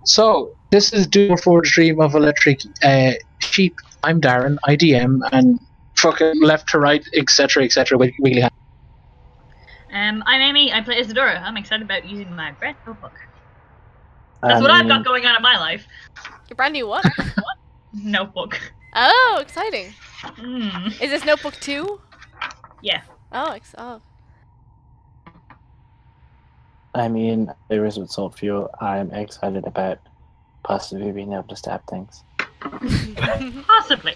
So, this is Doom Forge Dream of Electric Sheep. I'm Darren, IDM, and fucking left to right, etc., etc. Wiggly hand. I'm Amy, I play Isadora. I'm excited about using my brand new notebook. That's what I've got going on in my life. Your brand new what? Notebook. Oh, exciting. Mm. Is this notebook 2? Yeah. Oh, I mean, there is with Salt Fuel. I'm excited about possibly being able to stab things. Possibly.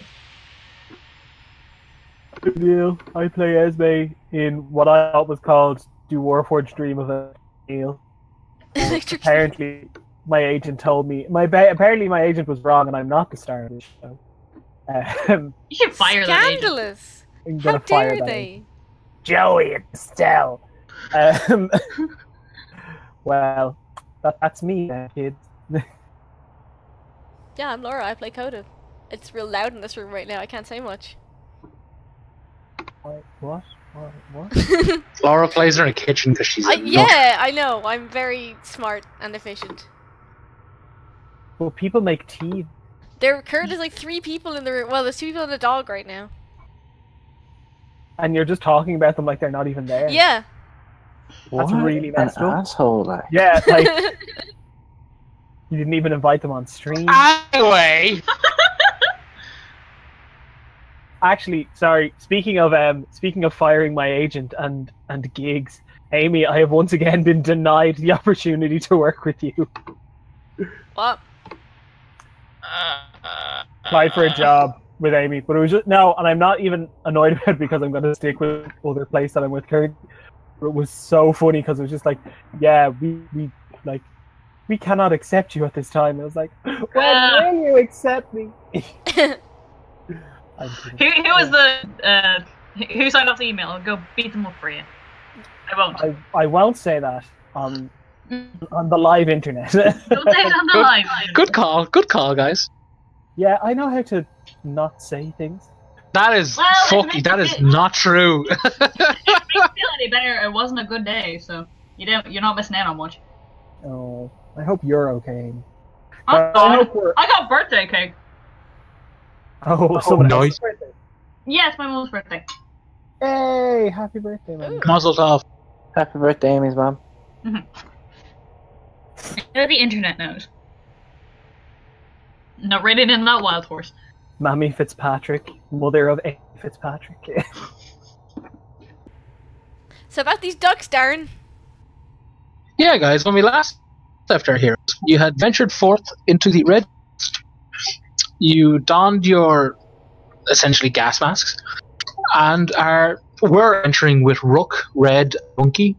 Good deal. I play Esme in what I thought was called Do Warforged Dream of a Deal. Apparently, my agent told me. Apparently, my agent was wrong, and I'm not the star of this show. You should fire that agent. Scandalous! I'm How gonna fire dare that they? agent. Joey and Estelle. Well, that's me, kids. Yeah, I'm Laura. I play Coda. It's real loud in this room right now. I can't say much. What? Laura plays her in a kitchen because she's yeah, I know. I'm very smart and efficient. Well, people make tea. There's like 3 people in the room. Well, there's 2 people and a dog right now. And you're just talking about them like they're not even there. Yeah. That's What really messed an up. asshole, like. Yeah, like you didn't even invite them on stream. Anyway. Actually, sorry. Speaking of firing my agent and gigs, Amy, I have once again been denied the opportunity to work with you. What? Applied for a job with Amy, but it was just no, and I'm not even annoyed about it because I'm going to stick with other place that I'm with currently. It was so funny because it was just like, yeah, we cannot accept you at this time. And I was like, when will you accept me? Who was the who signed off the email? I'll go beat them up for you. I won't. I won't say that on the live internet. Don't say it on the live. Good call, guys. Yeah, I know how to not say things. That is that is not true. If it makes you feel any better, it wasn't a good day, so you're not missing out on much. Oh, I hope you're okay. I got birthday cake. Oh, someone else's birthday. Yeah, it's my mom's birthday. Hey, happy birthday, man. Mazel tov. Happy birthday, Amy's mom. The internet knows. Not written in that wild horse. Mammy Fitzpatrick, mother of A. Fitzpatrick. So about these ducks, Darren. Yeah, guys, when we last left our heroes, you had ventured forth into the red. You donned your essentially gas masks, and were entering with Rook, Red, Monkey.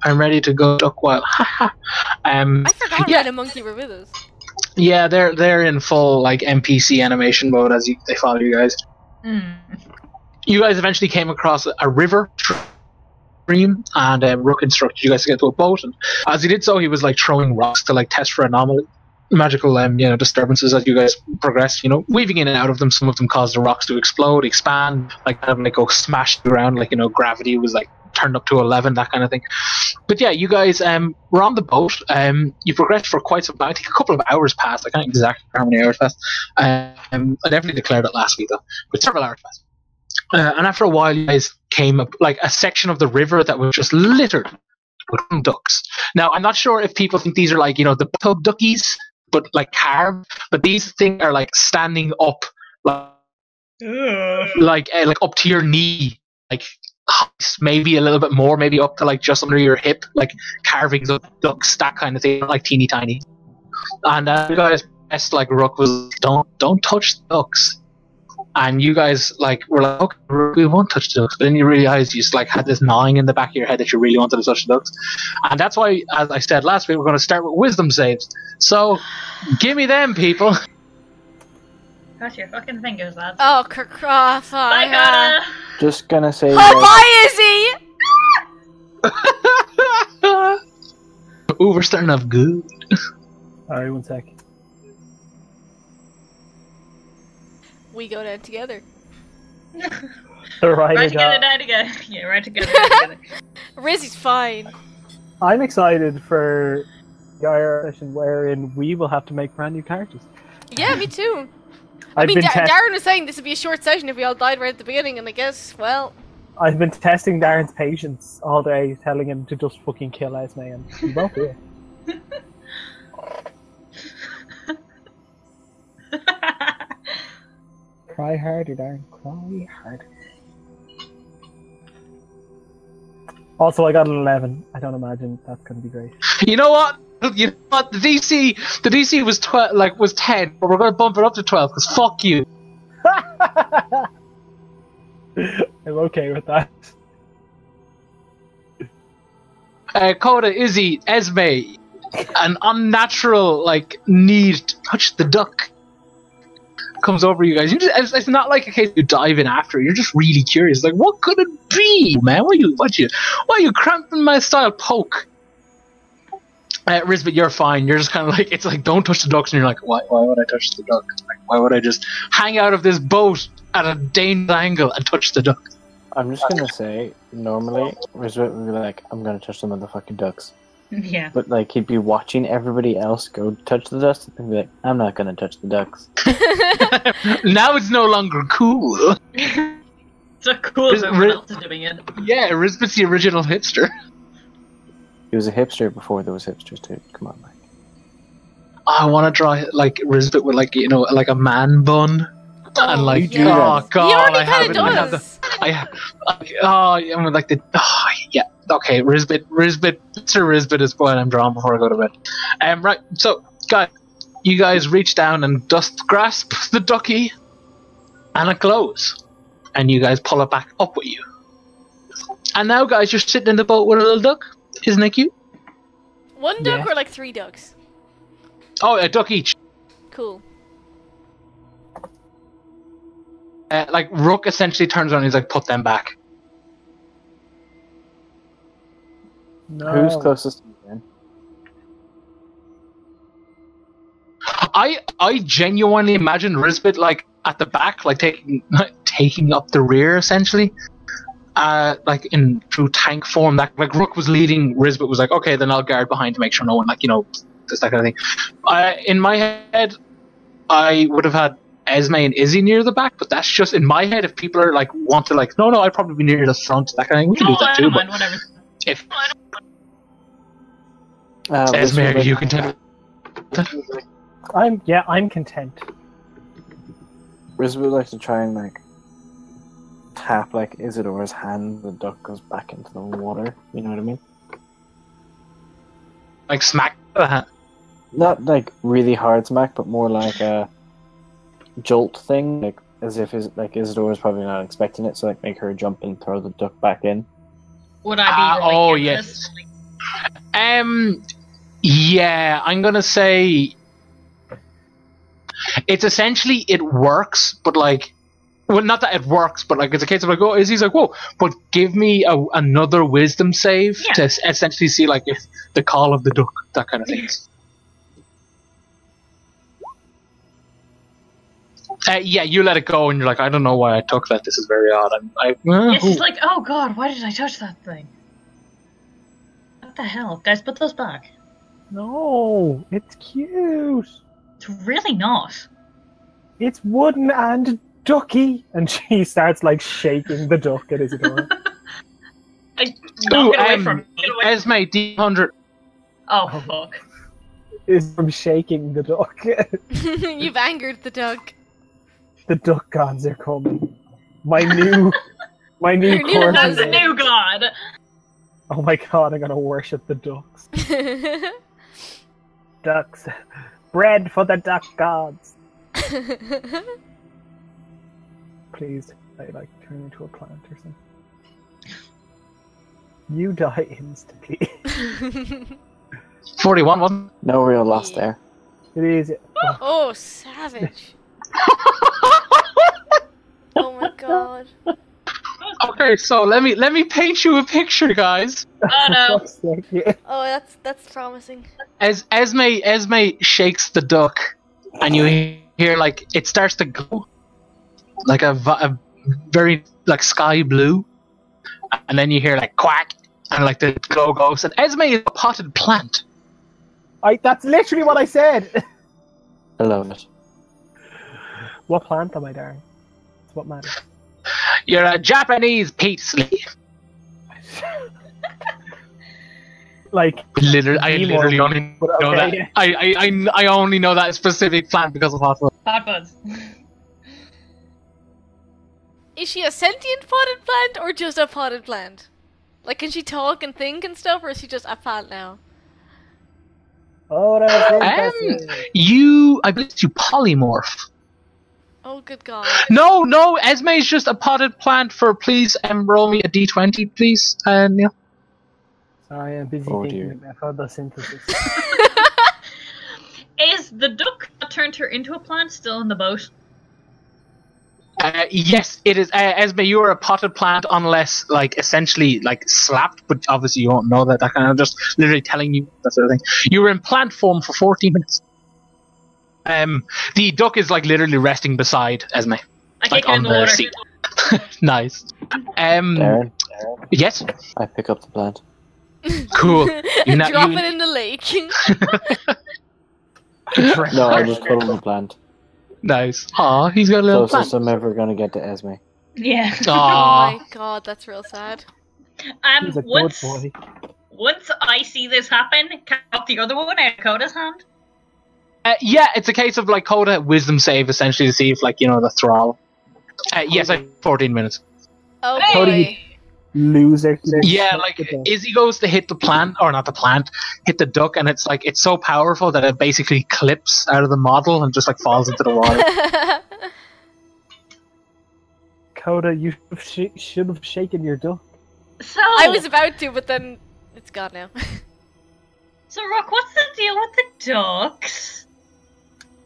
I'm ready to go duck wild. I forgot Red and Monkey were with us. Yeah, they're in full like NPC animation mode as they follow you guys. You guys eventually came across a river stream, and Rook instructed you guys to get to a boat. And as he did so, he was like throwing rocks to like test for magical disturbances as you guys progressed. Weaving in and out of them. Some of them caused the rocks to explode, expand, like kind of like go smash the ground. Like gravity was like turned up to 11, that kind of thing. But yeah, you guys were on the boat. You progressed for quite some time. I think a couple of hours passed. I can't exactly remember how many hours passed. I definitely declared it last week though, but several hours passed. And after a while, you guys came up like a section of the river that was just littered with ducks. Now, I'm not sure if people think these are like the pub duckies, but like carved. But these things are like standing up, like up to your knee, like maybe a little bit more, maybe up to like just under your hip, like carvings of ducks, that kind of thing, like teeny tiny. And you guys best like Rook was don't touch the ducks. And you guys were like, okay, we won't touch the ducks. But then you realized you just had this gnawing in the back of your head that you really wanted to touch the ducks. And that's why, as I said last week, we're going to start with wisdom saves. So, give me them, people. Cross your fucking fingers, lads. Oh, cross. I gotta. Just gonna say. Oh, why is he? Ooh, we're starting off good. Alright, one sec. We go down together. Right together, die together. Yeah, right together, die together. Rizzy's fine. I'm excited for the IR session wherein we will have to make brand new characters. Yeah, me too. I've been Darren was saying this would be a short session if we all died right at the beginning, and I guess, well... I've been testing Darren's patience all day, telling him to just fucking kill Esme, and he won't do it. Cry harder, Darren. Cry harder. Also, I got an 11. I don't imagine that's going to be great. You know what? You know what? The DC was was 10, but we're going to bump it up to 12 because fuck you. I'm okay with that. Coda, Izzy, Esme, an unnatural need to touch the duck comes over you guys. It's not like a case you dive in after. You're just really curious. Like, what could it be, man? Why are you cramping my style? Poke. Rizbit, you're fine. You're just kind of it's don't touch the ducks, and you're like, why would I touch the duck? Why would I just hang out of this boat at a dangerous angle and touch the duck? I'm just gonna say, normally, Rizbit would be like, I'm gonna touch the motherfucking ducks. Yeah. But he'd be watching everybody else go touch the ducks and be like, I'm not gonna touch the ducks. Now it's no longer cool. So cool as everyone else is doing it. Yeah, Rizbit's the original hipster. He was a hipster before there was hipsters too. Come on, Mike. I want to draw Rizbit with a man bun. And yeah. oh god, he already I have kind it. of does. Yeah. Okay, Rizbit, Sir Rizbit is what I'm drawing before I go to bed. Right. So, guys, you guys reach down and dust grasp the ducky, and it glows, and you guys pull it back up with you. And now, guys, you're sitting in the boat with a little duck. Isn't it cute? One duck or 3 ducks? Oh, a duck each. Cool. Rook essentially turns around and he's like, put them back. No. Who's closest to you, then? I genuinely imagine Rizbit at the back, taking up the rear essentially. In true tank form, that Rook was leading, Rizbit was like, okay, then I'll guard behind to make sure no one just that kind of thing. In my head, I would have had Esme and Izzy near the back, but that's just in my head. If people are want to no, I'd probably be near the front, that kind of thing. We can do that too. But whatever. If Rizbit, Esme, you can tell. I'm content. Rizbit would like to try and tap Isidora's hand. The duck goes back into the water. You know what I mean? Smack the hand. Not really hard smack, but more like a jolt thing, as if Isidora's probably not expecting it. So make her jump and throw the duck back in. Would I be? Oh yes. Yeah, I'm gonna say it's essentially it works, but well, not that it works, but it's a case of oh, Izzy's whoa, but give me another wisdom save to essentially see if the call of the duck, that kind of thing. Yeah, you let it go, and you're I don't know why I took that. This is very odd. It's just oh god, why did I touch that thing? What the hell, guys? Put those back. No, it's cute. It's really not. It's wooden and ducky, and she starts shaking the duck at Isadora. Get away from me. Esme, D100. Oh fuck. Is from shaking the duck. You've angered the duck. The duck gods are coming. My new course. That's a new god. Oh my god, I'm gonna worship the ducks. Ducks. Bread for the duck gods. Please, I turn into a plant or something. You die instantly. 41, wasn't it? No real loss there. It is. Oh, savage. Oh my god. Okay, so let me paint you a picture, guys. Oh no. Oh, that's promising. As Esme shakes the duck, and you hear it starts to glow, a very sky blue, and then you hear quack, and the glow goes, and Esme is a potted plant. That's literally what I said. I love it. What plant am I, Darren? That's what matters. You're a Japanese peace leaf. Like, I literally only know that. yeah. I only know that specific plant because of Hot Fuzz. Hot Fuzz. Is she a sentient potted plant or just a potted plant? Like, can she talk and think and stuff, or is she just a plant now? Oh, that's interesting. I believe you polymorph. Oh, good God. No, Esme is just a potted plant for please roll me a d20, please, Neil. Sorry, I'm busy thinking about photosynthesis. Is the duck that turned her into a plant still in the boat? Yes, it is. Esme, you are a potted plant unless, like, essentially, like, slapped, but obviously you won't know that. That kind of just literally telling you that sort of thing. You were in plant form for 14 minutes. The duck is, like, literally resting beside Esme. I kick it in the water. Seat. Nice. Darren, Yes? I pick up the plant. Cool. Drop it in the lake. No, I just cuddle the plant. Nice. Aw, he's got a little Closest plant. I'm ever gonna get to Esme. Yeah. Oh Aw. my God, that's real sad. He's a good Once boy. I see this happen, can I pop the other one out of Coda's hand? Yeah, it's a case of, like, Coda wisdom save, essentially, to see if, like, the thrall. Yes, I have 14 minutes. Oh Hey! boy. Loser. Yeah, like, Izzy goes to hit the plant, or not the plant, hit the duck, and it's, like, it's so powerful that it basically clips out of the model and just, like, falls into the water. Coda, you should have shaken your duck. So I was about to, but then it's gone now. So Rook, what's the deal with the ducks?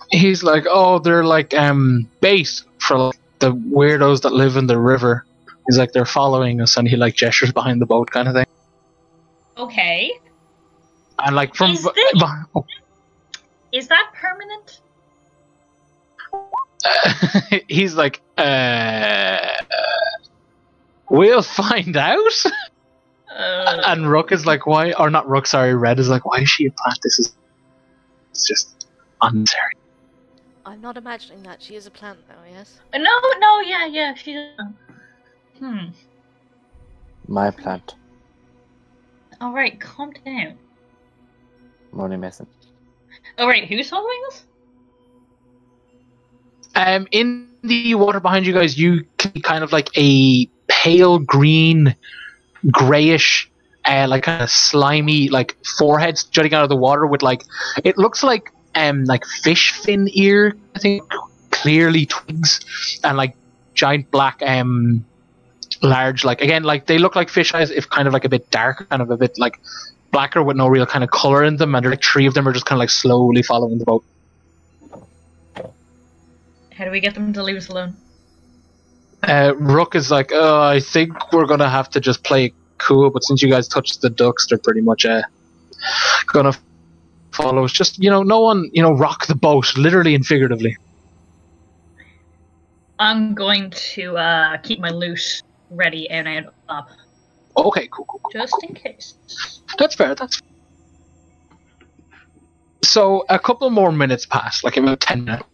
He's like, oh, they're, like, bait for, like, the weirdos that live in the river. He's like, they're following us, and he, like, gestures behind the boat kind of thing. Okay. And, like, from... Is that permanent? He's like, we'll find out. And Rook is like, why? Or not Rook, sorry, Red is like, why is she a plant? It's just unnecessary. I'm not imagining that. She is a plant now, yes? No, yeah, she's... My plant. Alright, calm down. I'm only messing. Alright, who's following us? In the water behind you guys, you can kind of like a pale green, grayish, like kind of slimy, like foreheads jutting out of the water with like, it looks like fish fin ear, I think, clearly twigs, and like giant black, large, like again, like they look like fish eyes, if kind of like a bit darker, kind of a bit like blacker with no real kind of color in them, and like 3 of them are just kind of like slowly following the boat. How do we get them to leave us alone? Rook is like, oh, I think we're gonna have to just play it cool, but since you guys touched the ducks, they're pretty much gonna follow us. Just, no one, rock the boat, literally and figuratively. I'm going to keep my loot ready and up. Okay, cool. Just in case. That's fair, So, a couple more minutes pass, like about 10 minutes.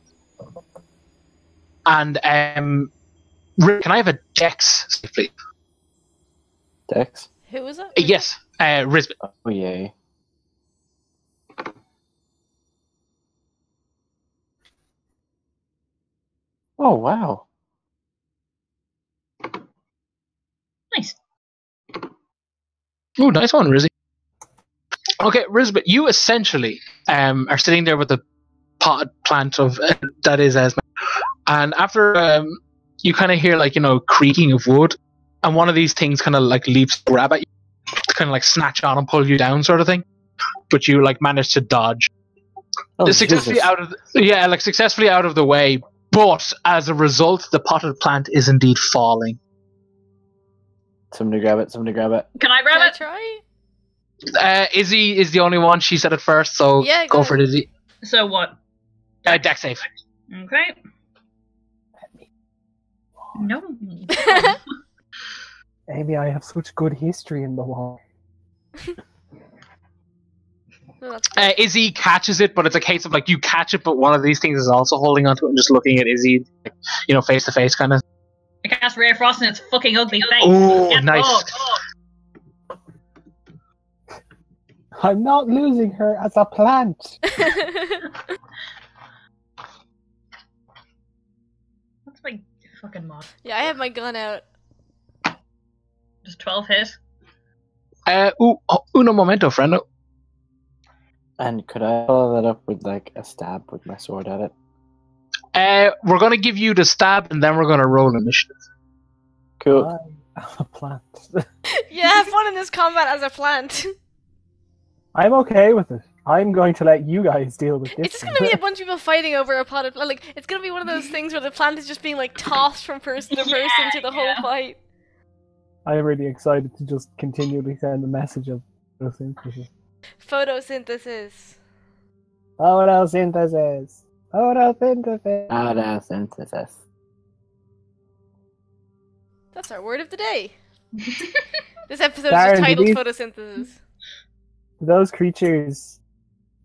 And, Rick, can I have a Dex, please? Dex? Who was it? Yes, Risbet. Oh, yay. Oh, wow. Nice. Ooh, nice one, Rizzy. Okay, Risbet, you essentially are sitting there with the potted plant of that is Esme, and after you kind of hear like creaking of wood, and one of these things kind of like leaps to grab at you, to kind of like snatch on and pull you down, sort of thing. But you like manage to dodge, successfully successfully out of the way. But as a result, the potted plant is indeed falling. Somebody grab it. Can I Can grab I it? try? Izzy is the only one. She said it first, so Yeah, go go for it, Izzy. So what? Dex save. Okay. No. Amy, I have such good history in the wall. Oh, that's good. Izzy catches it, but it's a case of like you catch it, but one of these things is also holding onto it and just looking at Izzy, like, you know, face to face kind of. I cast Ray of Frost in its fucking ugly face. Oh, Get nice. fucked. I'm not losing her as a plant. What's my fucking mod? Yeah, I have my gun out. Does 12 hit? Uno momento, friendo. And could I follow that up with like a stab with my sword at it? We're gonna give you the stab, and then we're gonna roll initiative. Cool. I'm a plant. Yeah, have fun in this combat as a plant. I'm okay with it. I'm going to let you guys deal with this. It's just gonna be a bunch of people fighting over a potted plant. Like, it's gonna be one of those things where the plant is just being like tossed from person to person through the whole fight. I'm really excited to just continually send the message of photosynthesis. Photosynthesis. Photosynthesis. Photosynthesis. Photosynthesis. That's our word of the day. This episode is Darren, just titled did Photosynthesis. Those creatures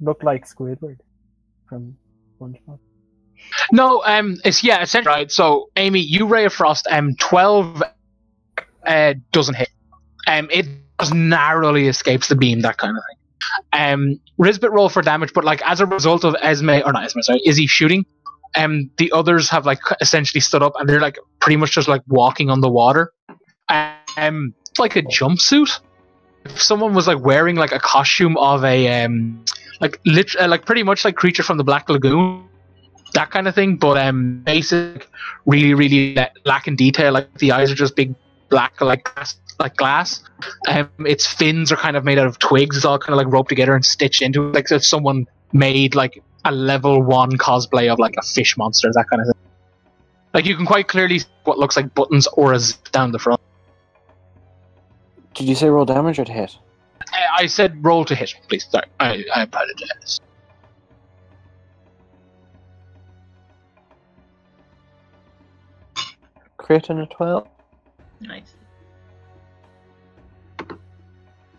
look like Squidward from SpongeBob. No, it's essentially right. So, Amy, you Ray of Frost, 12 doesn't hit. It just narrowly escapes the beam, that kind of thing. Risbit roll for damage, but like as a result of Izzy shooting, the others have like essentially stood up and they're like pretty much just like walking on the water. It's like a jumpsuit. If someone was like wearing like a costume of a like pretty much like Creature from the Black Lagoon, that kind of thing, but basic, really lacking detail. Like the eyes are just big black like glass. Its fins are kind of made out of twigs. It's all kind of like roped together and stitched into it, like if someone made like a level 1 cosplay of like a fish monster, that kind of thing. Like you can quite clearly see what looks like buttons or a zip down the front. Did you say roll damage or to hit? I said roll to hit, please. Sorry, I apologize. Crit and a 12. Nice.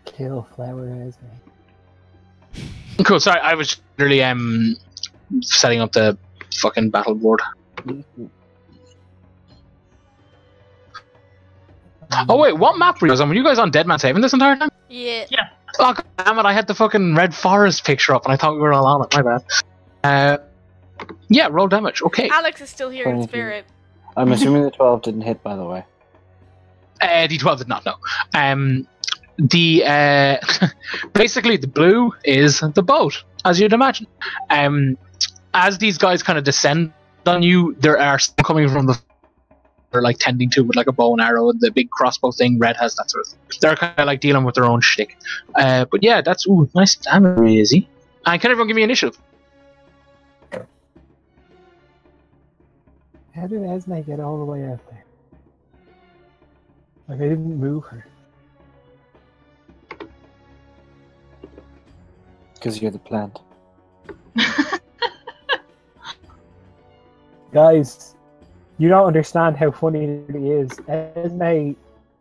Kill flower as me. Cool. Sorry, I was literally setting up the fucking battle board. Oh wait, what map were you guys on? Were you guys on Dead Man's Haven this entire time? Yeah. Yeah. Oh god damn it! I had the fucking Red Forest picture up, and I thought we were all on it. My bad. Yeah, roll damage. Okay. Alex is still here in Thank you. spirit. I'm assuming the 12 didn't hit, by the way. D12 did not know. The basically the blue is the boat, as you'd imagine. As these guys kind of descend on you, there are some coming from the they're like tending to with like a bow and arrow, the big crossbow thing. Red has that sort of thing. They're kind of like dealing with their own shtick. But yeah, that's nice damage, Izzy. And can everyone give me initiative? How did Esme get all the way out there? Like, I didn't move her. Because you're the plant. Guys, you don't understand how funny it really is. Esme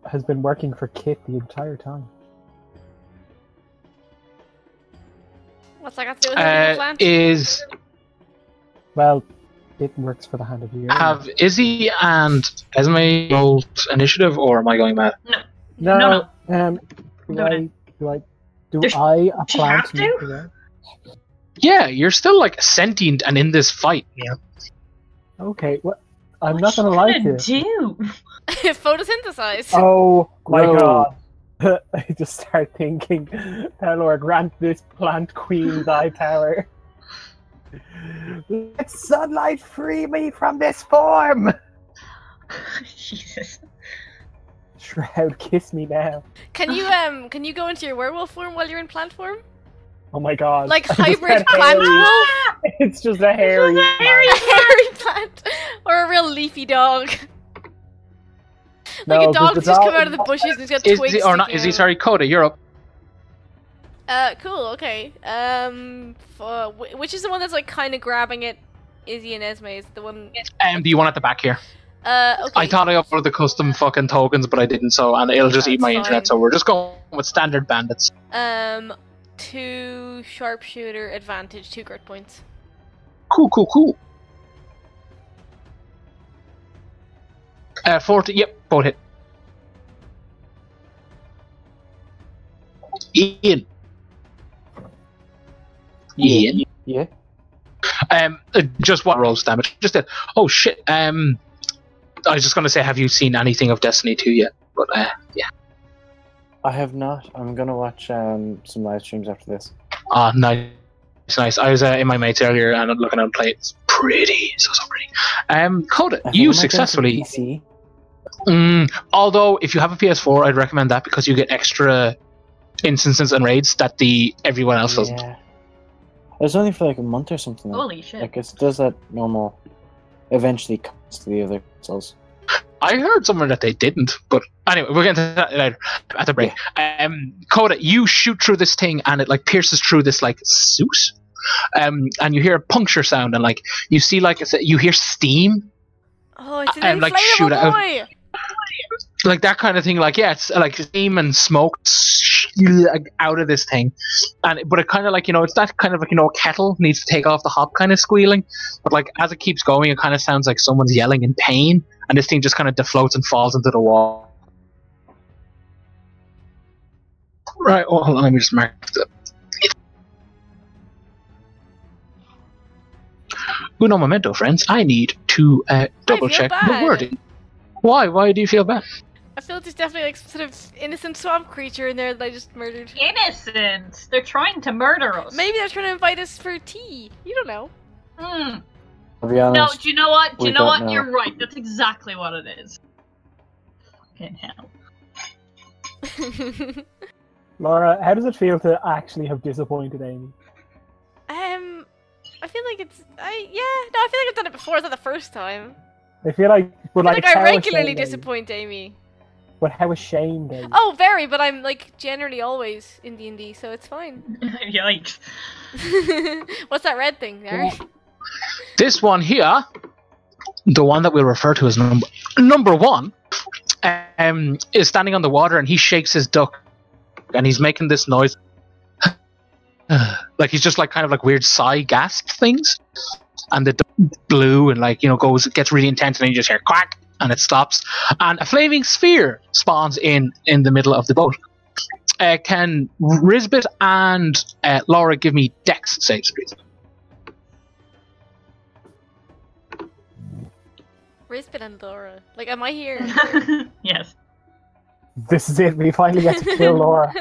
has been working for Kit the entire time. What's that got to do with the plant? Well, it works for the Hand of the Year. Have Izzy and Esme rolled initiative, or am I going mad? No. Do There's- I, a she plant, have to? need to go? Yeah, you're still like sentient and in this fight. Yeah. Okay, what? I'm What's not gonna lie gonna to you. do? Photosynthesize. Oh my No. god. I just start thinking, Pelor, grant this plant queen thy power. Let sunlight free me from this form! Jesus. Shroud, kiss me now. Can you go into your werewolf form while you're in plant form? Oh my god. Like I just hybrid got plant hairy. wolf? It's just a hairy. It's just a hairy plant. A hairy plant? Or a real leafy dog? No, Like a 'cause dog the that's just come dog- out of the bushes and he's got twigs Izzy, or not sticking Izzy? out. Sorry, Coda, you're up. Cool, okay. Which is the one that's like kind of grabbing it? Izzy and Esme is the one. Do you want at the back here? Okay. I thought I uploaded the custom fucking tokens, but I didn't, so and it'll just eat That's my fine. internet. So we're just going with standard bandits. 2 sharpshooter advantage, 2 grit points. Cool. 40, yep, both hit. Ian. Yeah. Just what rolls damage? Just did. Oh shit. I was just gonna say, have you seen anything of Destiny 2 yet? But yeah. I have not. I'm gonna watch some live streams after this. Nice. I was in my mates earlier and I'm looking at him play. It's pretty, so pretty. Coda, you successfully. PC. Although, if you have a PS4, I'd recommend that because you get extra instances and raids that everyone else doesn't. Yeah. It was only for like a month or something. Holy shit. Like it does that normal. Eventually comes to the other consoles. I heard somewhere that they didn't, but anyway, we'll get into that later at the break. Yeah. Coda, you shoot through this thing and it like pierces through this like suit, and you hear a puncture sound and like you see like you hear steam. Oh, it's an and like inflatable shoot out. boy! Like that kind of thing, like it's like steam and smoke out of this thing, but it kind of like it's that kind of like a kettle needs to take off the hop kind of squealing, but like as it keeps going, it kind of sounds like someone's yelling in pain, and this thing just kind of deflates and falls into the wall. Right, well, hold on, let me just mark it. Uno momento, friends. I need to double check the wording. Why? Why do you feel bad? I feel there's definitely like some sort of innocent swamp creature in there that I just murdered. Innocent! They're trying to murder us. Maybe they're trying to invite us for tea. You don't know. To be honest, No, do you know what? Do you know what? know. You're right. That's exactly what it is. Fucking hell. Laura, how does it feel to actually have disappointed Amy? I feel like I feel like I've done it before. It's not the first time. I feel like, I regularly disappoint Amy. But how ashamed are you? Oh, very, but I'm like generally always in D&D, so it's fine. Yikes. What's that red thing there? This one here, the one that we'll refer to as number one, is standing on the water and he shakes his duck and he's making this noise. Like he's just like kind of like weird sigh gasp things. And the duck blue and like gets really intense and you just hear quack and it stops and a flaming sphere spawns in the middle of the boat. Can Risbit and Laura give me Dex saves, please? Risbit and Laura. Like, am I here? Yes. This is it. We finally get to kill Laura.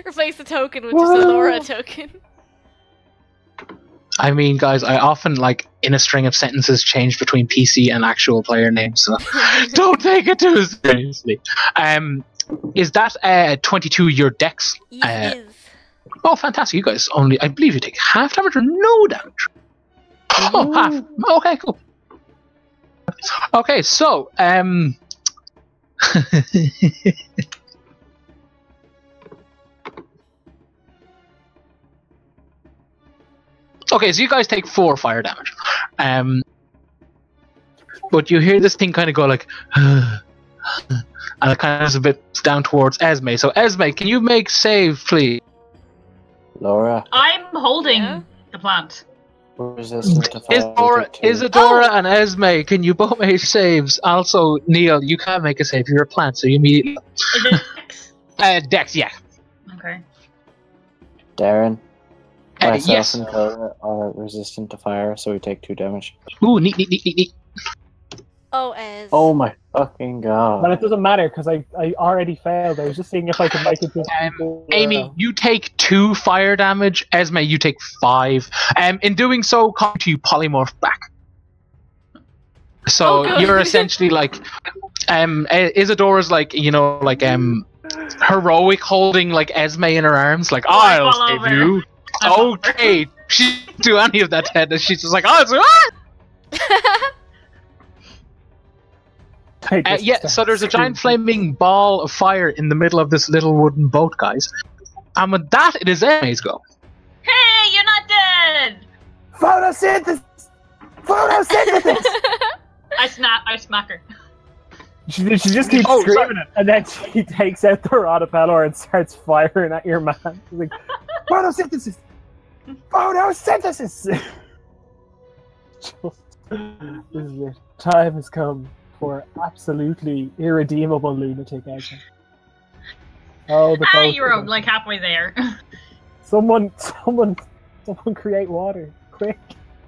Replace the token with just a Laura token. I mean, guys, I often, like, in a string of sentences, change between PC and actual player names, so don't take it too seriously. Is that 22 your dex? Yes, it is. Oh, fantastic. You guys I believe you take half damage or no damage. Oh, half. Okay, cool. Okay, so, okay, so you guys take 4 fire damage. But you hear this thing kind of go like, and it kind of is a bit down towards Esme. So Esme, can you make save, please? Laura. I'm holding the plant. Resistant to fire. Isadora and Esme, can you both make saves? Also, Neil, you can't make a save. You're a plant, so you immediately... Is it Dex? Dex, yeah. Okay. Darren. Myself yes. and Coda are resistant to fire, so we take 2 damage. Ooh, neat. Oh, Ez. Oh my fucking god. But it doesn't matter, because I already failed. I was just seeing if I could make it just... Amy, you take 2 fire damage. Esme, you take 5. In doing so, come to you polymorph back. So you're essentially like... Isadora's like, heroic holding like Esme in her arms, like, I'll save you. Okay, she didn't do any of that, Ted. She's just like, oh, what? Yeah, so there's a giant flaming ball of fire in the middle of this little wooden boat, guys. And with that, it is Esme's go. Hey, you're not dead! Photosynthesis! I smack her. She just keeps screaming it, and then she takes out the rod of Pelor and starts firing at your man. She's like, Photosynthesis! Photosynthesis! This is it. Time has come for absolutely irredeemable lunatic action. Oh, the Ah, you're like halfway there. Someone create water. Quick.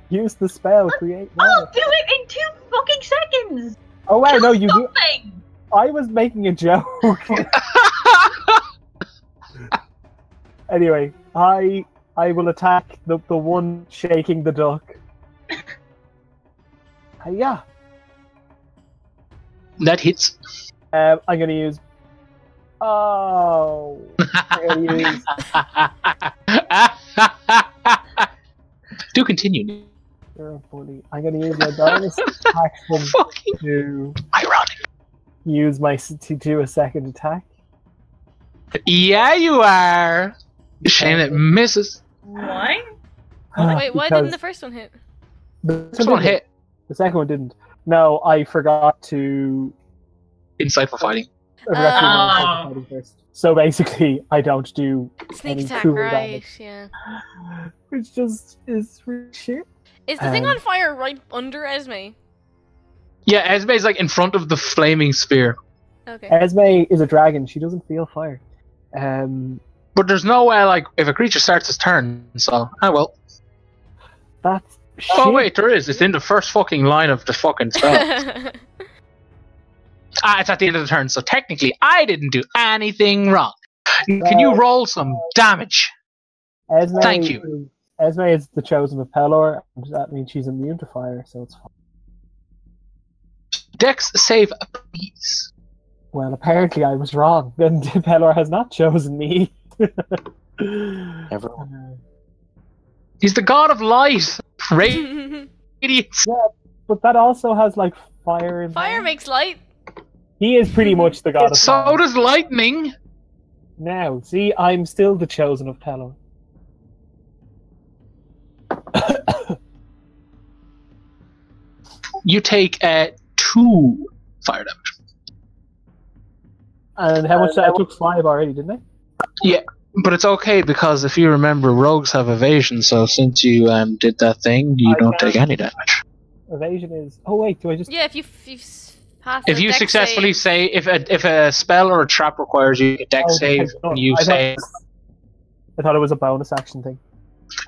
Use the spell, create water. I'll do it in 2 fucking seconds! Oh wow, no, you Something! I was making a joke. Anyway, I will attack the one shaking the duck. Yeah. That hits. I'm gonna use. Oh. I'm gonna use. Do continue. You're a bully. I'm gonna use my bonus action to ironic. Use my to do a second attack. Yeah, you are. Shame it misses. Why? Wait, why didn't the first one hit? The first one hit. The second one didn't. No, I forgot to. Insightful fighting. I forgot to do insightful fighting first. So basically, I don't do sneak any attack, cool right? damage. Yeah. Which just is really shit. Is the thing on fire right under Esme? Yeah, Esme's like in front of the flaming sphere. Okay. Esme is a dragon. She doesn't feel fire. But there's no way, like, if a creature starts its turn, so, well. That's shit. Oh, wait, there is. It's in the first fucking line of the fucking spell. It's at the end of the turn, so technically I didn't do anything wrong. Can you roll some damage? Esme Thank you. Esme is the chosen of Pelor, and that means she's immune to fire, so it's fine. Dex save, please. Well, apparently I was wrong. Then Pelor has not chosen me. Everyone. He's the god of light. Idiots. Yeah, but that also has like fire in Fire there. makes light. He is pretty much the god of fire. So does lightning. Now, see, I'm still the chosen of Pelor. You take 2 fire damage. And how much? I took 5 already, didn't I? Yeah, but it's okay because if you remember, rogues have evasion. So since you did that thing, you don't take any damage. Evasion is. Oh wait, do I just? Yeah, if you pass. If you successfully say if a spell or a trap requires you a dex save, you say. I thought it was a bonus action thing.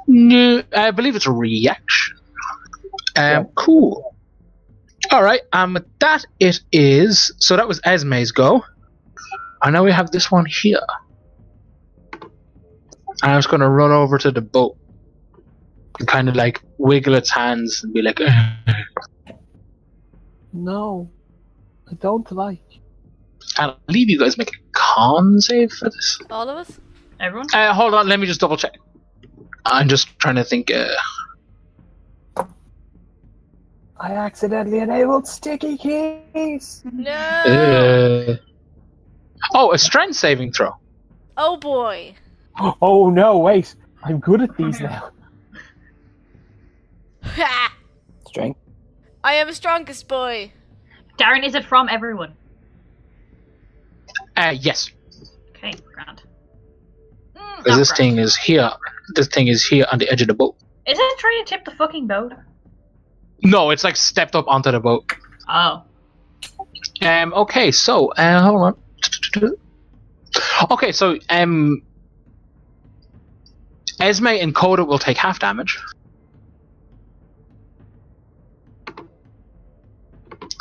No, I believe it's a reaction. Yeah. Cool. All right. That it is. So that was Esme's go. And now we have this one here. And I'm just going to run over to the boat and kind of like wiggle its hands and be like, No, I don't like. I'll leave you guys make a con save for this. All of us? Everyone? Hold on, let me just double check. I'm just trying to think. I accidentally enabled sticky keys. No. Oh, a strength saving throw. Oh boy. Oh no! Wait, I'm good at these now. Ha! Strength. I am strongest boy. Darren, is it from everyone? Yes. Okay, grand. Because this thing is here. This thing is here on the edge of the boat. Is it trying to tip the fucking boat? No, it's like stepped up onto the boat. Oh. Okay, so hold on. Okay, so Esme and Coda will take half damage.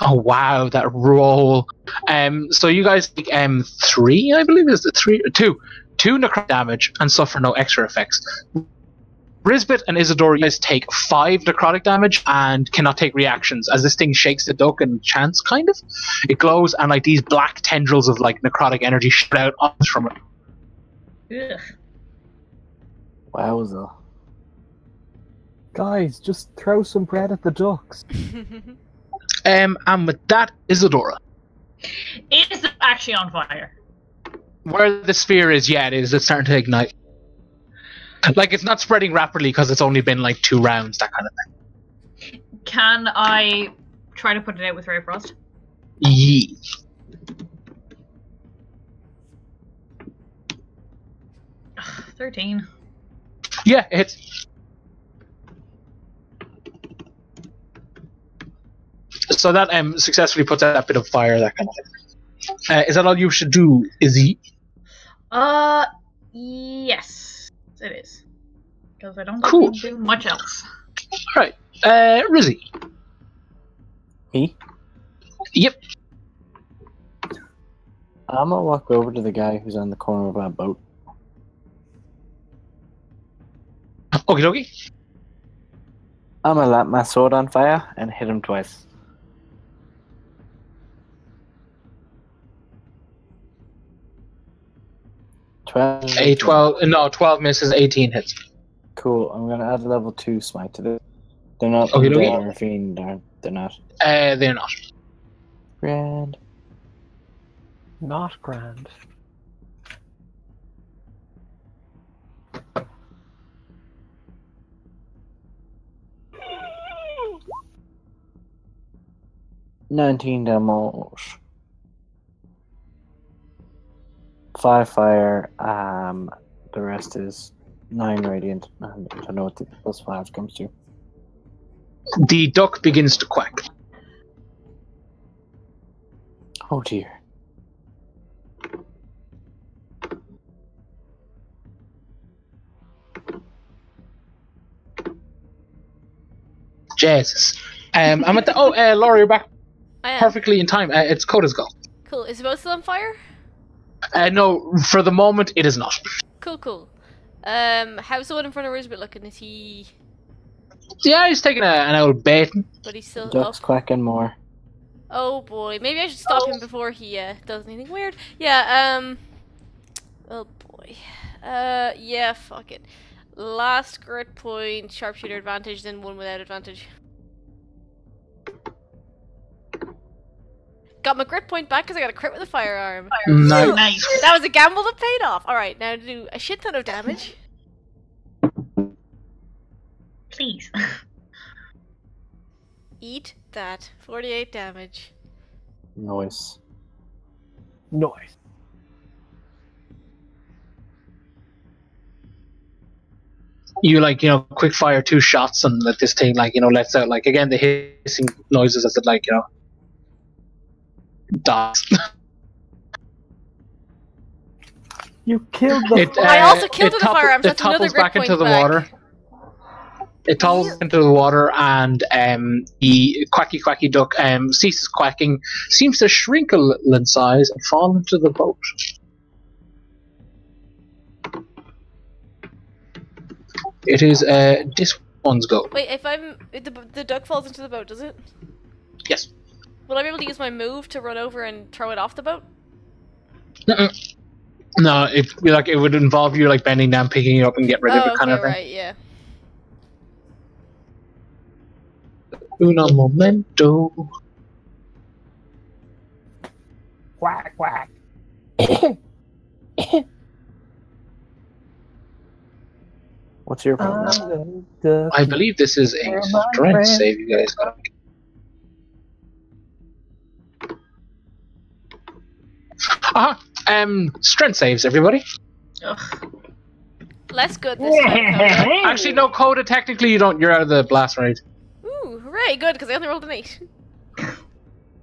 Oh wow, that roll. So you guys take 3, I believe, is it 3 or 2? 2 necrotic damage and suffer no extra effects. Brisbet and Isidore, you guys take 5 necrotic damage and cannot take reactions, as this thing shakes the duck and chants, kind of. It glows, and like these black tendrils of like necrotic energy shoot out from it. Ugh. Wowza. Guys, just throw some bread at the ducks. And with that, Isadora. Is it actually on fire? Where the sphere is, yeah, it is. It's starting to ignite. Like, it's not spreading rapidly because it's only been like 2 rounds, that kind of thing. Can I try to put it out with Ray of Frost? Yee. Ugh, 13. Yeah, it hits. So that successfully puts out that bit of fire, that kind of thing. Is that all you should do, Izzy? Yes, it is. Because I don't think Cool. we can do much else. Alright. Rizzy. Me? Yep. I'm gonna walk over to the guy who's on the corner of that boat. Okie dokie. I'm gonna light my sword on fire and hit him twice. A 12. No, 12 misses, 18 hits. Cool. I'm gonna add a level 2 smite to this. They're not Okie dokie. dead or fiend, they're not. They're not. Grand. Not grand. $19 damage. 5 fire. The rest is 9 radiant. I don't know what the plus 5 comes to. The duck begins to quack. Oh dear. Jesus. I'm at the. Oh, Laura, you're back I am. perfectly in time. It's Coda's go. Cool. Is the boat still on fire? No, for the moment, it is not. Cool. How's the one in front of Roosevelt looking? Is he... Yeah, he's taking an old baiting. But he's still Duck's up? quacking more. Oh boy. Maybe I should stop him before he does anything weird. Yeah, oh boy. Yeah, fuck it. Last grit point, sharpshooter advantage, then one without advantage. Got my grit point back because I got a crit with a firearm. Nice. That was a gamble that paid off. Alright, now to do a shit ton of damage. Please. Eat that. 48 damage. Nice. Nice. You quick fire 2 shots and let this thing lets out again the hissing noises as it dies. You killed the. I also killed it with a firearm, so it that's another topples grit back into point the back. water. It topples into the water, and the quacky duck ceases quacking, seems to shrink a little in size, and fall into the boat. It is this one's go. Wait, if the duck falls into the boat, does it? Yes. Will I be able to use my move to run over and throw it off the boat? Mm-mm. No, it would involve you bending down, picking it up, and get rid of it, kind of thing. Right, yeah. Uno momento. Quack, quack. What's your problem? I believe this is a strength save, you guys. Strength saves, everybody. Ugh. Less good this time. Coda. Actually, no, Coda, technically you don't. You're out of the blast range. Ooh, hooray, good, because I only rolled an 8.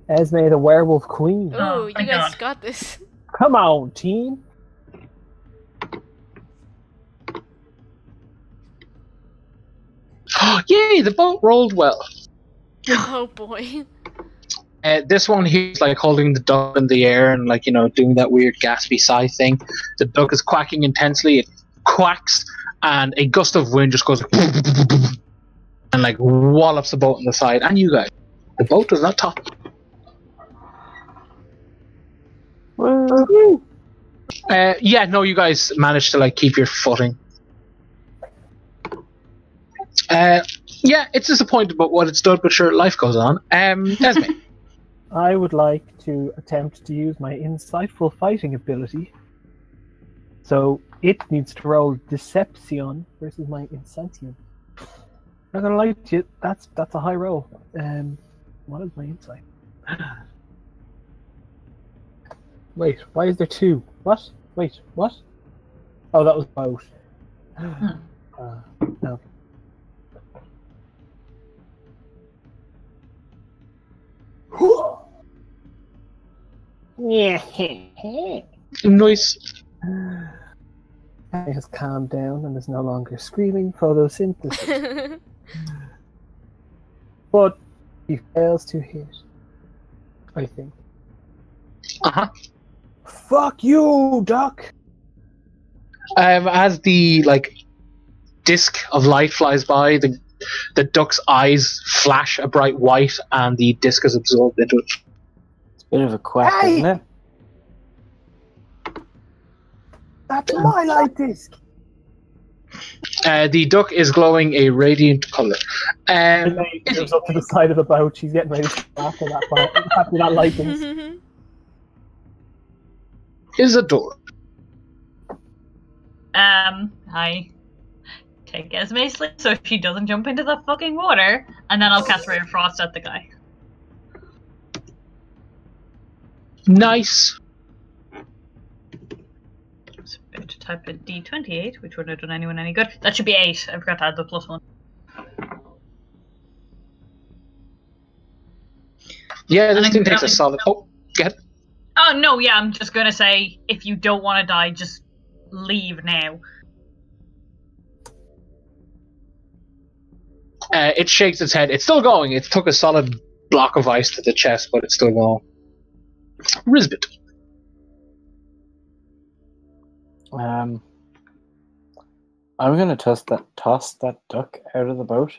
Esme, the werewolf queen. Oh, you thank guys God. got this. Come on, team. Yay, the boat rolled well. Oh boy. This one, he's holding the duck in the air and doing that weird gaspy sigh thing. The duck is quacking intensely. It quacks, and a gust of wind just goes and wallops the boat on the side. And you guys, the boat does not topple. Yeah, no, you guys managed to keep your footing. Yeah, it's disappointing about what it's done, but sure, life goes on. Esme. I would like to attempt to use my insightful fighting ability. So it needs to roll Deception versus my Insentient. Not gonna lie to you, that's a high roll. What is my insight? Wait, why is there 2? What? Wait, what? Oh, that was both. No. Nice. He has calmed down and is no longer screaming photosynthesis. But he fails to hit. I think. Uh-huh. Fuck you, Doc! As the disc of light flies by, the duck's eyes flash a bright white, and the disc is absorbed into it. It's a bit of a quack, isn't it? That's my light disc! The duck is glowing a radiant color. And then he goes up to the side of the boat. She's getting ready to after that light disc. Isadora. I take Esme's sleep so she doesn't jump into the fucking water, and then I'll cast Ray of Frost at the guy. Nice. So I'm going to type in D28, which wouldn't have done anyone any good. That should be 8. I forgot to add the +1. Yeah, this thing takes a solid. Oh, get it. Oh no, yeah, I'm just gonna say if you don't want to die, just leave now. It shakes its head. It's still going. It took a solid block of ice to the chest, but it's still going. Risbit. I'm gonna toss that duck out of the boat,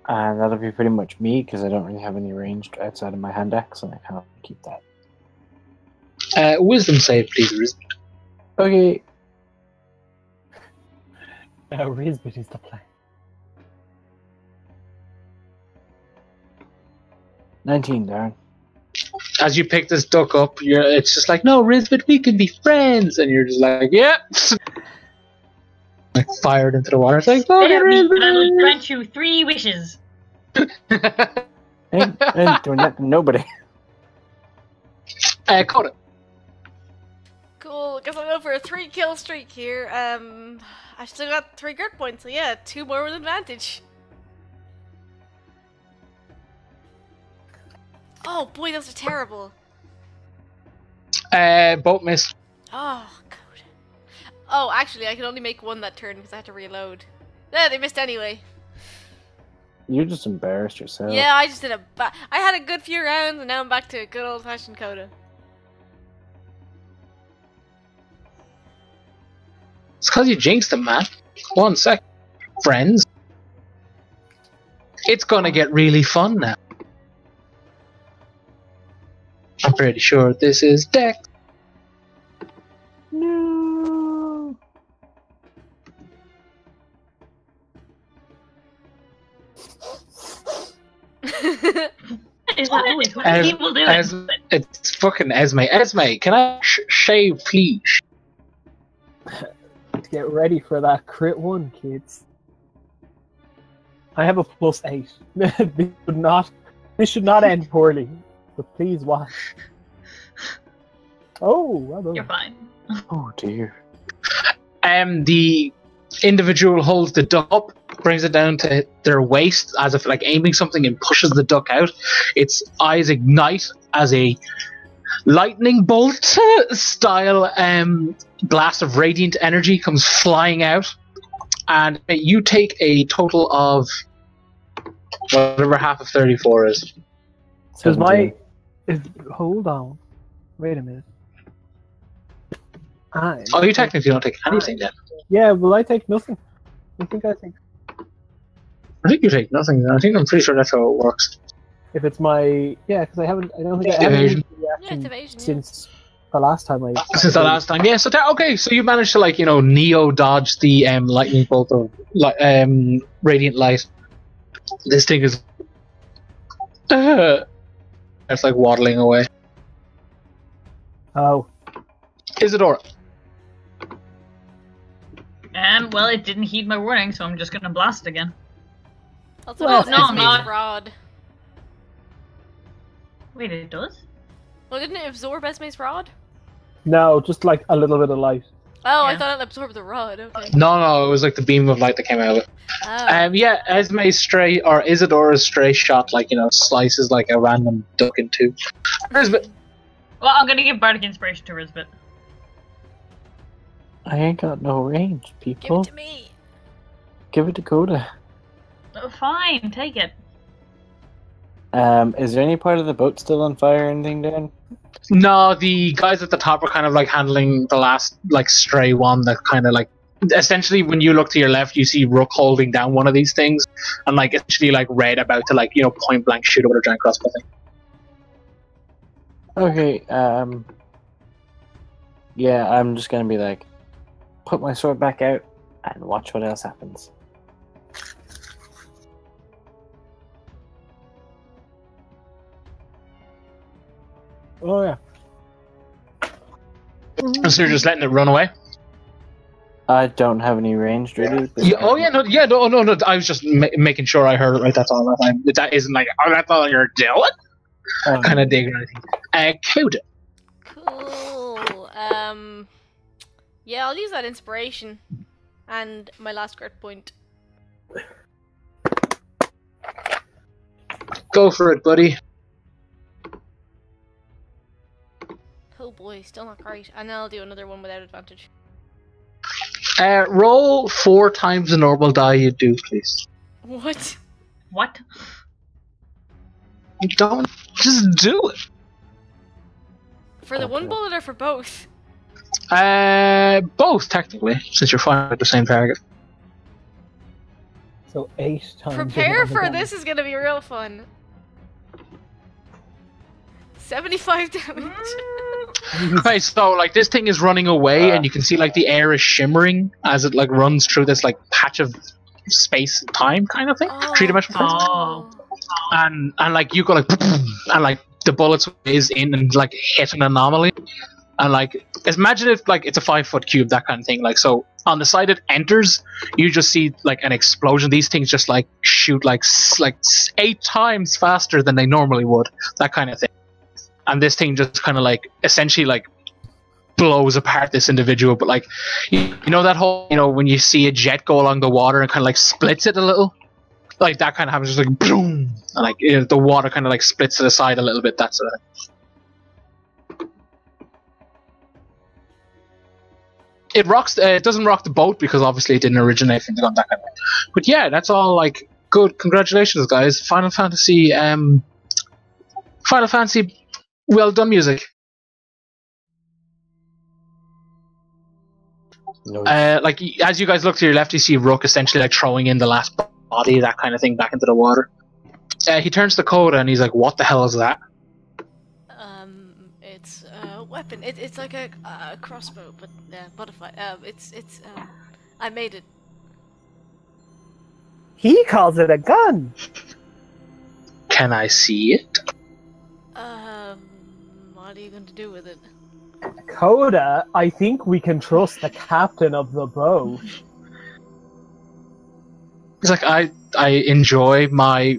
and that'll be pretty much me because I don't really have any range outside of my hand axe, and I can't keep that. Wisdom save, please, Risbit. Okay. Now Risbit is the plan. 19, Darren. As you pick this duck up, it's just like, no, Risbit, we can be friends, and you're just like, yeah. Fired into the water. It's like, oh, I will grant you 3 wishes. Ain't doing that to nobody. Coda. Cool, guess I'll go for a 3-kill streak here. I still got 3 grit points, so yeah, 2 more with advantage. Oh boy, those are terrible. Boat miss. Oh, God. Oh, actually, I can only make 1 that turn because I had to reload. Yeah, they missed anyway. You just embarrassed yourself. Yeah, I just did I had a good few rounds, and now I'm back to good old-fashioned Coda. It's because you jinxed him, man. 1 sec. Friends. It's gonna get really fun now. I'm pretty sure this is Dex. No. Is that always what people do? It's fucking Esme. Esme, can I shave, please? Get ready for that crit 1, kids. I have a +8. This should not end poorly. But please watch. Oh, well done. You're fine. Oh dear. The individual holds the duck up, brings it down to their waist as if aiming something, and pushes the duck out. Its eyes ignite as a lightning bolt style blast of radiant energy comes flying out, and you take a total of whatever half of 34 is. Does hold on. Wait a minute. Oh, you technically don't take anything then. Yeah, well, I take nothing. I think you take nothing. I'm pretty sure that's how it works. If it's my because I don't think I haven't Evasion. used the Evasion, since the last time Since the last time, yeah. So okay, so you managed to neo dodge the lightning bolt of radiant light. This thing is it's waddling away. Oh, Isadora. Well, it didn't heed my warning, so I'm just gonna blast again. Also, Well, it's no, I'm Esme's not. rod. Wait, it does? Well, didn't it absorb Esme's rod? no, just a little bit of light. Oh, Yeah. I thought it absorbed the rod. Okay. No, it was like the beam of light that came out of it. Oh. Yeah, Esme's stray, or Isadora's stray shot, like, slices like a random duck in two. Risbit. Well, I'm gonna give Bardic Inspiration to Risbit. I ain't got no range, Give people. it to me. Give it to Coda. Oh, fine, take it. Is there any part of the boat still on fire or anything, Dan? No, the guys at the top are kind of like handling the last like stray one that kind of like essentially when you look to your left you see Rook holding down one of these things and like essentially like Red about to like point blank shoot with a giant crossbow thing. Okay, yeah, I'm just gonna be like, put my sword back out and watch what else happens. Oh yeah. So you're just letting it run away? I don't have any range, really. But Yeah, no. I was just making sure I heard it right. That's all. That isn't like, oh, that's all you're doing. Kind of dig or anything. Coda. Cool. Yeah, I'll use that inspiration and my last crit point. Go for it, buddy. Oh boy, still not great. And then I'll do another one without advantage. Roll 4 times the normal die you do, please. What? What? Don't just do it. For the one bullet or for both? Both technically, since you're firing at the same target. So 8 times. Prepare for this is gonna be real fun. 75 damage. Right, so like this thing is running away, and you can see like the air is shimmering as it like runs through this like patch of space and time kind of thing, three-dimensional space. Oh. And like you go like, and like the bullets is in and like hit an anomaly, and like imagine if like it's a 5-foot cube, that kind of thing. Like so on the side it enters, you just see like an explosion. These things just like shoot like 8 times faster than they normally would, that kind of thing. And this thing just kind of like essentially like blows apart this individual. But like you know that whole when you see a jet go along the water and kind of like splits it a little, like that kind of happens, just like boom, and like the water kind of like splits to the side a little bit, that sort of thing. It rocks. It doesn't rock the boat because obviously it didn't originate from the gun, that kind of thing. But yeah, that's all like good. Congratulations, guys! Final Fantasy. Well done, music. Nice. Like as you guys look to your left, you see Rook essentially like throwing in the last body, that kind of thing, back into the water. He turns to Coda and he's like, "What the hell is that?" It's a weapon. It's like a crossbow, but modified. I made it. He calls it a gun. Can I see it? What are you going to do with it? Coda, I think we can trust the captain of the boat. He's like, I enjoy my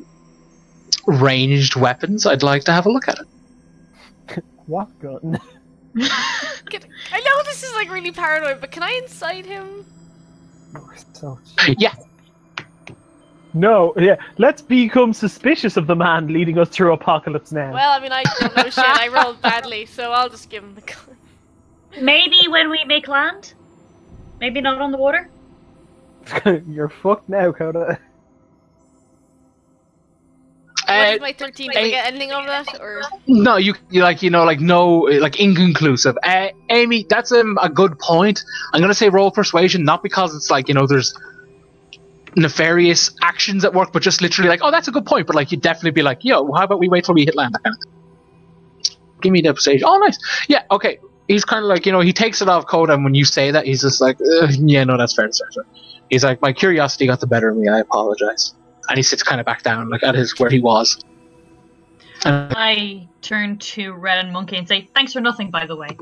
ranged weapons. I'd like to have a look at it. What gun? I know this is like really paranoid, but can I incite him? We're so Yeah. No, yeah. Let's become suspicious of the man leading us through apocalypse now. Well, I mean, I don't know shit. I rolled badly, so I'll just give him the gun. Maybe when we make land? Maybe not on the water? You're fucked now, Coda. What is my 13? Did I get anything of that, or? No, you like no like inconclusive. Amy, that's a good point. I'm gonna say roll persuasion, not because it's like there's nefarious actions at work, but just literally like, oh, that's a good point. But like, you'd definitely be like, yo, how about we wait till we hit land? That kind of thing. Give me the persuasion. Oh, nice. Yeah, okay. He's kind of like, he takes it off Coda, and when you say that, he's just like, yeah, no, that's fair. He's like, my curiosity got the better of me. I apologize. And he sits kind of back down, like at where he was. And I turn to Red and Monkey and say, thanks for nothing, by the way.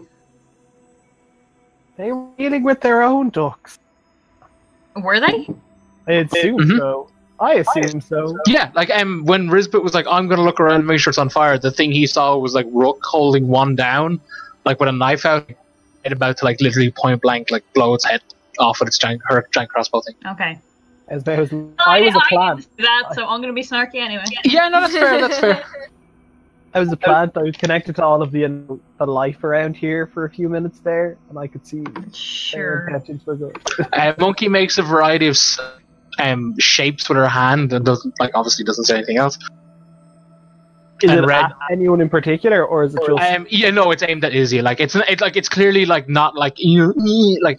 They were dealing with their own ducks. Were they? I assume so. I assume so. yeah, like when Risbit was like, I'm gonna look around and make sure it's on fire, the thing he saw was like Rook holding one down, like with a knife out. about to like literally point blank like blow its head off with its giant crossbow thing. Okay. As there was, I was a plant. I didn't do that, so I'm gonna be snarky anyway. Yeah, no, that's fair. That's fair. I was a plant. I was connected to all of the life around here for a few minutes there, and I could see Sure. their intentions were good. Monkey makes a variety of shapes with her hand and obviously doesn't say anything else. Is And it red. at anyone in particular, or is it just? Yeah, no, it's aimed at Izzy. Like it's clearly like not like like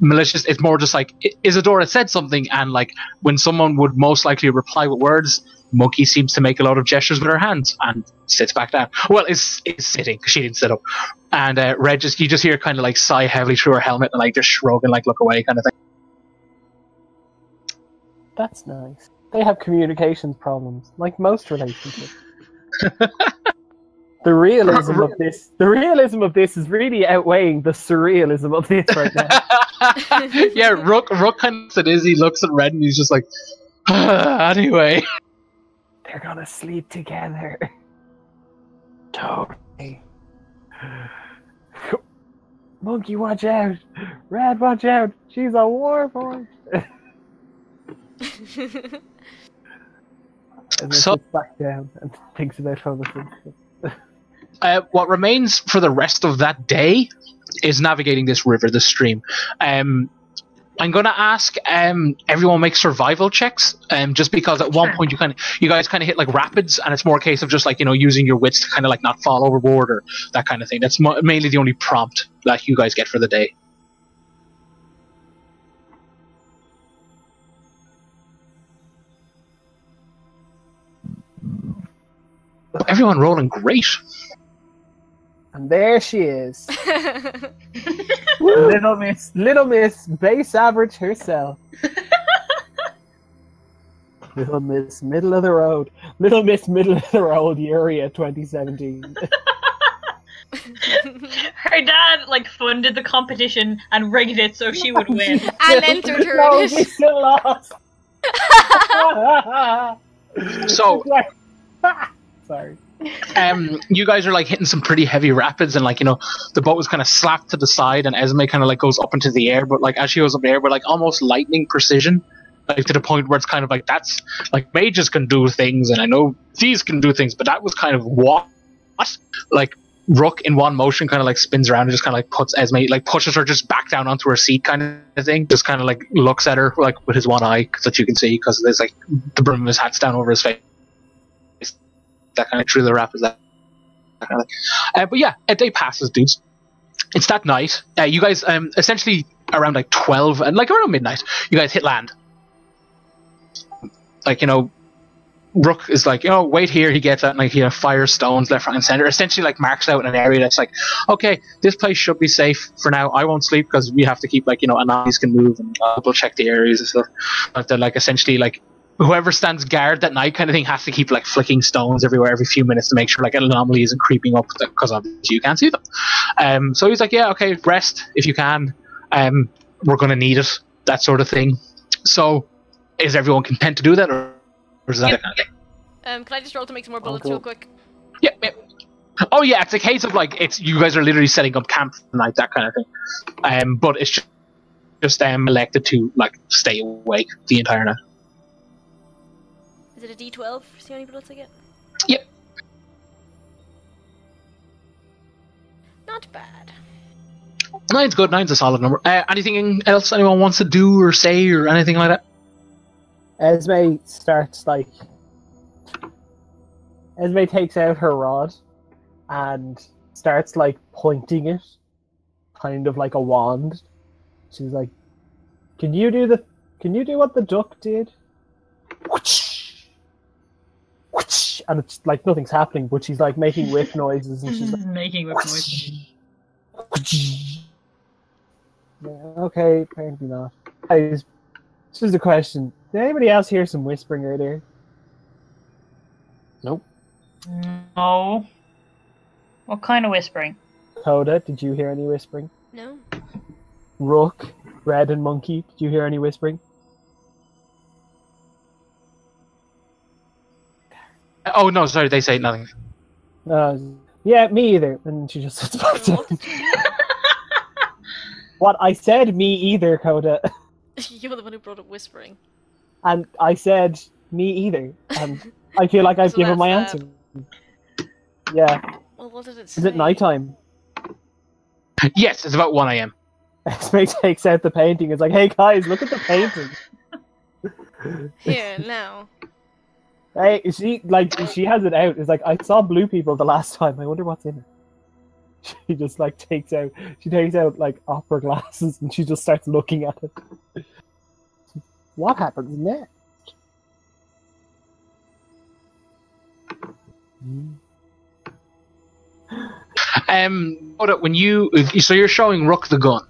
malicious. It's more just like Isadora said something, and like when someone would most likely reply with words, Monkey seems to make a lot of gestures with her hands and sits back down. Well, is sitting because she didn't sit up. And Red you just hear kind of like sigh heavily through her helmet and like just shrug and like look away kind of thing. That's nice. They have communications problems, like most relationships. The realism of this is really outweighing the surrealism of this right now. Yeah, Rook kind of said Izzy looks at Red and he's just like, anyway. They're gonna sleep together. Totally. Monkey, watch out! Red, watch out! She's a war boy. And then So- sits back down and thinks about other things. What remains for the rest of that day is navigating this river, this stream. I'm going to ask everyone make survival checks, just because at one point you guys kind of hit like rapids, and it's more a case of just like using your wits to kind of like not fall overboard or that kind of thing. That's mainly the only prompt that you guys get for the day. Everyone rolling great. And there she is. Little Miss base average herself. Little Miss middle of the road. Little Miss middle of the road Uria 2017. Her dad like funded the competition and rigged it so she would win. And entered her No, in we still lost. So Sorry. you guys are like hitting some pretty heavy rapids, and like the boat was kind of slapped to the side, and Esme kind of like goes up into the air, but like as she goes up in the air, but like almost lightning precision, like to the point where it's kind of like that's like mages can do things, and I know these can do things, but that was kind of what like Rook in one motion kind of like spins around and just kind of like puts Esme, like pushes her just back down onto her seat kind of thing, just kind of like looks at her like with his one eye that you can see because there's like the brim of his hat's down over his face. That kind of through the rapids, that kind of thing. But yeah, a day passes, dudes. It's that night. You guys, essentially around like 12 and like around midnight, you guys hit land. Like Rook is like, wait here. He gets out and like fires stones left, right, and center. Essentially, like marks out an area that's like, okay, this place should be safe for now. I won't sleep because we have to keep like anomalies can move and double check the areas and stuff. But they're like essentially like whoever stands guard that night kind of thing has to keep like flicking stones everywhere every few minutes to make sure like an anomaly isn't creeping up because obviously you can't see them. So he's like, yeah, okay, rest if you can. We're gonna need it, that sort of thing. So is everyone content to do that, or is that kind of thing? Can I just roll to make some more bullets real quick? Yeah. Oh yeah, it's a case of like it's you guys are literally setting up camp tonight, that kind of thing. But it's just elected to like stay awake the entire night. Is it a D12? See how many bullets I get? Yep. Not bad. 9's good. 9's a solid number. Anything else anyone wants to do or say or anything like that? Esme takes out her rod and starts like pointing it, kind of like a wand. She's like, Can you do what the duck did? And it's like nothing's happening, but she's like making whip noises, and she's like making whip noises. Yeah, okay, apparently not. Guys, this is a question. Did anybody else hear some whispering earlier? Nope. No. What kind of whispering? Coda, did you hear any whispering? No. Rook, Red, and Monkey, did you hear any whispering? Oh no, sorry, they say nothing. Yeah, me either. And she just sits back down. What I said, me either, Coda. You're the one who brought up whispering. And I said, me either. And I feel like I've So given my that's answer. Yeah. Well, what did it say? Is it nighttime? Yes, it's about 1 a.m. Esme takes out the painting. It's like, hey guys, look at the painting. Here, now. Hey, she has it out. It's like, I saw blue people the last time. I wonder what's in it. She just like takes out like opera glasses and she just starts looking at it. What happens next? When so you're showing Rook the gun.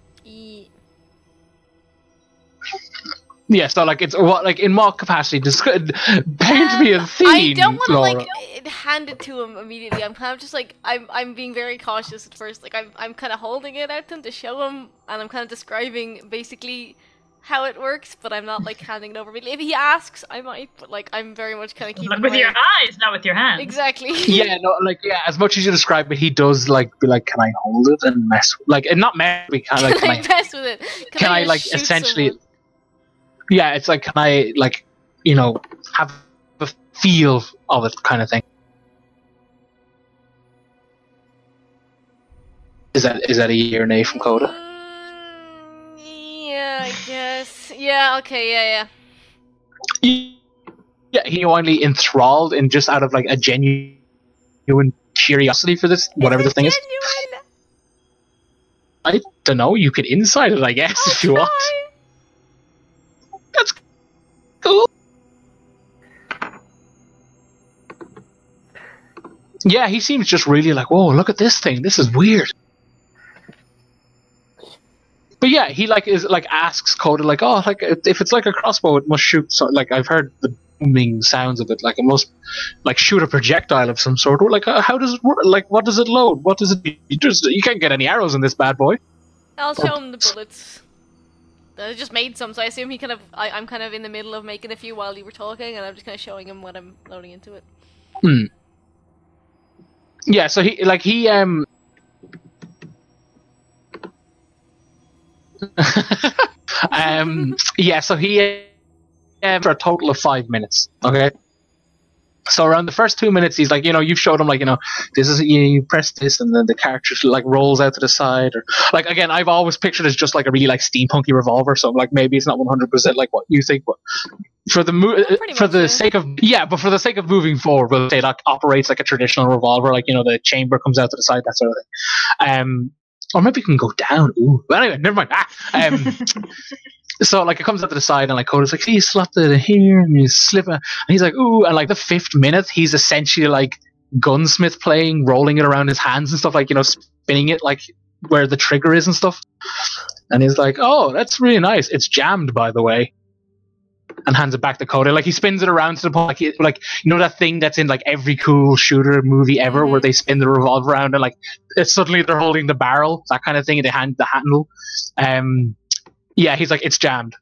Yeah, so like it's what like in what capacity? Paint me a scene. I don't want to Laura. like hand it to him immediately. I'm kind of just like I'm being very cautious at first. Like I'm kind of holding it out to him to show him, and I'm kind of describing basically how it works, but I'm not like handing it over immediately. If he asks, I might, but like I'm very much kind of keeping. With your eyes, not with your hands. Exactly. Yeah, no, like as much as you describe it, he does like be like, "Can I hold it and mess?" Like, and not mess. We kind of like, can I mess with it? Can I like essentially? Someone? Yeah, it's like, can I like, have a feel of it, kind of thing. Is that a year nay from Coda? Yeah, I guess. Yeah. Okay. Yeah. Yeah, he only enthralled in just out of like a genuine curiosity for this, whatever this thing is. I don't know. You could inside it, I guess, if you want. That's cool. Yeah, he seems just really like, whoa, look at this thing. This is weird. But yeah, he like is like asks Coda like, oh, like if it's like a crossbow, it must shoot. So like I've heard the booming sounds of it. Like it must like shoot a projectile of some sort. Or like how does it work? Like what does it load? What does it? You can't get any arrows in this bad boy. I'll show him the bullets. I just made some, so I assume he I'm kind of in the middle of making a few while you were talking, and I'm just kind of showing him what I'm loading into it. Yeah, so he yeah, so he for a total of 5 minutes. Okay. So around the first 2 minutes, he's like, you've showed him like, this is you press this, and then the character like rolls out to the side, or like again, I've always pictured it as just like a really like steampunky revolver. So like maybe it's not 100% like what you think, but for the sake of moving forward, we'll say it operates like a traditional revolver, like the chamber comes out to the side, that sort of thing. Or maybe it can go down. Ooh, but anyway, never mind. So like it comes out to the side, and like Coda's like, you slap it here and you slip it, and he's like, ooh, and like the 5th minute, he's essentially like gunsmith playing, rolling it around his hands and stuff, like spinning it like where the trigger is and stuff. And he's like, oh, that's really nice. It's jammed, by the way. And hands it back to Coda. Like he spins it around to the point, like that thing that's in like every cool shooter movie ever, where they spin the revolver around and like it's suddenly they're holding the barrel, that kind of thing, and they hand the handle. Yeah, he's like, it's jammed.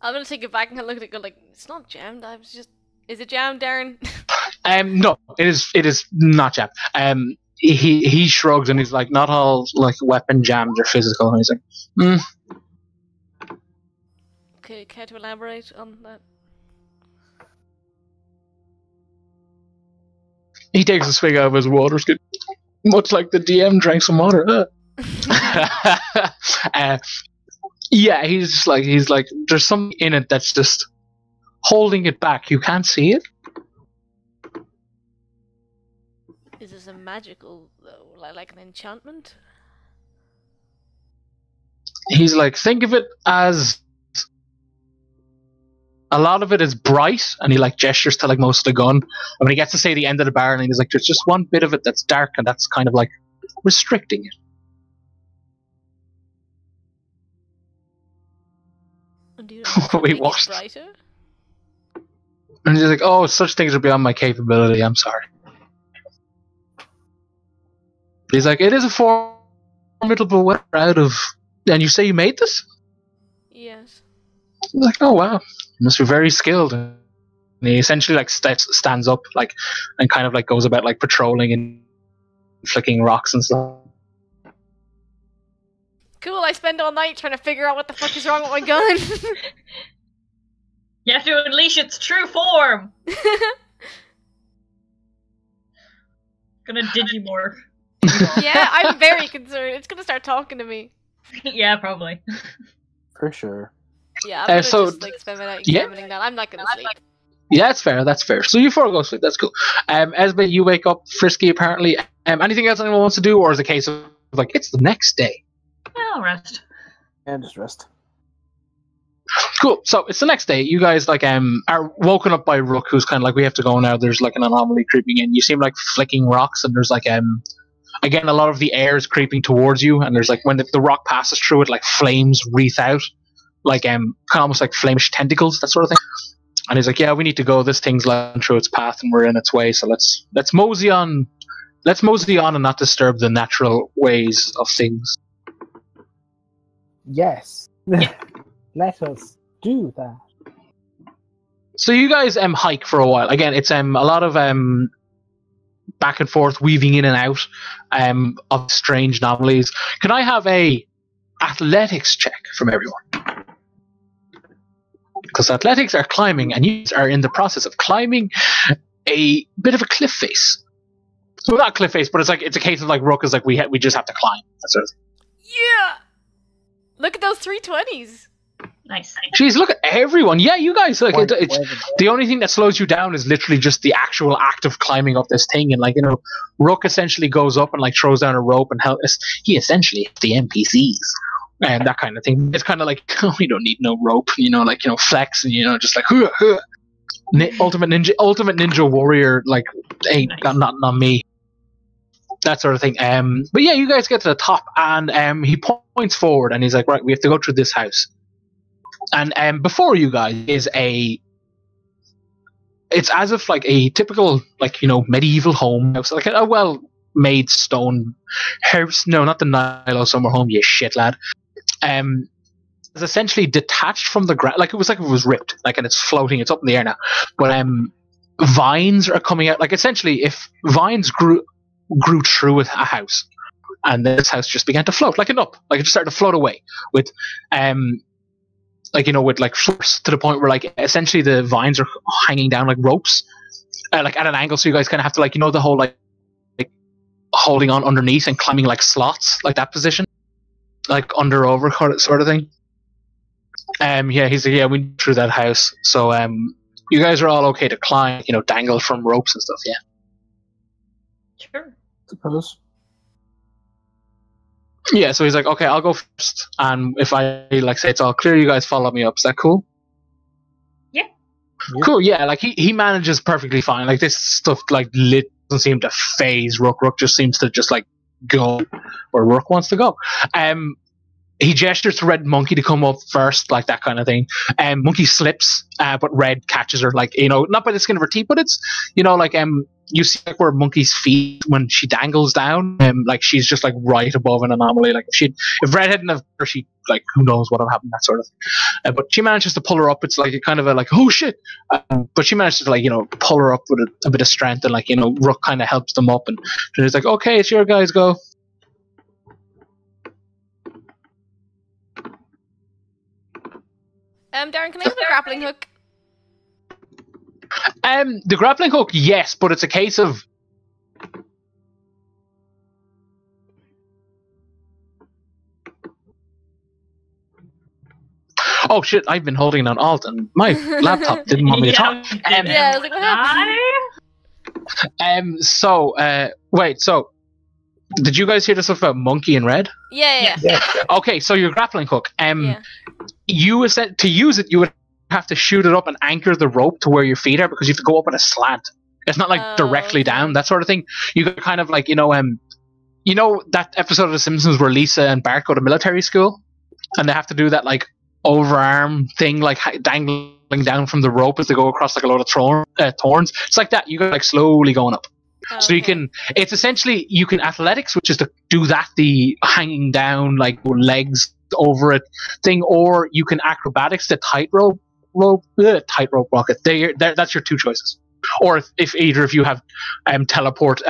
I'm gonna take it back and look at it, go like, it's not jammed. Is it jammed, Darren? No, it is not jammed. He shrugs and he's like, not all like weapon jams are physical. And he's like, Okay, care to elaborate on that? He takes a swig out of his water skin, much like the DM drank some water. Yeah, he's like, there's something in it that's just holding it back. You can't see it. Is this a magical, though, like an enchantment? He's like, think of it as a lot of it is bright, and he like gestures to like most of the gun. And when he gets to say the end of the barrel, he's like, there's just one bit of it that's dark, and that's kind of like restricting it. And do you know Wait, what? brighter? And he's like, oh, such things are beyond my capability. I'm sorry. He's like, it is a formidable weapon out of. And you say you made this? Yes. He's like, oh wow, you must be very skilled. And he essentially like stands up, like, and kind of like goes about like patrolling and flicking rocks and stuff. cool. I spend all night trying to figure out what the fuck is wrong with my gun. You have to unleash its true form. Gonna digimorph. Yeah, I'm very concerned. It's gonna start talking to me. Yeah, probably. For sure. Yeah, I'm gonna so- just like spend my night examining that. I'm not gonna sleep. Yeah, that's fair. That's fair. So you four go sleep. That's cool. Esme, you wake up frisky apparently. Anything else anyone wants to do, or is it a case of like it's the next day? I'll rest. And just rest. Cool. So it's the next day. You guys like are woken up by Rook, who's kind of like, we have to go now. There's like an anomaly creeping in. You seem like flicking rocks, and there's like again a lot of the air is creeping towards you, and there's like when the rock passes through it, like flames wreath out, like kind of almost like flamish tentacles, that sort of thing. And he's like, yeah, we need to go. This thing's lying through its path, and we're in its way. So let's mosey on. Let's mosey on and not disturb the natural ways of things. Yes. Let us do that. So you guys hike for a while. Again, it's a lot of back and forth, weaving in and out of strange anomalies. Can I have a athletics check from everyone? Because athletics are climbing, and you are in the process of climbing a bit of a cliff face. So not cliff face, but it's a case of like Rook is like we just have to climb. That sort of thing. Yeah. Look at those 320s. Nice. Jeez, look at everyone. Yeah, you guys. Like, the only thing that slows you down is literally just the actual act of climbing up this thing. And like, you know, Rook essentially goes up and like throws down a rope and he essentially the NPCs and that kind of thing. It's kind of like, oh, we don't need no rope, you know, like, you know, flex and, you know, just like ultimate ninja warrior. Like, hey, Nice. not me. That sort of thing. But yeah, you guys get to the top, and he points forward, and he's like, right, we have to go through this house. And before you guys is it's as if like a typical, like, you know, medieval home house, like a well-made stone house. No, not the Nilo summer home, you shit lad. It's essentially detached from the ground, like it was ripped, like, and it's floating. It's up in the air now, but vines are coming out. Like essentially, if vines grew through a house, and this house just began to float like it just started to float away with like, you know, with like force, to the point where like essentially the vines are hanging down like ropes, like at an angle, so you guys kind of have to, like, you know, the whole like holding on underneath and climbing like slots, like that position, like under over sort of thing. Yeah, he's like, yeah, we through that house, so you guys are all okay to climb, you know, dangle from ropes and stuff. Yeah. Sure. Suppose. Yeah, so he's like, okay, I'll go first, and if I like say it's all clear, you guys follow me up. Is that cool? Yeah. Cool. Yeah, like he manages perfectly fine. Like this stuff like doesn't seem to phase Rook. Rook just seems to just like go where Rook wants to go. He gestures to Red Monkey to come up first, like that kind of thing. Monkey slips, but Red catches her, like, you know, not by the skin of her teeth, but it's, you know, like you see like where Monkey's feet when she dangles down, like she's just like right above an anomaly. Like if Red hadn't have her, she, like, who knows what would happen, that sort of thing. But she manages to pull her up. It's like a kind of a like, oh shit, but she manages to, like, you know, pull her up with a bit of strength, and like, you know, Rook kind of helps them up, and she's like, okay, it's your guys' go. Darren, can I have the grappling hook? The grappling hook, yes, but it's a case of oh shit, I've been holding on Alt and my laptop didn't want me to talk. Yeah, I was like, what happened? So did you guys hear the stuff about Monkey and Red? Yeah. Okay, so your grappling hook, Yeah. you said to use it, you would have to shoot it up and anchor the rope to where your feet are, because you have to go up at a slant. It's not like directly down, that sort of thing. You could kind of like, you know that episode of The Simpsons where Lisa and Bart go to military school, and they have to do that like overarm thing, like dangling down from the rope as they go across like a load of thorns. It's like that. You go like slowly going up. So you can, it's essentially, you can athletics, which is to do that, the hanging down like legs over it thing, or you can acrobatics, the tightrope rocket. That's your two choices. Or if either of you have teleport,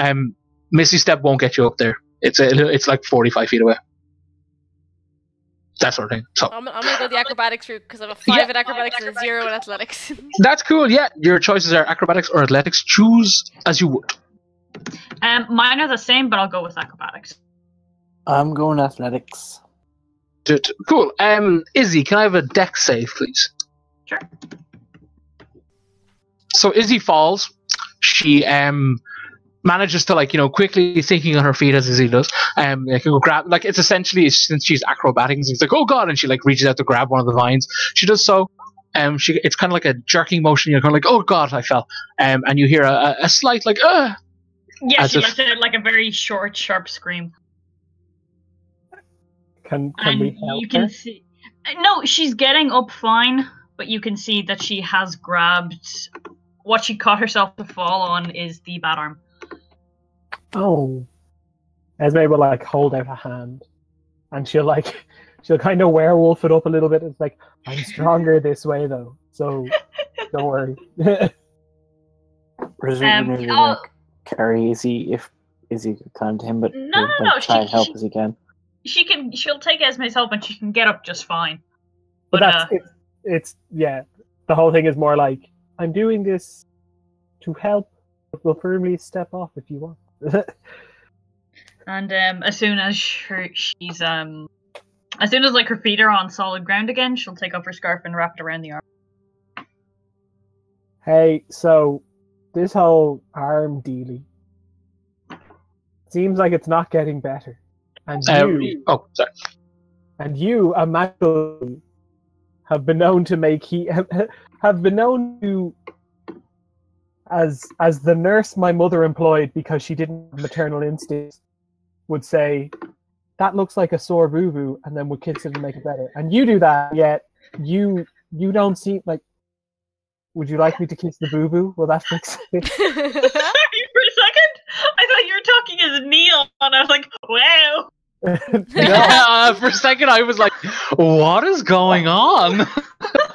Misty Step won't get you up there. It's like 45 feet away. that sort of thing. So I'm gonna go the acrobatics route because I have a 5 in acrobatics and a 0 in athletics. that's cool. Yeah, your choices are acrobatics or athletics. Choose as you would. Mine are the same, but I'll go with acrobatics. I'm going athletics. Cool. Izzy, can I have a dex save, please? Sure. So Izzy falls. She manages to, like, quickly thinking on her feet as Izzy does. Go grab, like, it's essentially, since she's acrobatics, it's like, oh god, and she like reaches out to grab one of the vines. She does so. It's kind of like a jerking motion. You're kind of like, oh god, I fell. And you hear a slight like, Yeah, she lets out like a very short, sharp scream. Can we help you can her? see. No, she's getting up fine, but you can see that she has grabbed. What she caught herself to fall on is the bat arm. Oh. Esme will like hold out a hand, and she'll kind of werewolf it up a little bit. It's like, I'm stronger this way though, so don't worry. Presumably, like, carry Izzy if Izzy could climb to him, but no. try and help as he can. She'll take Esme's help and she can get up just fine. But that's it's yeah. The whole thing is more like, I'm doing this to help, but we'll firmly step off if you want. And as soon as like her feet are on solid ground again, she'll take up her scarf and wrap it around the arm. Hey, so this whole arm dealy seems like it's not getting better. And you, sorry. And you, a magical, have been known to as the nurse my mother employed because she didn't have maternal instincts, would say, that looks like a sore boo-boo, and then would kiss it and make it better. And you do that, yet you don't seem like. Would you like me to kiss the boo-boo? Will that fix it? Sorry, for a second, I thought you were talking as Neil, and I was like, wow. For a second, I was like, what is going on?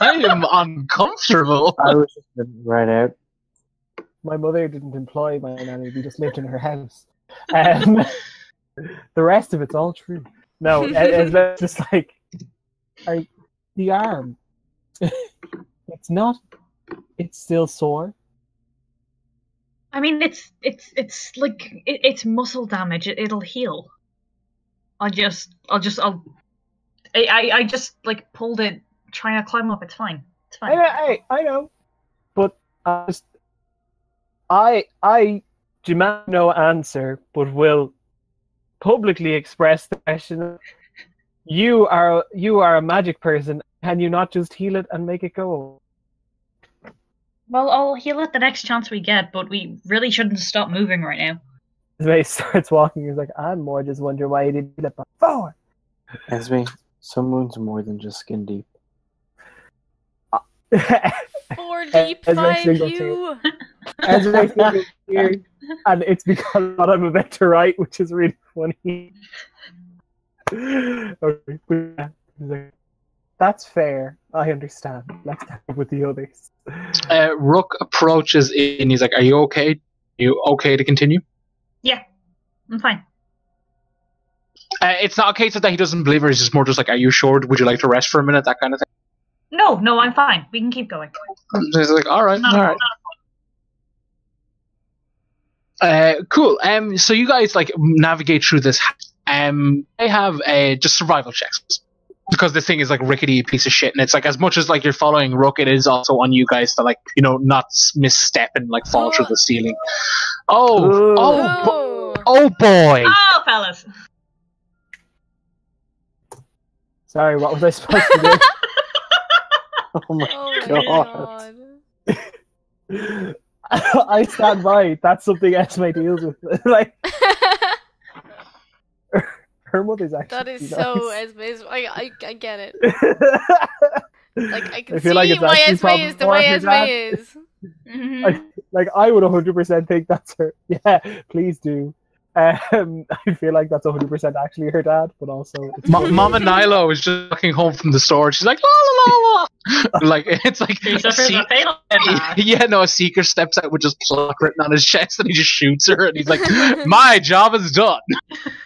I am uncomfortable. I was just right out. My mother didn't employ my nanny, we just lived in her house. The rest of it's all true. No, it's just like, the arm. It's still sore. I mean, it's like it's muscle damage. It'll heal. I just like pulled it, trying to climb up. It's fine. It's fine. I know, but I demand no answer, but will publicly express the question: you are a magic person. Can you not just heal it and make it go? Well, I'll heal it the next chance we get, but we really shouldn't stop moving right now. Esme starts walking. He's like, I'm more just wondering why you didn't heal it before. Esme, some wounds are more than just skin deep. 4 deep, thank you. Esme single tear, and it's because what I'm about to write, which is really funny. Okay, but yeah, that's fair. I understand. Let's talk with the others. Rook approaches in. He's like, "Are you okay? You okay to continue?" Yeah, I'm fine. It's not a case of that he doesn't believe her. It's just more just like, "Are you sure? Would you like to rest for a minute?" That kind of thing. No, I'm fine. We can keep going. He's like, "All right, all right." Cool. So you guys like navigate through this. They have just survival checks. Because this thing is like rickety piece of shit, and it's like as much as like you're following Rook, it is also on you guys to like not misstep and like fall through the ceiling. Oh boy! Oh, fellas! Sorry, what was I supposed to do? Oh my god! I stand by. That's something Esme deals with. Like. Her mother's actually that is nice. so Esme's. I get it. Like I can feel see like it's why actually Esme is the way Esme dad. is. Mm-hmm. I would 100% think that's her. Yeah, please do. I feel like that's 100% actually her dad, but also it's Mama Nilo is just walking home from the store. She's like, la la la la. Like it's like She suffers a fatal death. yeah, no, a seeker steps out with just pluck written on his chest, and he just shoots her, and he's like, "My job is done."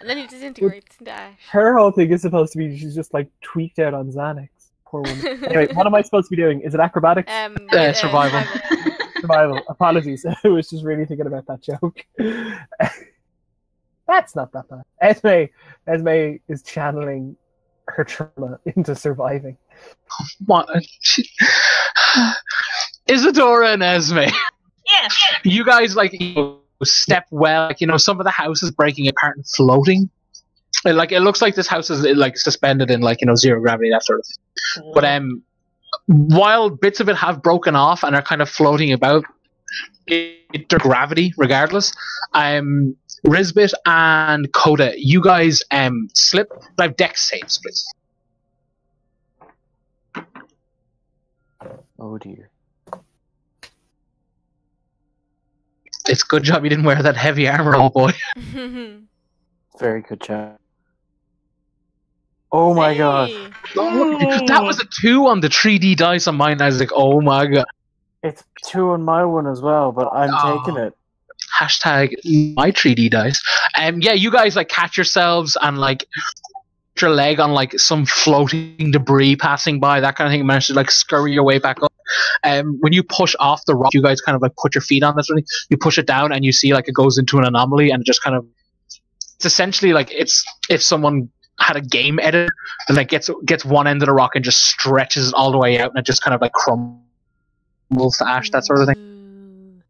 And then he disintegrates into ash. her whole thing is supposed to be she's just like tweaked out on Xanax. Poor woman. Anyway, what am I supposed to be doing? Is it acrobatics? Survival. Survival. Apologies. I was just really thinking about that joke. That's not that bad. Esme is channeling her trauma into surviving. What? Isadora and Esme. Yeah. You guys like step well. Like some of the house is breaking apart and floating. Like it looks like this house is like suspended in like zero gravity, that sort of thing. But while bits of it have broken off and are kind of floating about their gravity regardless, Rizbit and Coda, you guys slip. I have dex saves, please. Oh dear. It's a good job you didn't wear that heavy armor, old boy. Very good job. Oh my god. That was a 2 on the 3D dice on mine. I was like, oh my god. It's 2 on my one as well, but I'm taking it. Hashtag my 3D dice. Yeah, you guys like catch yourselves and like your leg on like some floating debris passing by, that kind of thing. Manage to like scurry your way back up. When you push off the rock, you guys kind of like put your feet on this. You push it down and you see like it goes into an anomaly, and it just kind of, it's essentially like it's if someone had a game editor and like gets one end of the rock and just stretches it all the way out, and it just kind of like crumbles to ash, that sort of thing.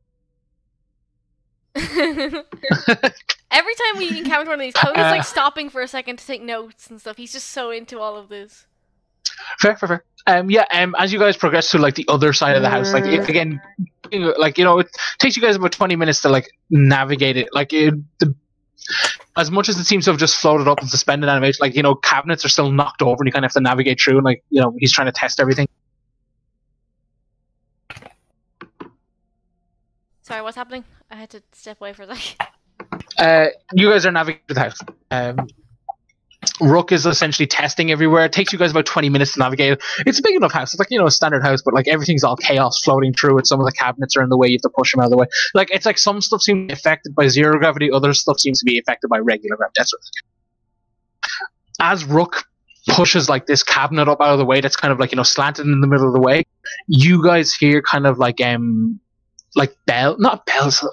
Every time we encounter one of these, Cody's like stopping for a second to take notes and stuff. He's just so into all of this. Fair. As you guys progress to like the other side of the house, like again, like it takes you guys about 20 minutes to like navigate it. Like as much as it seems to have just floated up and suspended animation, like cabinets are still knocked over, and you kind of have to navigate through, and like he's trying to test everything. Sorry, what's happening? I had to step away for a sec. You guys are navigating the house. Rook is essentially testing everywhere. It takes you guys about 20 minutes to navigate. It's a big enough house. It's like a standard house, but like everything's all chaos floating through it. Some of the cabinets are in the way. You have to push them out of the way. Like it's like some stuff seems to be affected by zero gravity, other stuff seems to be affected by regular gravity. That's as Rook pushes like this cabinet up out of the way, that's kind of like slanted in the middle of the way. You guys hear kind of like bell, not bells.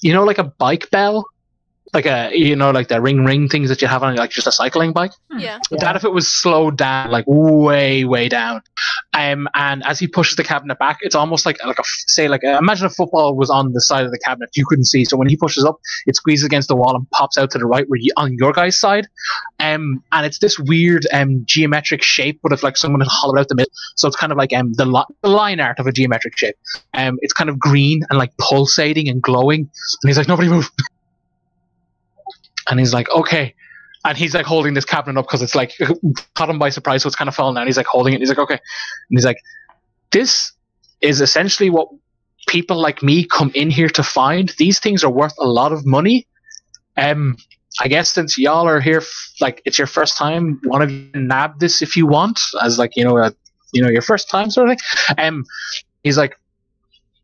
Like a bike bell. Like like the ring things that you have on like just a cycling bike. Yeah. That if it was slowed down, like way down. And as he pushes the cabinet back, it's almost like imagine a football was on the side of the cabinet you couldn't see. So when he pushes up, it squeezes against the wall and pops out to the right on your guys' side. And it's this weird geometric shape, but if like someone had hollowed out the middle, so it's kind of like the line art of a geometric shape. It's kind of green and like pulsating and glowing. And he's like, nobody move. And he's like, okay. And he's like holding this cabinet up because it's like caught him by surprise, so it's kind of fallen down. He's like holding it. And he's like, okay. And he's like, this is essentially what people like me come in here to find. These things are worth a lot of money. I guess since y'all are here, like it's your first time, one of you nab this if you want, as like your first time sort of thing. He's like,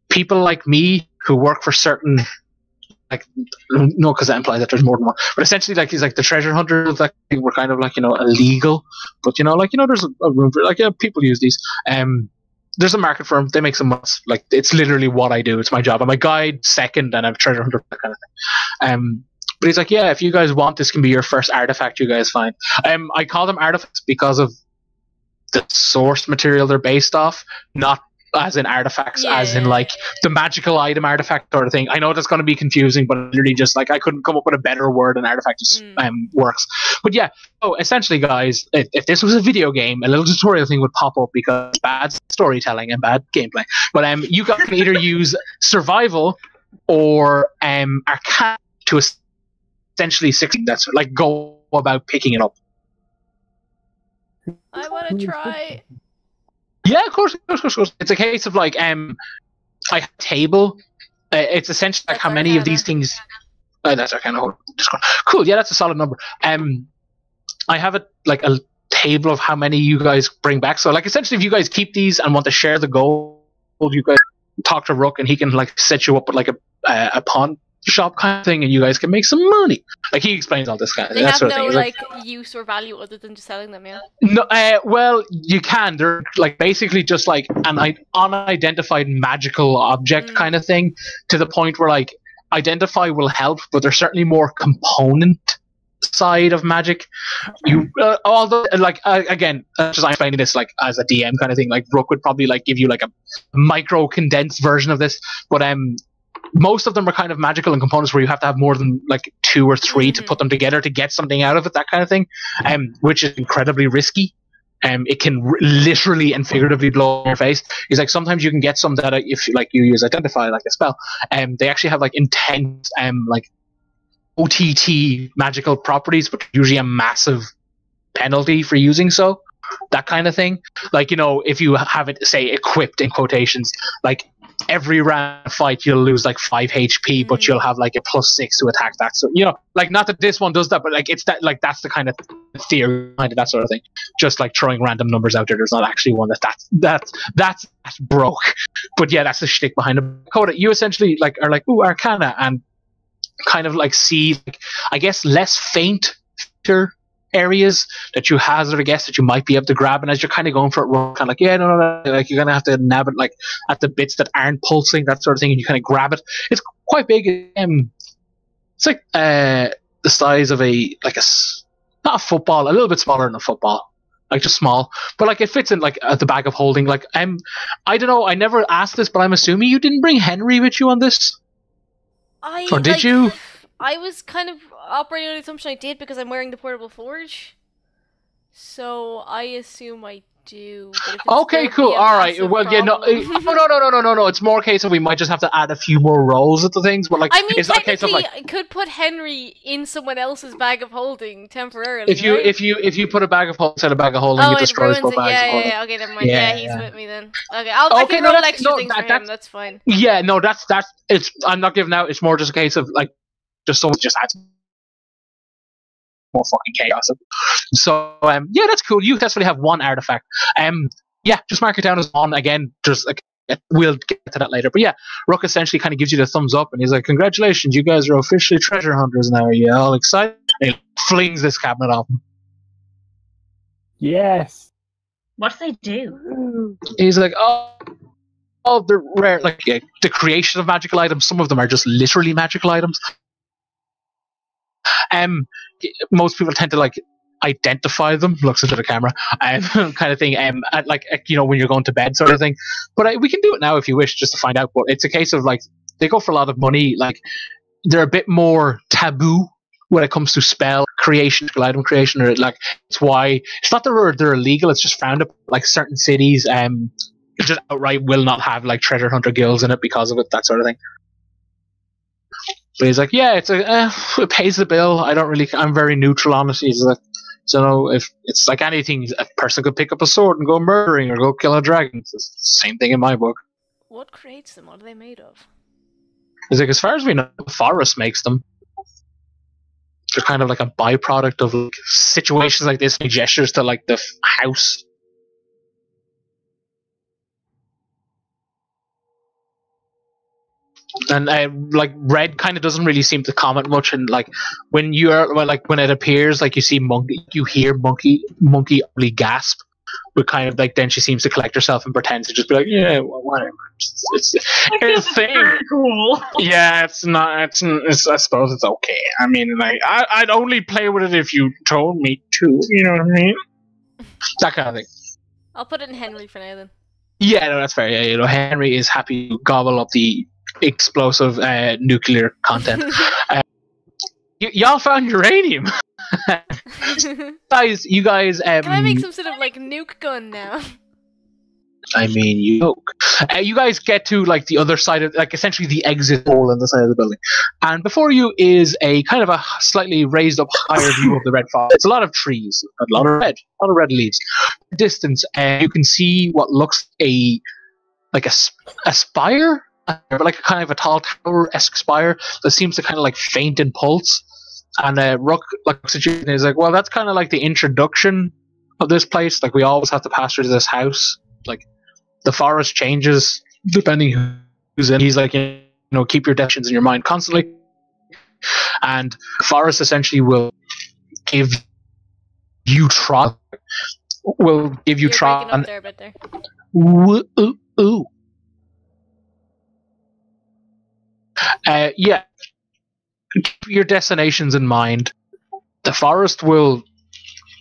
people like me who work for certain. Like no, because that implies that there's more than one. But essentially, like he's like the treasure hunters. Like we're kind of like illegal, but there's a room for like people use these. There's a market for them. They make some money. Like it's literally what I do. It's my job. I'm a guide second, and I'm a treasure hunter, that kind of thing. But he's like, yeah, if you guys want, this can be your first artifact you guys find. I call them artifacts because of the source material they're based off, not as in artifacts, as in like the magical item artifact sort of thing. I know that's going to be confusing, but literally just like I couldn't come up with a better word, and artifact just works. But yeah, essentially guys, if this was a video game, a little tutorial thing would pop up because bad storytelling and bad gameplay. But you guys can either use survival or arcane to essentially that's like go about picking it up. I want to try. Yeah, of course. It's a case of like I have a table. It's essentially like how many of these things. That's our kind of cool. Yeah, that's a solid number. I have a table of how many you guys bring back. So like essentially, if you guys keep these and want to share the gold, you guys talk to Rook and he can like set you up with like a pawn shop kind of thing, and you guys can make some money. Like he explains all this kind of They that have sort of no thing. like use or value other than just selling them. Yeah. No, well, you can. They're like basically just like an unidentified magical object kind of thing, to the point where like identify will help, but there's certainly more component side of magic. You although like again, just I'm explaining this like as a DM kind of thing. Like Rook would probably like give you like a micro condensed version of this, but most of them are kind of magical and components where you have to have more than like 2 or 3 to put them together to get something out of it, that kind of thing, which is incredibly risky. It can literally and figuratively blow in your face. It's like sometimes you can get some that if like you use identify like a spell, they actually have like intense like OTT magical properties, but usually a massive penalty for using so. That kind of thing. Like, you know, if you have it, say, equipped in quotations, like every round fight you'll lose like 5 HP, but you'll have like a +6 to attack that. So, you know, like not that this one does that, but like it's that, like that's the kind of theory behind it, that sort of thing. Just like throwing random numbers out there. There's not actually one that's broke. But yeah, that's the shtick behind it. Coda, you essentially like are like, ooh, Arcana, and kind of like see, like, I guess, less faint areas that you hazard a guess that you might be able to grab, and as you're kind of going for it, kind of like, yeah, no, like you're gonna have to nab it like at the bits that aren't pulsing, that sort of thing, and you kind of grab it. It's quite big. It's like the size of not a football, a little bit smaller than a football, like just small, but like it fits in like the bag of holding. Like I don't know, I never asked this, but I'm assuming you didn't bring Henry with you on this. Or did you? I was kind of operating on the assumption I did because I'm wearing the portable forge. So I assume I do. But if it's okay, cool. All right. Well, yeah, no. No. It's more a case of we might just have to add a few more rolls at the things, but like, I mean, it's not a case of like, I could put Henry in someone else's bag of holding temporarily. If you put a bag of holding instead of a bag of holding, it destroys both bags of holding. Yeah. Okay, never mind. Yeah, he's with me then. Okay, I can roll extra things for him. That's fine. Yeah, no, that's it's. I'm not giving out. It's more just a case of like, just someone just adds more fucking chaos. So yeah, that's cool. You successfully have 1 artifact. Yeah, just mark it down as 1 again. Just like, we'll get to that later. But yeah, Rook essentially kind of gives you the thumbs up, and he's like, "Congratulations, you guys are officially treasure hunters now. Are you all excited?" And he flings this cabinet off. Yes. What do they do? He's like, "Oh, they're rare. Like the creation of magical items. Some of them are just literally magical items." Most people tend to like identify them, looks into the camera, kind of thing, at like, you know, when you're going to bed sort of thing. But we can do it now if you wish, just to find out. But it's a case of like, they go for a lot of money. Like, they're a bit more taboo when it comes to spell creation, item creation, or like, it's why it's not that they're illegal, it's just frowned upon. Like certain cities just outright will not have like treasure hunter guilds in it because of it, that sort of thing. But he's like, yeah, it pays the bill. I'm very neutral on it. He's like, so if it's like anything, a person could pick up a sword and go murdering or go kill a dragon. It's the same thing in my book. What creates them? What are they made of? He's like, as far as we know, the forest makes them. They're kind of like a byproduct of like situations like this, make gestures to like the house. And like Red kind of doesn't really seem to comment much, and like when it appears, like you see Monkey, you hear Monkey only gasp, but kind of like then she seems to collect herself and pretends to just be like, yeah, whatever. It's a thing. Cool. Yeah, it's not. I suppose it's okay. I mean, like I'd only play with it if you told me to. You know what I mean? That kind of thing. I'll put it in Henry for now then. Yeah, no, that's fair. Yeah, you know, Henry is happy to gobble up the explosive nuclear content. Y'all found uranium. You guys. Can I make some sort of like nuke gun now? I mean, you guys get to like the other side of, like, essentially the exit hole in the side of the building, and before you is a kind of a slightly raised up higher view of the red forest. It's a lot of trees, a lot of red leaves. Distance, you can see what looks like a spire but like a kind of a tall tower-esque spire that seems to kind of like faint in pulse. And Rook looks at you and is like, well, that's kind of like the introduction of this place. Like, we always have to pass through this house. Like, the forest changes depending who's in. He's like, you know, keep your destinations in your mind constantly. And forest essentially will give you trial. Will give you trial. Breaking up there a bit there. Ooh. Yeah. Keep your destinations in mind. The forest will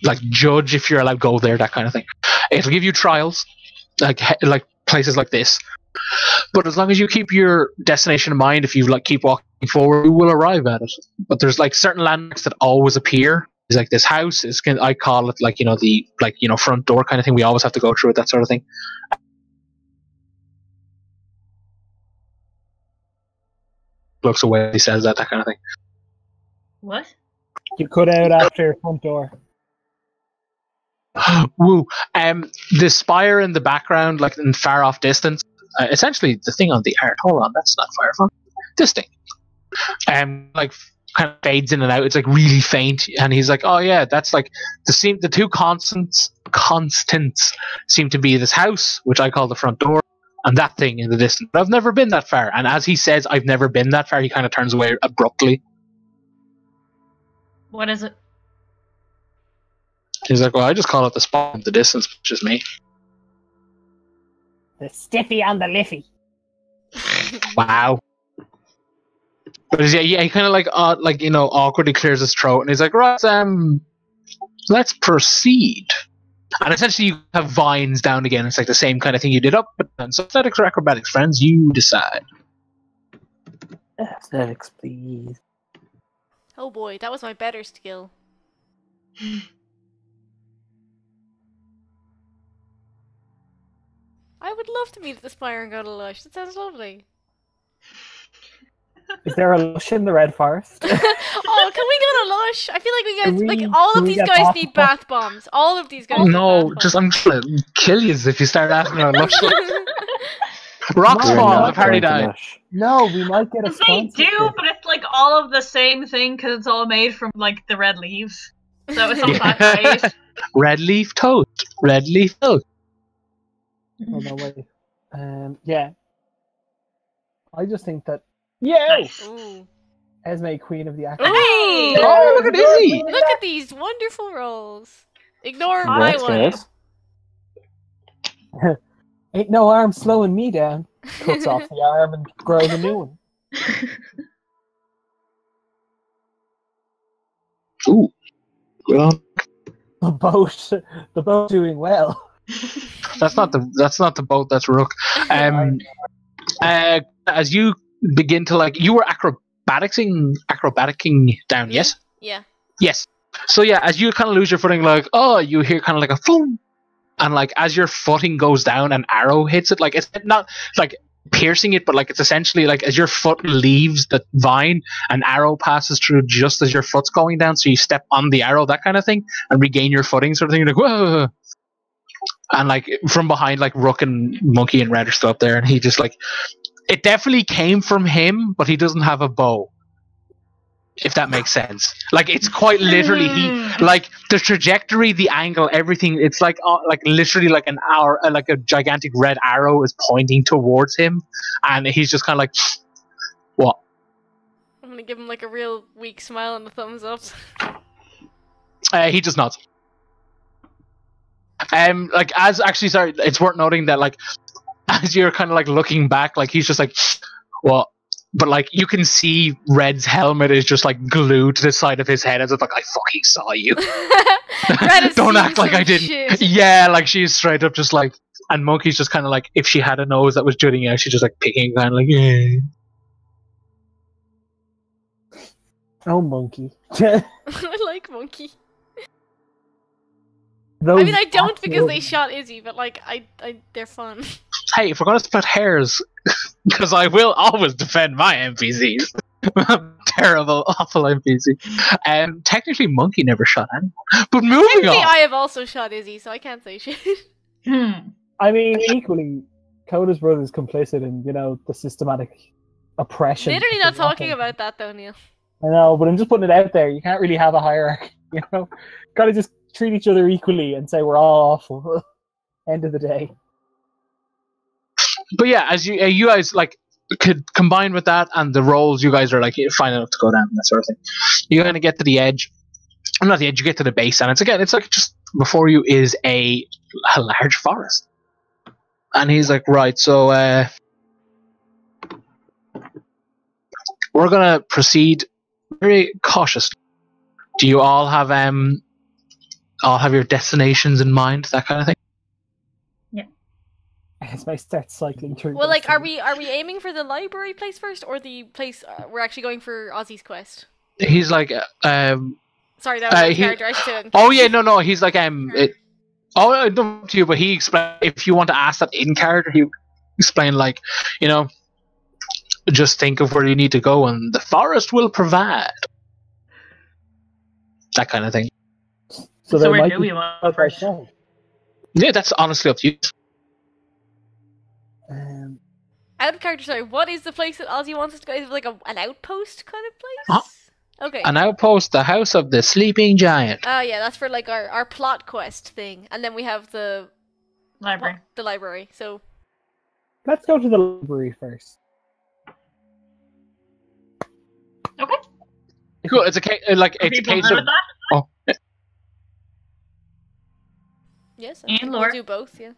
like judge if you're allowed to go there, that kind of thing. It'll give you trials, like places like this. But as long as you keep your destination in mind, if you like keep walking forward, you will arrive at it. But there's like certain landmarks that always appear. It's like this house. I call it like, you know, the like, you know, front door kind of thing. We always have to go through it, that sort of thing. Looks away. He says that kind of thing. What? You cut out after your front door. Woo. The spire in the background, like in far off distance, essentially the thing on the art. Hold on, that's not fire from this thing. Like kind of fades in and out. It's like really faint, and he's like, "Oh yeah, that's like the two constants seem to be this house, which I call the front door, and that thing in the distance. But I've never been that far." And as he says, "I've never been that far," he kind of turns away abruptly. What is it? He's like, "Well, I just call it the spot in the distance, which is me." The stiffy and the liffy. Wow. But yeah, he kind of like you know, awkwardly clears his throat, and he's like, "Right, let's proceed." And essentially, you have vines down again. It's like the same kind of thing you did up, but then so athletics or acrobatics, friends, you decide. Athletics, please. Oh boy, that was my better skill. I would love to meet at the Spire and go to Lush. That sounds lovely. Is there a lush in the Red Forest? Oh, can we go to Lush? I feel like like all of these guys need bath bombs. All of these guys. No, need I'm just gonna kill you if you start asking about Lush. Rocks fall, the party died. No, we might get a They sponsorship. do, but it's like all of the same thing because it's all made from like the red leaves. So it's not that great. Red leaf toast. Red leaf toast. Oh no way. Yeah. I just think that. Yeah. Ooh. Esme, Queen of the Actors. Hey! Oh, look at Izzy! Look at these wonderful rolls. Ignore my That's one. good. Ain't no arm slowing me down. Cuts off the arm and grows a new one. Ooh. Well, The boat doing well. that's not the boat. That's Rook. As you begin to you were acrobaticing down. Yes. Yeah. Yes. So yeah, as you kind of lose your footing, you hear kind of like a boom, and like as your footing goes down, an arrow hits it. Like it's not like piercing it, but like it's essentially like as your foot leaves the vine, an arrow passes through just as your foot's going down. So you step on the arrow, that kind of thing, and regain your footing, sort of thing. You're like whoa. And like from behind, like Rook and Monkey and Red are still up there, and he just like it definitely came from him, but he doesn't have a bow. If that makes sense, like it's quite literally like the trajectory, the angle, everything. It's like literally like an hour, like a gigantic red arrow is pointing towards him, and he's just kind of like, what? I'm gonna give him like a real weak smile and a thumbs up. He does not. Sorry, it's worth noting that like as you're kind of like looking back, like he's just like, what? But like you can see Red's helmet is just like glued to the side of his head as if like I fucking saw you. Don't act like I didn't. Shit. Yeah, like she's straight up just like, and Monkey's just kind of like, if she had a nose that was jutting out, she's just like picking, kind of like, yeah. Oh, Monkey. I like Monkey. I mean, I don't because they shot Izzy, but like, they're fun. Hey, if we're gonna split hairs, because I will always defend my NPCs. Terrible, awful NPC. Technically, Monkey never shot anyone. But moving on. I have also shot Izzy, so I can't say shit. I mean, equally, Coda's brother is complicit in, the systematic oppression. Literally not talking about that though, Neil. I know, but I'm just putting it out there. You can't really have a hierarchy, Gotta just treat each other equally and say we're all awful. End of the day. But yeah, as you guys like could combine with that and the rolls, you guys are like fine enough to go down and that sort of thing. You're gonna get to the edge. Not the edge, you get to the base, and it's like just before you is a large forest. And he's like, right, so we're gonna proceed very cautiously. Do you all have your destinations in mind, that kind of thing? As I start cycling through. Well, like, are we aiming for the library place first, or the place we're actually going for Ozzy's quest? He's like, sorry, that was my character. I should. Oh yeah, no. He's like, up to you, but he explained. If you want to ask that in character, he explained like, just think of where you need to go, and the forest will provide. That kind of thing. So where do we want first? Yeah, that's honestly up to you. Out of character, sorry. What is the place that Ozzy wants us to go? Is it like an outpost kind of place? Huh? Okay. An outpost, the house of the sleeping giant. Oh yeah, that's for like our plot quest thing, and then we have the library. The library. So let's go to the library first. Okay. Cool. It's a case of. Oh. Yes. And we'll do both. Yeah.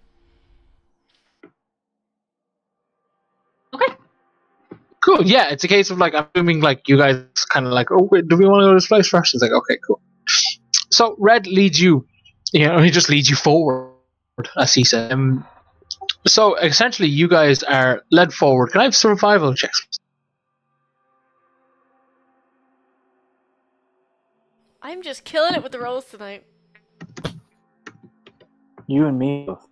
Okay. Cool. Yeah, it's a case of like I'm assuming like you guys kind of like, oh, wait, do we want to go to this place first? It's like, okay, cool. So Red leads you. He just leads you forward, as he said. So essentially, you guys are led forward. Can I have survival checks? I'm just killing it with the rolls tonight. You and me both.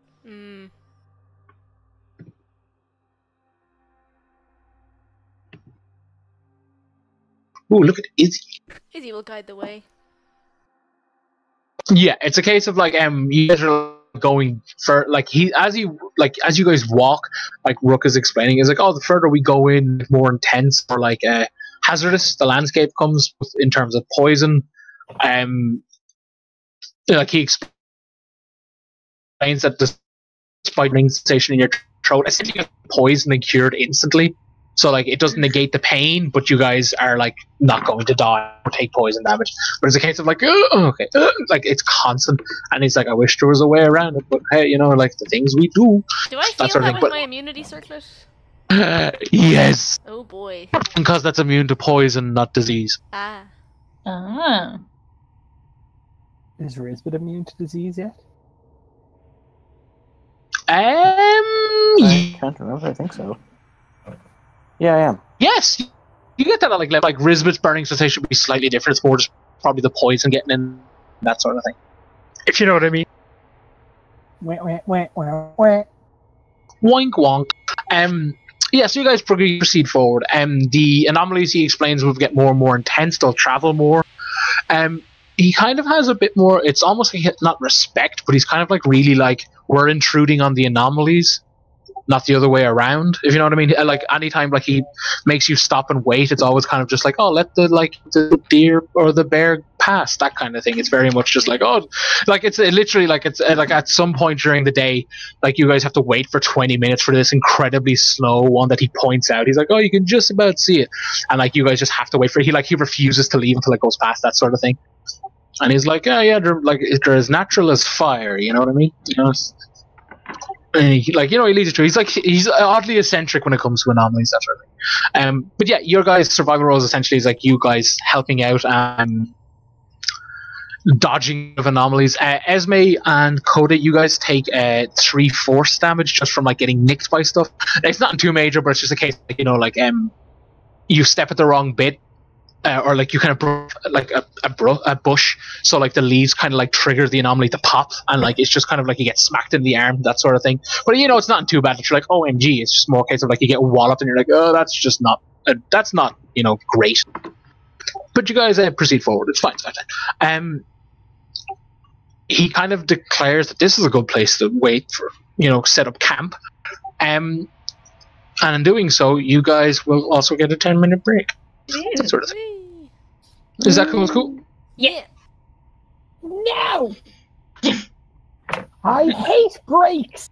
Ooh, look at Izzy. Izzy will guide the way. Yeah, it's a case of like you guys are going for like as you guys walk, like Rook is explaining, is like, oh, the further we go in, the more intense or like hazardous the landscape comes in terms of poison. Like he explains that despite being sensation in your throat, essentially you get poisoned and cured instantly. So like it doesn't negate the pain, but you guys are like not going to die or take poison damage. But it's a case of like, okay, like it's constant. And he's like, I wish there was a way around it, but hey, like the things we do. Do I feel that with my immunity circlet? Yes. Oh boy. Because that's immune to poison, not disease. Ah. Is Rizbit immune to disease yet? I can't remember. I think so. Yeah, I am. Yes, you get that like Rizbit's burning sensation would be slightly different. It's more just probably the poison getting in, that sort of thing. If you know what I mean. Wink. Wonk. Yeah, so you guys proceed forward. The anomalies he explains will get more and more intense. They'll travel more. He kind of has a bit more. It's almost like not respect, but he's kind of like really like we're intruding on the anomalies. Not the other way around, if you know what I mean. Like anytime like he makes you stop and wait, it's always kind of just like, oh, let the deer or the bear pass, that kind of thing. It's very much just like, oh, like it's literally like it's like at some point during the day, like you guys have to wait for 20 minutes for this incredibly slow one that he points out. He's like, oh, you can just about see it, and like you guys just have to wait for it. He refuses to leave until it goes past, that sort of thing. And he's like, yeah, they're as natural as fire. You know what I mean? And he leads you through. He's oddly eccentric when it comes to anomalies, that sort of thing. But yeah, your guys' survival roles essentially is like you guys helping out and dodging of anomalies. Esme and Coda, you guys take 3 force damage just from like getting nicked by stuff. It's nothing too major, but it's just a case like you step at the wrong bit. Or like you kind of like a bush, so like the leaves kind of like trigger the anomaly to pop, and like it's just kind of like you get smacked in the arm, that sort of thing. But it's not too bad. It's like OMG, it's just more a case of like you get walloped and you're like, oh, that's just not great. But you guys proceed forward. It's fine. He kind of declares that this is a good place to wait for, set up camp. And in doing so, you guys will also get a 10-minute break. That sort of thing. Is that cool? Yeah. No! I hate breaks!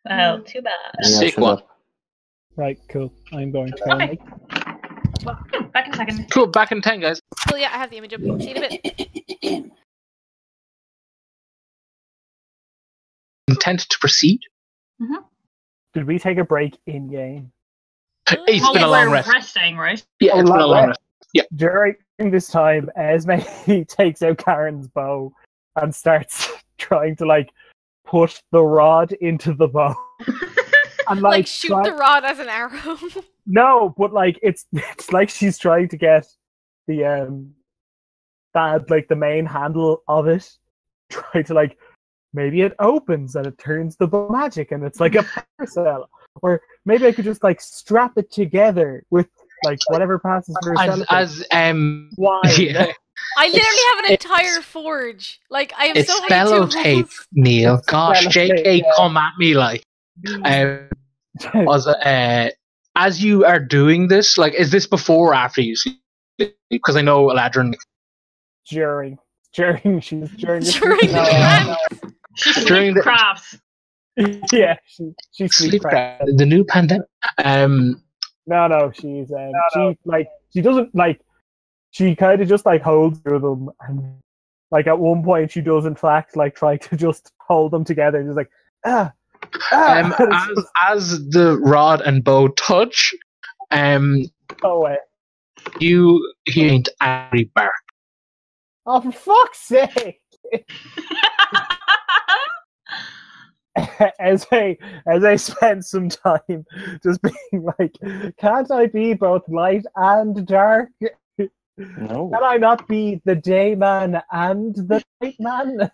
Well, too bad. Sick one. Right, cool. I'm going to go Okay. Back in a second. Cool, back in 10, guys. Well, yeah, I have the image up. See you in a bit. Intent to proceed? Did we take a break in game? It's been a long rest. Resting, right? Yeah, it's been a long rest. Yeah. During this time, Esme takes out Karen's bow and starts trying to like put the rod into the bow. And Like shoot the rod as an arrow. No, but like it's like she's trying to get the the main handle of it. Try to like maybe it opens and it turns the bow magic and it's like a parcel. Or maybe I could just like strap it together with like whatever passes for a Why? Yeah. I literally have an entire forge. Like I have It's so many fellow tools. tape, Neil. Gosh, JK, come at me like. As you are doing this, like, is this before or after you sleep? Because I know Eladrin. During she's during During the crafts. Yeah, she's sleep craft. The new pandemic. No, she's she doesn't like. She kind of just like holds through them, and like at one point she does in fact like try to just hold them together, and just like as the rod and bow touch, you hear angry bark. Oh, for fuck's sake! as I spent some time just being like, can't I be both light and dark? No. Can I not be the day man and the night man?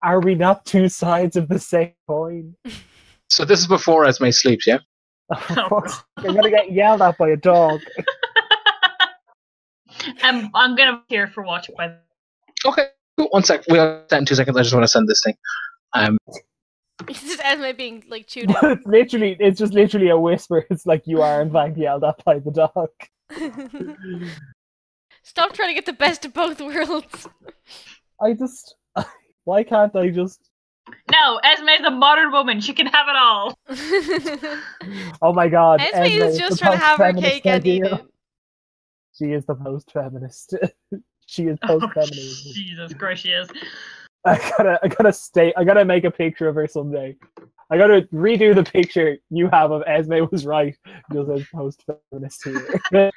Are we not two sides of the same coin? So this is before Esme sleeps, yeah? Oh, you're gonna get yelled at by a dog. I'm gonna be here for watch by. Okay, cool. 1 sec. We'll set in 2 seconds. I just want to send this thing. It's just Esme being like chewed out. It's just literally a whisper. It's like you are in fact yelled at by the dog. Stop trying to get the best of both worlds. Why can't I just? No, Esme's a modern woman. She can have it all. Oh my god. Esme is just trying to have her cake and eat it. She is the post-feminist. She is post-feminist. Jesus Christ, she is. I gotta make a picture of her someday. I gotta redo the picture you have of Esme was right. Just as post-feminist here.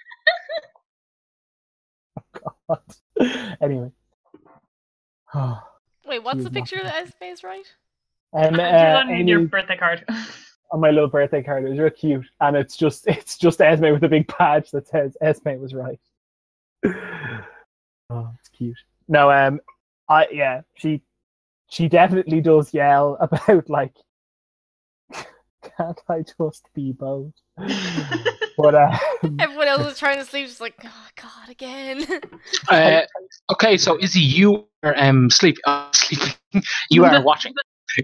Oh god. Anyway. Wait, what's the picture that Esme is right? On your birthday card. On my little birthday card. It was real cute. And it's just Esme with a big badge that says Esme was right. Oh, it's cute. No, she definitely does yell about like, can't I just be both? But everyone else is trying to sleep, just like, oh god, again. Okay, so Izzy, you are sleeping. You are watching.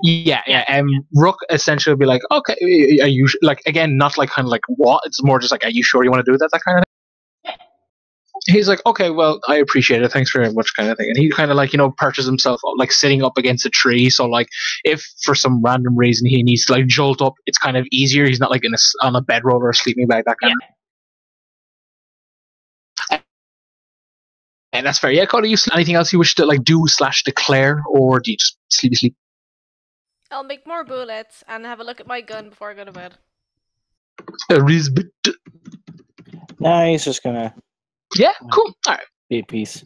Yeah. Rook essentially will be like, okay, are you like again? Not like kind of like what? It's more just like, are you sure you want to do that? That kind of thing. He's like, okay, well, I appreciate it. Thanks very much, kind of thing. And he kind of like, perches himself like sitting up against a tree. So like, if for some random reason he needs to like jolt up, it's kind of easier. He's not like on a bedroll or a sleeping bag, that kind of. And that's fair. Yeah, Cody, you anything else you wish to like do / declare, or do you just sleep? I'll make more bullets and have a look at my gun before I go to bed. Nah, he's just gonna. Yeah, cool. All right. Be at peace.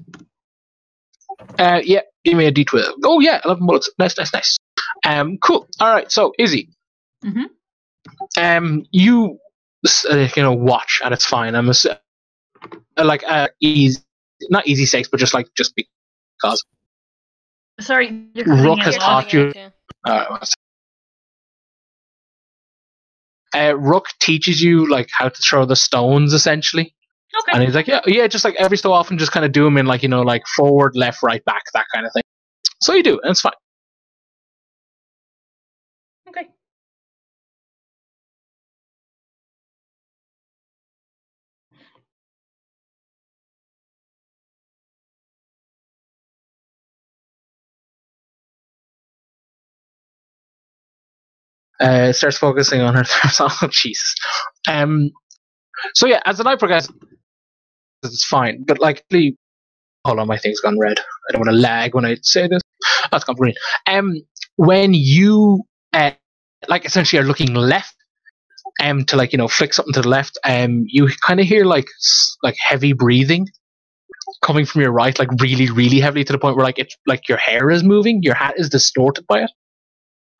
Yeah, give me a D12. Oh yeah, 11 bullets. Nice. Cool. All right. So Izzy, you watch and it's fine. I'm like easy, not easy sex, but just because. Sorry, Rook has taught you. Rook teaches you like how to throw the stones essentially. Okay. And he's like, yeah, just like every so often, just kind of do them in like like forward, left, right, back, that kind of thing. So you do, and it's fine. Okay. Starts focusing on her. Oh, Jesus. So yeah, as the night progresses, it's fine. But like, hold on, my thing's gone red. I don't want to lag when I say this. Oh, it's gone green. When you like essentially are looking left, to like flick something to the left, you kind of hear like heavy breathing coming from your right, like really, really heavily, to the point where like it's like your hair is moving, your hat is distorted by it.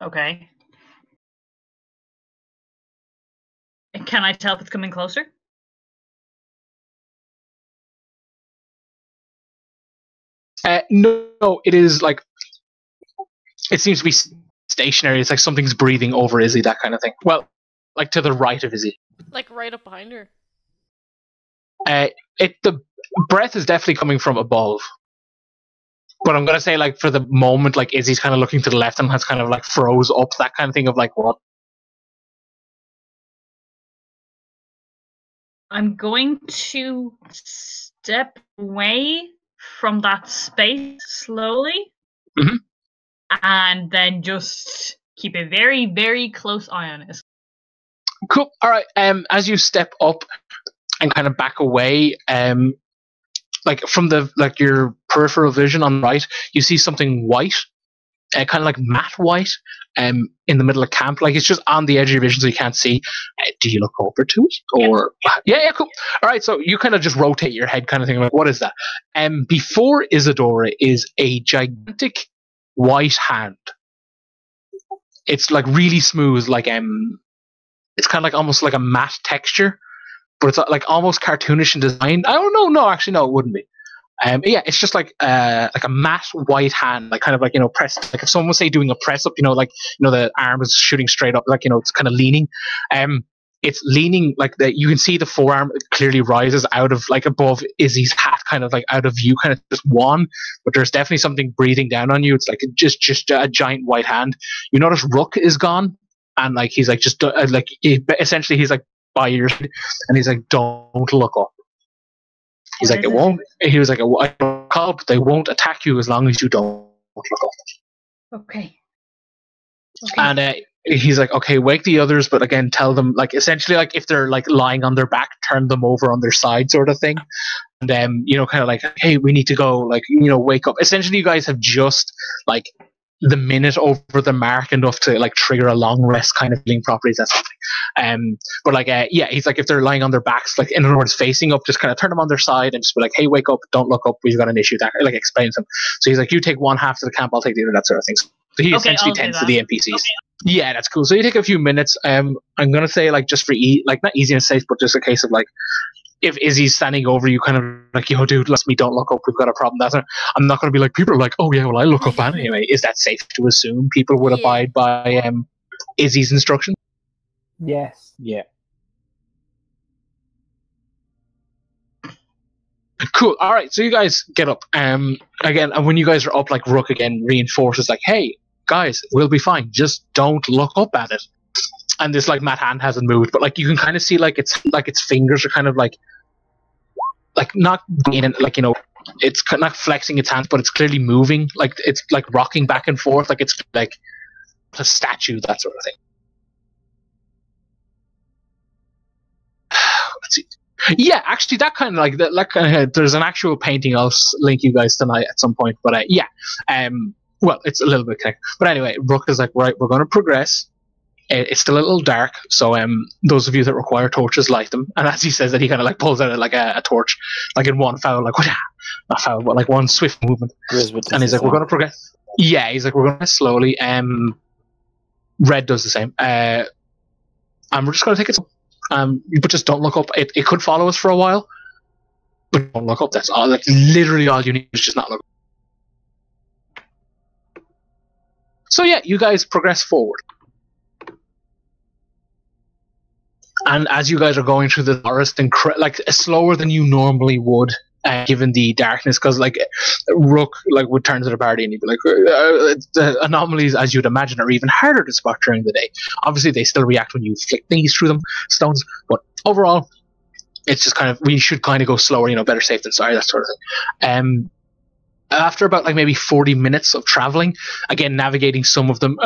Okay. Can I tell if it's coming closer? No, it is like it seems to be stationary. It's like something's breathing over Izzy, that kind of thing. Well, like to the right of Izzy. Like right up behind her. The breath is definitely coming from above. But I'm gonna say, like, for the moment, like Izzy's kind of looking to the left and has kind of like froze up, that kind of thing of like what? I'm going to step away from that space slowly, and then just keep a very, very close eye on it. Cool. All right. As you step up and kind of back away, like from the your peripheral vision on the right, you see something white, kind of like matte white, in the middle of camp. Like it's just on the edge of your vision, so you can't see. Do you look over to it, or yeah, cool. All right, so you kind of just rotate your head, kind of thing. Like, what is that? Before Isadora is a gigantic white hand. It's like really smooth, like it's kind of like almost like a matte texture, but it's like almost cartoonish in design. I don't know. No, actually, no, it wouldn't be. Yeah, it's just like a matte white hand, like kind of like pressed. Like if someone was say doing a press up, the arm is shooting straight up, like it's kind of leaning. It's leaning like that. You can see the forearm clearly rises out of like above Izzy's hat, kind of like out of view, kind of just one. But there's definitely something breathing down on you. It's like just a giant white hand. You notice Rook is gone, and like he's like just essentially he's like by your side, and he's like, don't look up. He's like, it won't. He was like, I don't call, but they won't attack you as long as you don't look up. Okay. And he's like, okay, wake the others, but again, tell them, like, essentially, like, if they're like lying on their back, turn them over on their side, sort of thing. And kind of like, hey, we need to go, like, wake up. Essentially, you guys have just like the minute over the mark enough to like trigger a long rest kind of feeling properties, that sort of thing. But like he's like, if they're lying on their backs, like in other words facing up, just kind of turn them on their side and just be like, hey, wake up, don't look up, we've got an issue, that like explains them. So he's like, you take one half to the camp, I'll take the other, that sort of thing. So he essentially tends to the NPCs. Okay. Yeah, that's cool. So you take a few minutes. I'm gonna say, like, just for like not easy and safe, but just a case of like, if Izzy's standing over you, kind of like, yo, dude, let me, don't look up, we've got a problem. I'm not going to be like, people are like, oh yeah, well, I look up anyway. Is that safe to assume people would abide by Izzy's instructions? Yes. Yeah. Cool. All right, so you guys get up. Again, and when you guys are up, like, Rook again reinforces, like, hey, guys, we'll be fine. Just don't look up at it. And this like matte hand hasn't moved, but like you can kind of see like its fingers are kind of like not in it, like it's not flexing its hands, but it's clearly moving, like it's like rocking back and forth, like it's like a statue, that sort of thing. Let's see. Yeah, actually, that kind of like that kind of, there's an actual painting I'll link you guys tonight at some point, but yeah, well, it's a little bit connected, but anyway, Rook is like, right, we're going to progress. It's still a little dark, so those of you that require torches, light them. And as he says that, he kind of like pulls out like a torch, like in one foul, like not foul, but like one swift movement. And he's like, we're going to progress. Yeah, he's like, we're going to slowly. Red does the same. And we're just going to take it. But just don't look up. It could follow us for a while, but don't look up. That's all. That's literally all you need, is just not look up. So yeah, you guys progress forward. And as you guys are going through the forest, like slower than you normally would, given the darkness, because like Rook like would turn to the party and he'd be like, the anomalies, as you'd imagine, are even harder to spot during the day. Obviously, they still react when you flick things through them, stones, but overall, it's just kind of, we should kind of go slower, better safe than sorry, that sort of thing. After about like maybe 40 minutes of traveling, again navigating some of them,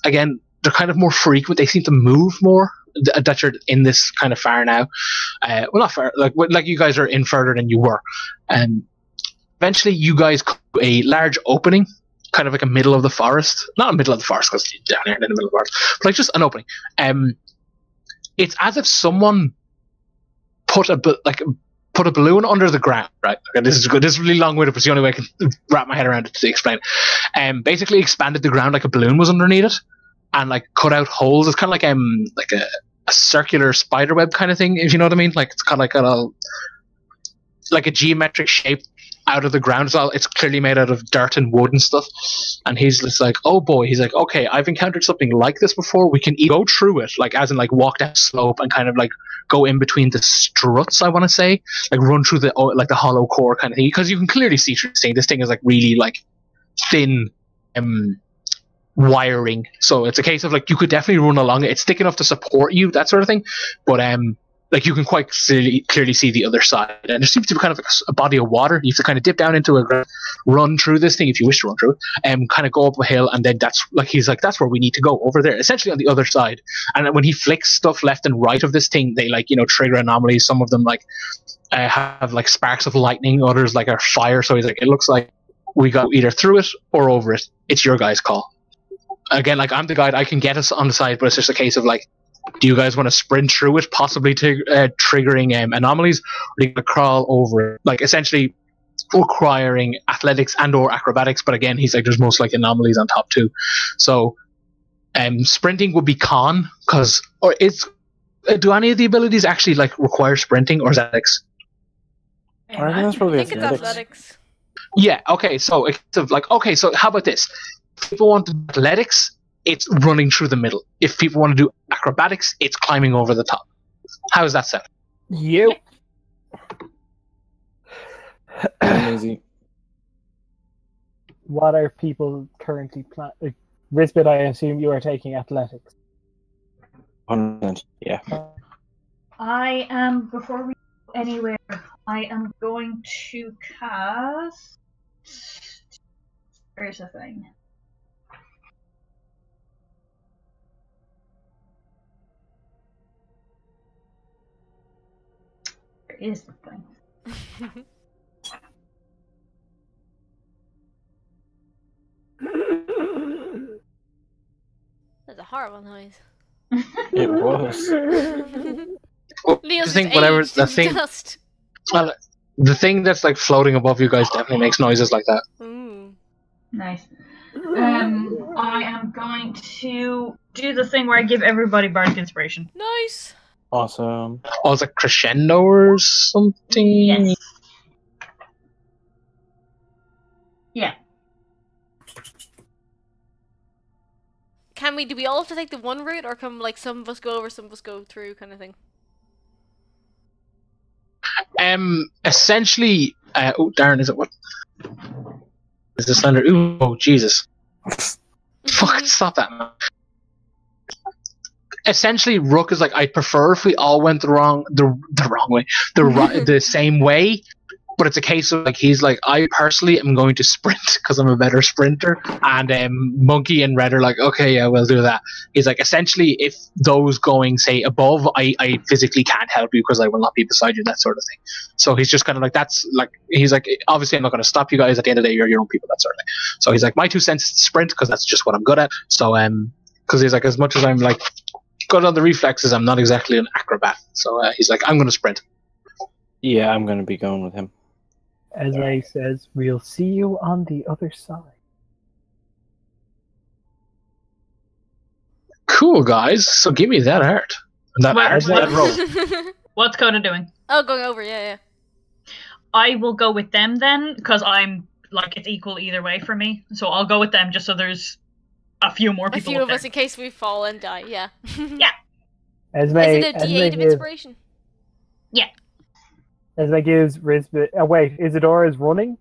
again. they're kind of more frequent. They seem to move more. That you're in this kind of far now. Well, not far. Like you guys are in further than you were. Eventually, you guys come to a large opening, kind of like a middle of the forest. Not a middle of the forest because you're down here in the middle of the forest, but like just an opening. It's as if someone put a balloon under the ground, right? Okay, this is good. This is really long-winded, but it's the only way I can wrap my head around it to explain. Basically expanded the ground like a balloon was underneath it, and like cut out holes. It's kind of like a circular spider web kind of thing, if you know what I mean. Like it's kind of like a geometric shape out of the ground. It's clearly made out of dirt and wood and stuff. And he's just like, oh boy, he's like, okay, I've encountered something like this before. We can go through it, like as in like walk down slope and kind of like go in between the struts, I want to say, like run through the hollow core kind of thing, because you can clearly see through this thing. This thing is like really like thin wiring, so it's a case of like you could definitely run along it. It's thick enough to support you, that sort of thing, but like you can quite clearly see the other side, and there seems to be kind of like a body of water. You have to kind of dip down into a run through this thing if you wish to run through it, and kind of go up a hill, and then he's like that's where we need to go, over there, essentially on the other side. And when he flicks stuff left and right of this thing, they trigger anomalies. Some of them have like sparks of lightning, others like are fire. So he's like, it looks like we go either through it or over it. It's your guys' call. Again, like I'm the guide, I can get us on the side, but it's just a case of like, do you guys want to sprint through it, possibly triggering anomalies, or do you want to crawl over it? Like essentially requiring athletics and or acrobatics, but again, he's like, there's most like anomalies on top too. So sprinting would be con, do any of the abilities actually like require sprinting, or is that athletics? I think that's probably it's athletics. Yeah, okay, so it's like, okay, so how about this? If people want to do athletics, it's running through the middle. If people want to do acrobatics, it's climbing over the top. How is that set? You. Easy. What are people currently planning? Risbit, I assume you are taking athletics. 100%, yeah. I am, before we go anywhere, I am going to cast... Where's the thing? Where is the thing? That's a horrible noise. It was. Leo's think whatever the thing. Dust. Well, the thing that's like floating above you guys definitely makes noises like that. Ooh. Nice. I am going to do the thing where I give everybody bardic inspiration. Nice. Awesome. Oh, it's like crescendo or something? Yes. Yeah. Do we all have to take the one route, or can like some of us go over, some of us go through, kind of thing? Essentially, oh darn, is it what? Is the slender? Ooh, oh Jesus! Fuck! Stop that, man. Essentially, Rook is like, I'd prefer if we all went the wrong way, the same way. But it's a case of like, he's like, I personally am going to sprint because I'm a better sprinter, and Monkey and Red are like, okay, yeah, we'll do that. He's like, essentially, if those going say above, I physically can't help you because I will not be beside you, that sort of thing. So he's just kind of like, that's like, he's like, obviously I'm not going to stop you guys. At the end of the day, you're your own people, that sort of thing. So he's like, my 2 cents is sprint because that's just what I'm good at. So because he's like, as much as I'm like good on the reflexes, I'm not exactly an acrobat. So he's like, I'm going to sprint. Yeah, I'm going to be going with him. Esme says, we'll see you on the other side. Cool, guys. So give me that art. That roll. What's Coda doing? Oh, going over, yeah. I will go with them then, because I'm like, it's equal either way for me. So I'll go with them just so there's a few more people. A few of us in case we fall and die, yeah. Yeah. Esme, is it a D8 of inspiration? Yeah. Esme gives Risbit... Oh, wait, Isadora is running?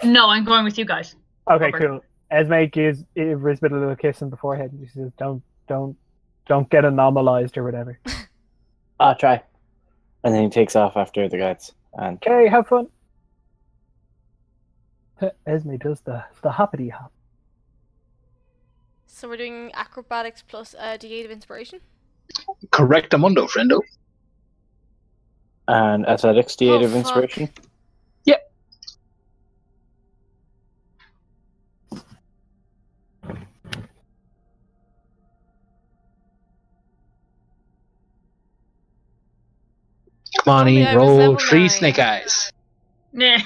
No, I'm going with you guys. Okay, Over. cool. Esme gives Risbit a little kiss on the forehead, and she says, don't get anomalized or whatever. I'll try. And then he takes off after the guides. And Okay, have fun. Esme does the hoppity hop. So we're doing acrobatics plus D8 of inspiration. Correctamundo, friendo. And athletics, D8 of fuck. inspiration. Yep. Come on, Only I was roll level 3 9. snake eyes. Nah.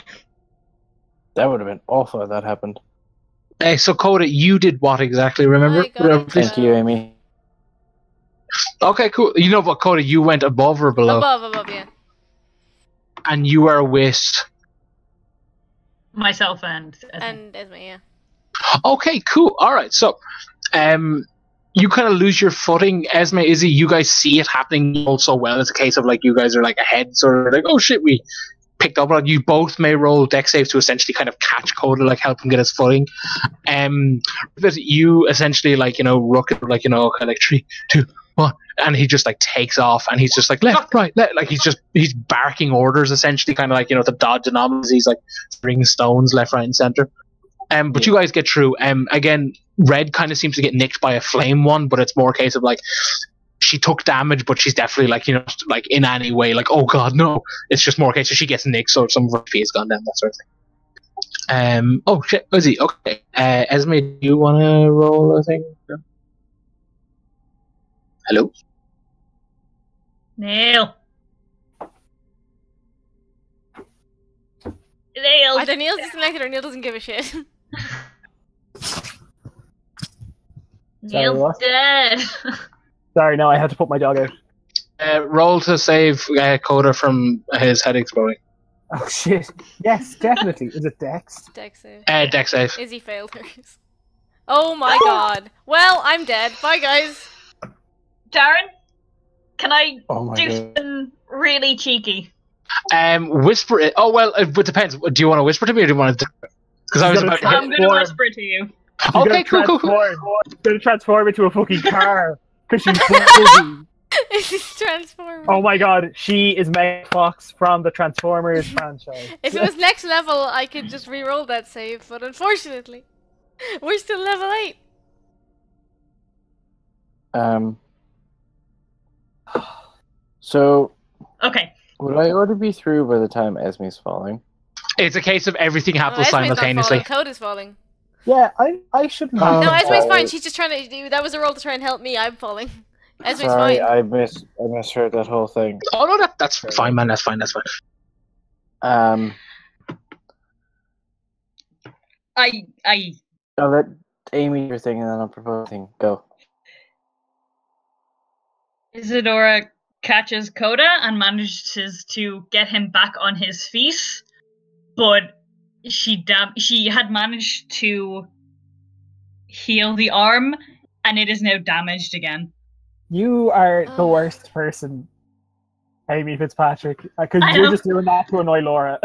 That would have been awful if that happened. So Coda, you did what exactly? Remember? I got a Please? Thank you, Amy. Okay, cool. You know what, Coda? You went above or below, Above, yeah. and you are with. Myself and And Esme, yeah. Okay, cool. All right, so, you kind of lose your footing, Esme, Izzy. You guys see it happening all so well. It's a case of like you guys are like ahead, sort of like, oh shit, we picked up on. You both may roll deck saves to essentially kind of catch Coda, like help him get his footing. But you essentially like Rook, like kind of like 3, 2, 1, and he just like takes off, and he's just like left, right, left, like he's barking orders essentially, kind of like to dodge anomalies. He's like throwing stones left, right, and center. But you guys get through. Again, Red kind of seems to get nicked by a flame one, but it's more a case of like she took damage, but she's definitely like like in any way like, oh god no. It's just more a case of she gets nicked, so some of her fee has gone down, that sort of thing. Oh shit, Izzy. Okay. Esme, do you want to roll a thing? Hello. Neil. Either Neil's disconnected or Neil doesn't give a shit. Neil's what? dead. Sorry, no, I had to put my dog out. Roll to save Coda from his head exploding. Oh shit! Yes, definitely. Is it Dex? Dex save. Deck save. Izzy failed hers. Oh my god. Well, I'm dead. Bye, guys. Darren, can I Oh my do god. something really cheeky? Whisper it. Oh well, it depends. Do you want to whisper to me, or do you want to? Because I was about to hit. I'm gonna whisper it to you. Okay, cool. She's gonna transform into a fucking car because she's busy. Izzy's transforming. Oh my god, she is Meg Fox from the Transformers franchise. If it was next level, I could just re-roll that save, but unfortunately, we're still level 8. So, Okay. would I already be through by the time Esme's falling? It's a case of everything happens Esme's simultaneously. not falling. Code is falling. Yeah, I shouldn't. Oh, No, Esme's sorry. fine. She's just trying to do. That was a roll to try and help me. I'm falling. Esme's Sorry, fine. I misheard that whole thing. Oh no, that's fine, man. That's fine. I'll let Amy do your thing and then I'll propose a thing. Go. Isadora catches Coda and manages to get him back on his feet, but she had managed to heal the arm, and it is now damaged again. You are the worst person, Amy Fitzpatrick, because you're just doing that to annoy Laura.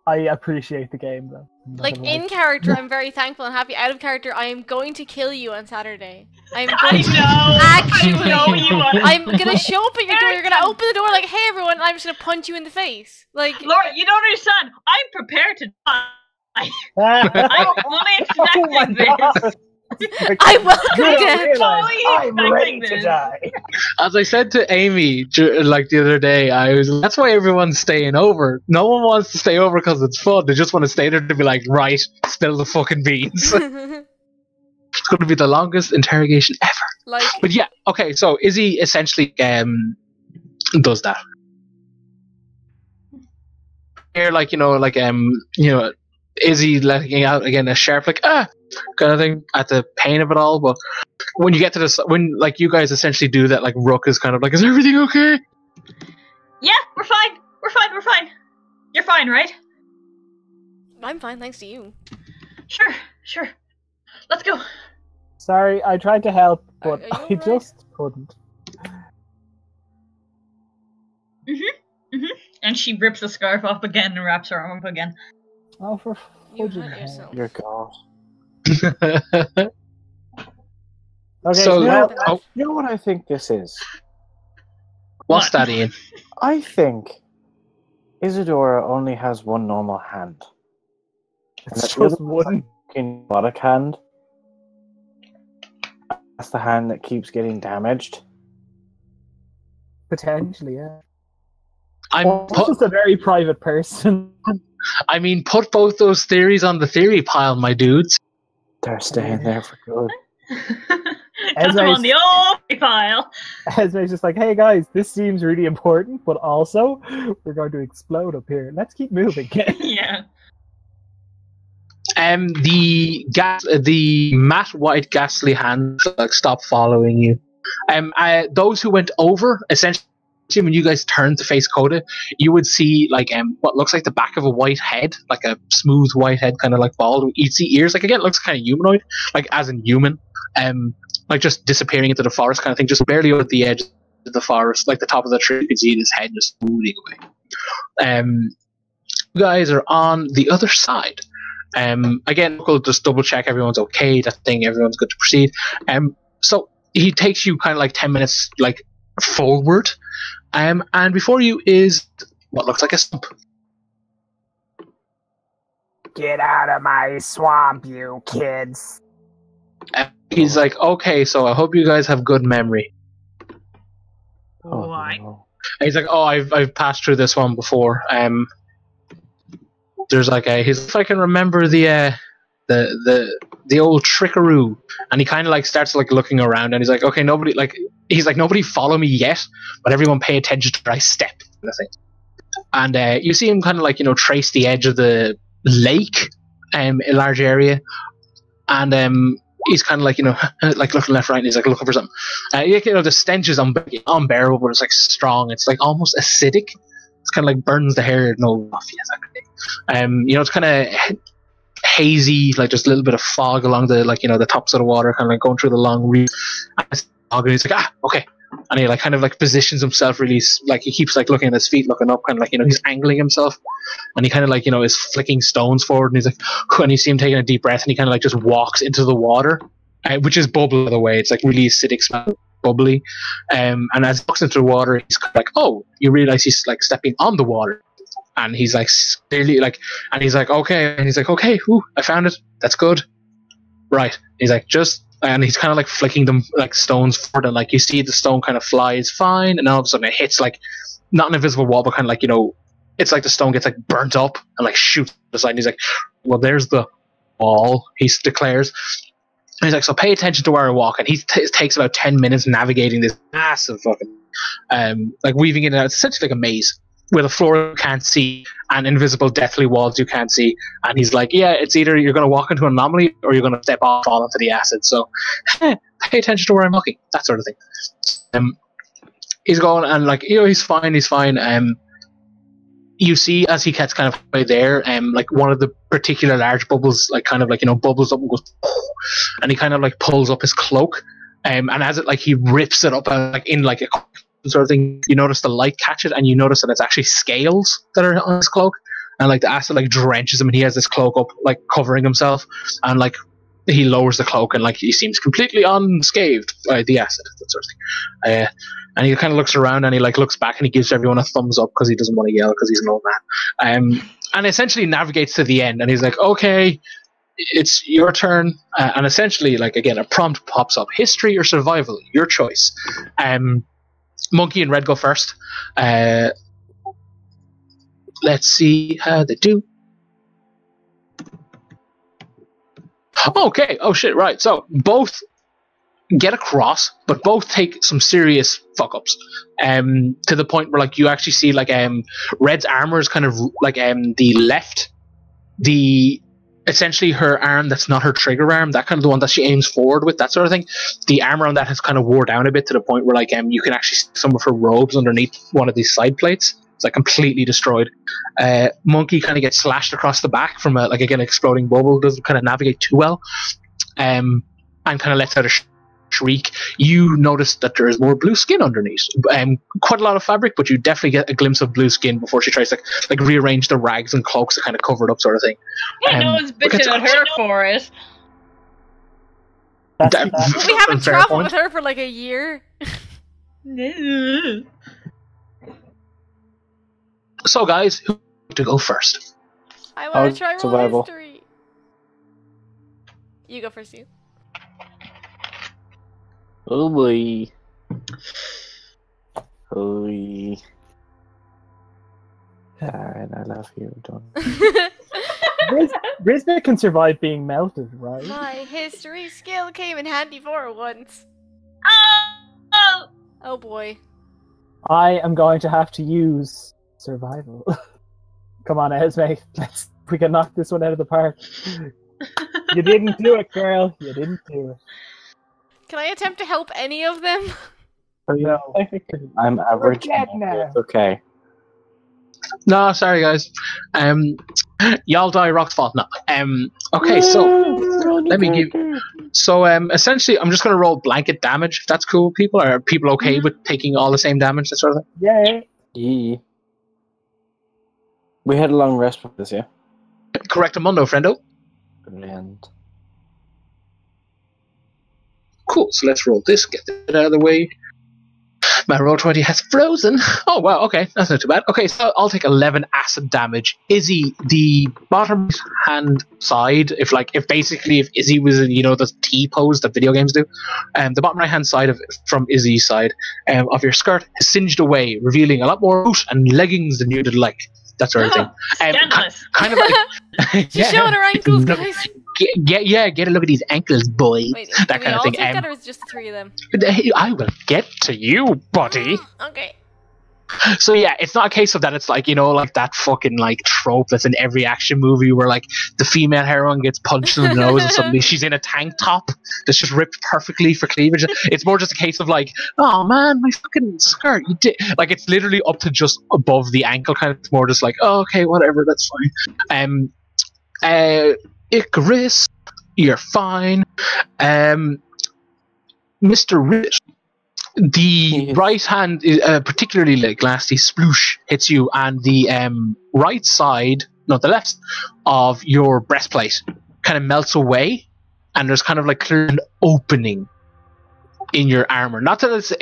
I appreciate the game though. Like in character, I'm very thankful and happy. Out of character, I am going to kill you on Saturday. I'm going to actually. I know you are. I'm gonna show up at your door. You're gonna open the door like, "Hey everyone!" And I'm just gonna punch you in the face. Like, Laura, you don't understand. I'm prepared to die. I'm fully expecting this. I welcome I'm ready to die. As I said to Amy, like the other day, that's why everyone's staying over. No one wants to stay over because it's fun. They just want to stay there to be like, right, spill the fucking beans. It's going to be the longest interrogation ever. Like, but yeah, okay. So Izzy essentially does that. Here, like Izzy letting out again a sharp like kind of thing at the pain of it all. But when you get to this, when like you guys essentially do that, like Rook is kind of like, is everything okay? Yeah, we're fine. We're fine. You're fine, right? I'm fine, thanks to you. Sure. Let's go. Sorry, I tried to help, but Are you I alright? just couldn't. And she rips the scarf off again and wraps her arm up again. Oh, for You fudging hurt hell. yourself. Your god. Okay, So, well, You know what I think this is? what's that, Ian? I think Isadora only has one normal hand. it's just one. robotic hand. That's the hand that keeps getting damaged. Potentially, yeah. I'm just a very private person. I mean, put both those theories on the theory pile, my dudes. They're staying there for good. Got them on the old pile. Esme's just like, hey guys, this seems really important, but also we're going to explode up here. Let's keep moving. Yeah. The matte white ghastly hands like stop following you. Those who went over, essentially, when you guys turned to face Coda, you would see like what looks like the back of a white head, like a smooth white head, kind of like bald. You'd see ears, like again, it looks kind of humanoid, like as in human, like just disappearing into the forest, kind of thing, just barely over the edge of the forest, like the top of the tree. You can see his head just moving away. You guys are on the other side. Again, we'll just double check everyone's okay. That thing, everyone's good to proceed. So he takes you kind of like 10 minutes, like forward. And before you is what looks like a stump. Get out of my swamp, you kids. He's like, okay, so I hope you guys have good memory. Why? No. And he's like, oh, I've passed through this one before. There's like if I can remember the old trickaroo, and he kind of like starts like looking around, and he's like, okay, nobody follow me yet, but everyone pay attention to where I step, kind of thing. And you see him kind of like trace the edge of the lake, a large area, and he's kind of like like looking left, right, and he's like looking for something. The stench is unbearable, but it's like strong. It's like almost acidic. It's kind of like burns the hair off you. That kind of thing. It's kind of hazy, like just a little bit of fog along the the tops of the water, kind of like going through the long reef. And he's like, okay, and he like kind of like positions himself really, like he keeps like looking at his feet, looking up, kind of like he's angling himself, and he kind of like is flicking stones forward, and he's like, and you see him taking a deep breath, and he kind of like just walks into the water, which is bubbly by the way. It's like really acidic smell, bubbly, and as he walks into the water, he's kind of like, oh, you realize he's like stepping on the water. And he's like clearly like, and he's like, okay, ooh, I found it. That's good. Right. He's like, and he's kind of like flicking them like stones forward, and like you see the stone kind of flies fine, and all of a sudden it hits like not an invisible wall, but kind of like it's like the stone gets like burnt up and like shoots to the side. And he's like, well, there's the wall. He declares. And he's like, so pay attention to where I walk, and he takes about 10 minutes navigating this massive fucking like weaving in and out. It's essentially like a maze with a floor you can't see and invisible deathly walls you can't see. And he's like, yeah, it's either you're going to walk into an anomaly or you're going to step off, fall into the acid. So pay attention to where I'm looking, that sort of thing. He's going, and like he's fine. You see as he gets kind of by there, like one of the particular large bubbles, like kind of like bubbles up and goes, and he kind of like pulls up his cloak, and as it like he rips it up like in like a sort of thing, you notice the light catch it, and you notice that it's actually scales that are on his cloak, and like the acid like drenches him, and he has this cloak up like covering himself, and like he lowers the cloak, and like he seems completely unscathed by the acid, that sort of thing. And he kind of looks around, and he like looks back, and he gives everyone a thumbs up because he doesn't want to yell because he's an old man, and essentially navigates to the end, and he's like, okay, it's your turn, and essentially like again a prompt pops up: history or survival, your choice. Monkey and Red go first. Let's see how they do. Okay. Oh shit. Right. So both get across, but both take some serious fuck ups. To the point where like you actually see like Red's armor is kind of like the left, essentially her arm that's not her trigger arm, that kind of the one that she aims forward with, that sort of thing. The armor on that has kind of wore down a bit to the point where like you can actually see some of her robes underneath one of these side plates. It's like completely destroyed. Monkey kind of gets slashed across the back from a like again exploding bubble. Doesn't kind of navigate too well, and kind of lets out a shriek. You notice that there is more blue skin underneath. Quite a lot of fabric, but you definitely get a glimpse of blue skin before she tries to like rearrange the rags and cloaks to kind of cover it up, sort of thing. Yeah, no one's bitching at her for it. We haven't traveled with her for like a year. So, guys, who to go first? I want to try roll history. You go first, you. Oh boy. Oh boy. Alright, I love you, don't. Brisbane can survive being melted, right? My history skill came in handy for once. Oh! Oh boy. I am going to have to use survival. Come on, Esme. We can knock this one out of the park. You didn't do it, girl. You didn't do it. Can I attempt to help any of them? No. I'm average. dead now. It's okay. No, sorry guys. Y'all die Rock's fault. No. Okay, so let me give. So essentially, I'm just gonna roll blanket damage. If that's cool, with people. Are people okay with taking all the same damage? That sort of thing. Yeah. Yeah. We had a long rest for this, yeah. Correctamundo, friendo. Brilliant. Cool. So let's roll this. Get it out of the way. My roll 20 has frozen. Oh wow. Okay, that's not too bad. Okay, so I'll take 11 acid damage. Izzy, the bottom hand side. If Izzy was in the T pose that video games do, the bottom right hand side from Izzy's side of your skirt has singed away, revealing a lot more boot and leggings than you did like. That sort of thing. Kind of like She's showing her ankles, guys. Get a look at these ankles, boy. Wait, that kind of thing. Take that, or is it just the three of them? I will get to you, buddy. Okay. So yeah, it's not a case of that. It's like like that fucking trope that's in every action movie where the female heroine gets punched in the nose and suddenly she's in a tank top that's just ripped perfectly for cleavage. It's more just a case of oh man, my fucking skirt, you did it's literally up to just above the ankle kind of. It's more just oh, okay, whatever, that's fine. Icarus, you're fine. Mr. Rich. The right hand, particularly glassy sploosh, hits you, and the right side, not the left, of your breastplate kind of melts away, and there's kind of clear an opening in your armor. Not that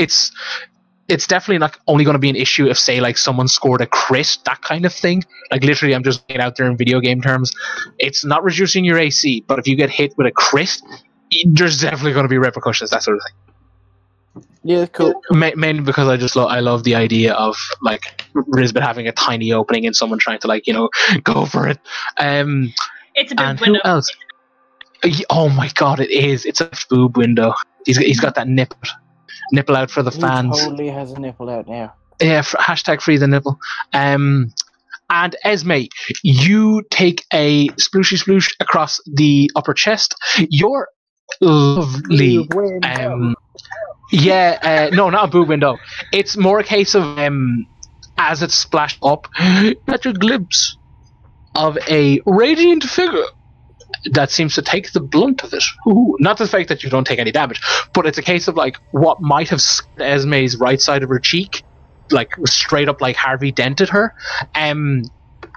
it's definitely not only going to be an issue if, say, someone scored a crit, that kind of thing. Literally, I'm just getting out there in video game terms. It's not reducing your AC, but if you get hit with a crit, there's definitely going to be repercussions, that sort of thing. Yeah, cool. Mainly because I love the idea of Risbeth having a tiny opening and someone trying to go for it. It's a big and window. Who else? Oh my god, it is! It's a boob window. He's got that nipple out for the fans. He totally has a nipple out now. Yeah, hashtag free the nipple. And Esme, you take a splooshy sploosh across the upper chest. Your lovely no, not a boob window. It's more a case of as it splashed up, at a glimpse of a radiant figure that seems to take the blunt of it. Ooh, not the fact that you don't take any damage, but it's a case of what might have Esme's right side of her cheek, straight up Harvey dented her,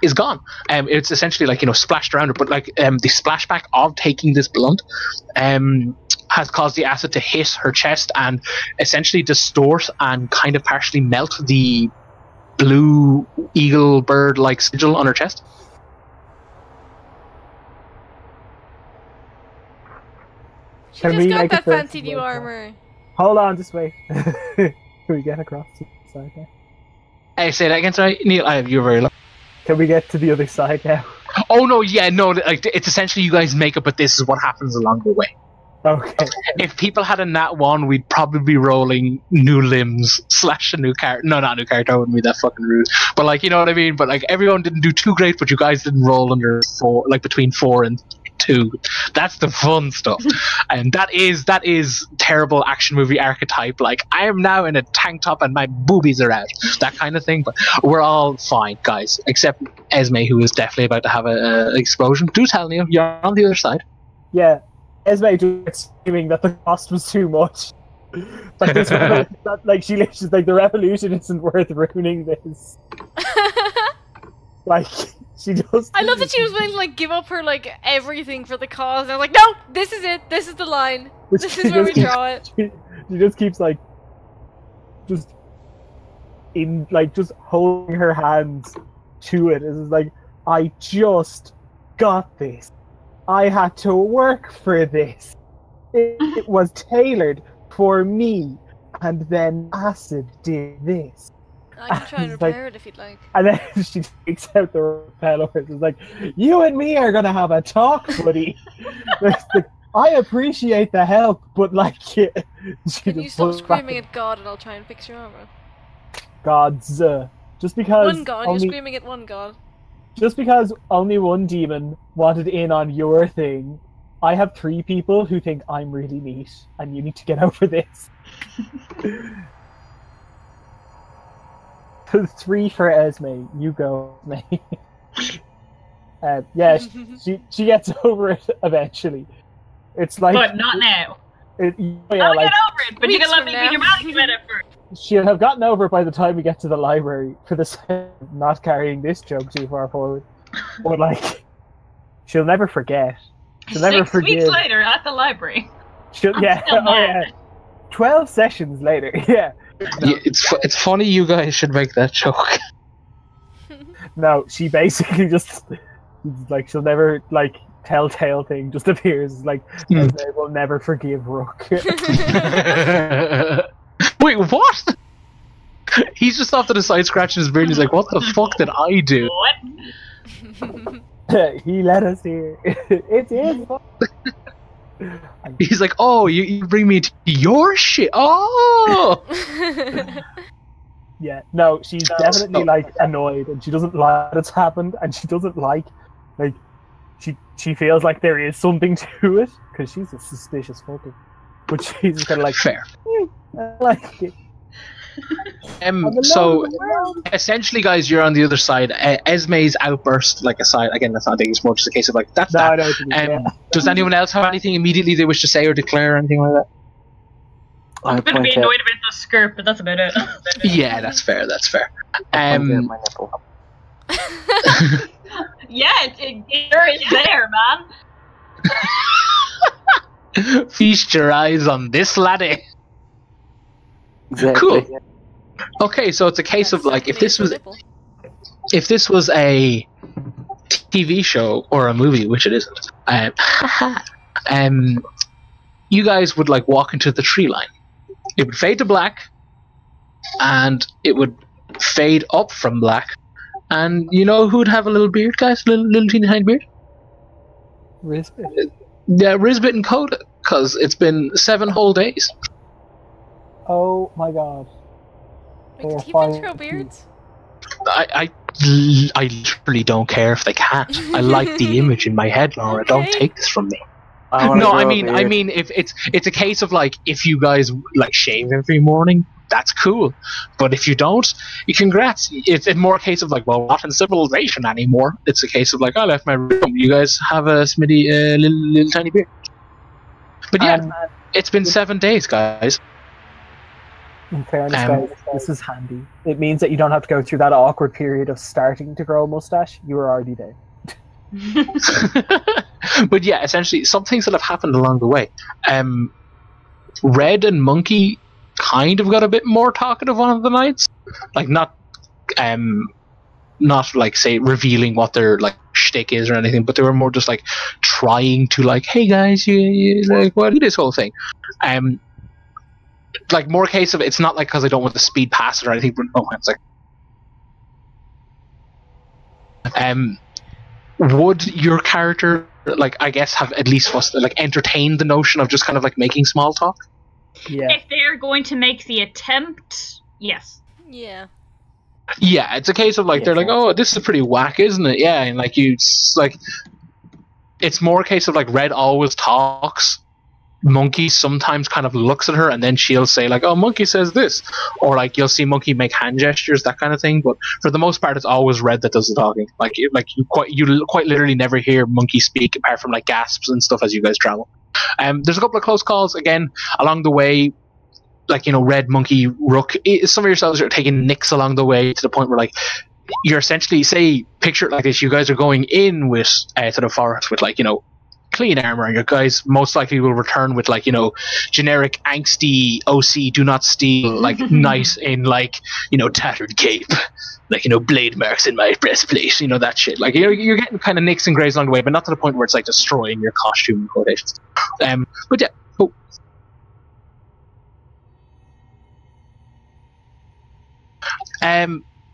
is gone. It's essentially splashed around her, but the splashback of taking this blunt has caused the acid to hit her chest and essentially distort and kind of partially melt the blue eagle bird sigil on her chest. She just got that fancy new armor. Hold on, just wait. Can we get across to the side now? Hey, say that again, sorry, Neil. You're very low. Can we get to the other side now? Oh no, yeah, no. It's essentially you guys make it, but this is what happens along the way. Okay. If people had a nat 1, we'd probably be rolling new limbs / a new character. No, not a new character. I wouldn't be that fucking rude. But you know what I mean. But everyone didn't do too great, but you guys didn't roll under 4, between 4 and 2. That's the fun stuff, and that is terrible action movie archetype. I am now in a tank top and my boobies are out, that kind of thing. But we're all fine, guys, except Esme, who is definitely about to have an explosion. Do tell Neil, you're on the other side. Yeah. Esme just screaming that the cost was too much. This she's the revolution isn't worth ruining this. She just. I love that she was willing to give up her everything for the cause. And I was no, this is it. This is the line. This is where we draw it. She just keeps just in just holding her hands to it. It's I just got this. I had to work for this. It was tailored for me, and then Acid did this. I can try and repair it if you'd like. And then she takes out the repellers. It's like, you and me are gonna have a talk, buddy. I appreciate the help, but like, can you stop screaming at God, and I'll try and fix your armor. Gods, just because one god, you're screaming at one god. Just because only one demon wanted in on your thing, I have 3 people who think I'm really neat, and you need to get over this. 3 for Esme. You go, Esme. Yeah, she gets over it eventually. It's like, but not now. Yeah, I'll get over it, but you can let me be your manipulator first. She'll have gotten over it by the time we get to the library, for the sake of not carrying this joke too far forward. But like, she'll never forget. She'll never forgive. 6 weeks later at the library. Yeah. 12 sessions later, yeah. No. It's funny you guys should make that joke. No, she basically just, like, she'll never, like, telltale thing just appears, like, they will never forgive Rook. Wait, what? He's just off to the side scratching his beard. He's like, what the fuck did I do? What? He let us hear. It's his fault. He's like, oh, you bring me to your shit. Oh! Yeah, no, she's definitely, like, annoyed, and she doesn't like that it's happened, and she doesn't like, she feels like there is something to it, because she's a suspicious fucker. But she's just kind of like, fair. I like it. So essentially, guys, you're on the other side. Esme's outburst, like, aside, again, that's not it's more just a case of like that's no, that. Does anyone else have anything immediately they wish to say or declare or anything like that? I'm gonna be annoyed about the skirt, but that's about it. Yeah, that's fair. That's fair. My nipple. Yeah, it sure is there, man. Feast your eyes on this laddie. Exactly. Cool. Okay, so it's a case of like if this was a TV show or a movie, which it isn't, you guys would like walk into the tree line. It would fade to black, and it would fade up from black. And you know who'd have a little beard, guys? Little teeny tiny beard? Risbit. Yeah, Risbit and Coda, because it's been 7 whole days. Oh my god. Wait, can humans grow beards? I literally don't care if they can't. I like the image in my head, Laura. Okay. Don't take this from me. No, I mean, if it's a case of like, if you guys like shave every morning, that's cool. But if you don't, congrats. It's more a case of like, well, not in civilization anymore. It's a case of like, I left my room. You guys have a Smitty little tiny beard. But yeah, it's been 7 days, guys. In fairness, guys, this is handy. It means that you don't have to go through that awkward period of starting to grow a mustache. You were already there. But yeah, essentially, some things that have happened along the way. Red and Monkey kind of got a bit more talkative one of the nights. Like, not like, say, revealing what their like shtick is or anything, but they were more just like trying to like, hey guys, you like, what do this whole thing? Like, more case of it's not like because I don't want to speed past it or anything, but no, it's like, would your character, like, I guess, have at least like entertained the notion of just kind of like making small talk? Yeah. If they're going to make the attempt, yes. Yeah. Yeah, it's a case of like, they're like, oh, this is pretty whack, isn't it? Yeah, and like it's more a case of like, Red always talks. Monkey sometimes kind of looks at her, and then she'll say like, oh, Monkey says this, or like you'll see Monkey make hand gestures, that kind of thing. But for the most part, it's always Red that does the talking. Like you quite literally never hear Monkey speak apart from like gasps and stuff as you guys travel. There's a couple of close calls again along the way, like, you know, Red, Monkey, Rook. Some of yourselves are taking nicks along the way to the point where like you're essentially, say, picture it like this: you guys are going in with to the forest with like, you know, clean armor, and your guys most likely will return with like, you know, generic angsty OC do not steal like knight in like, you know, tattered cape, like, you know, blade marks in my breastplate, you know, that shit. Like, you know, you're getting kind of nicks and grays along the way, but not to the point where it's like destroying your costume in quotations. But yeah. Oh.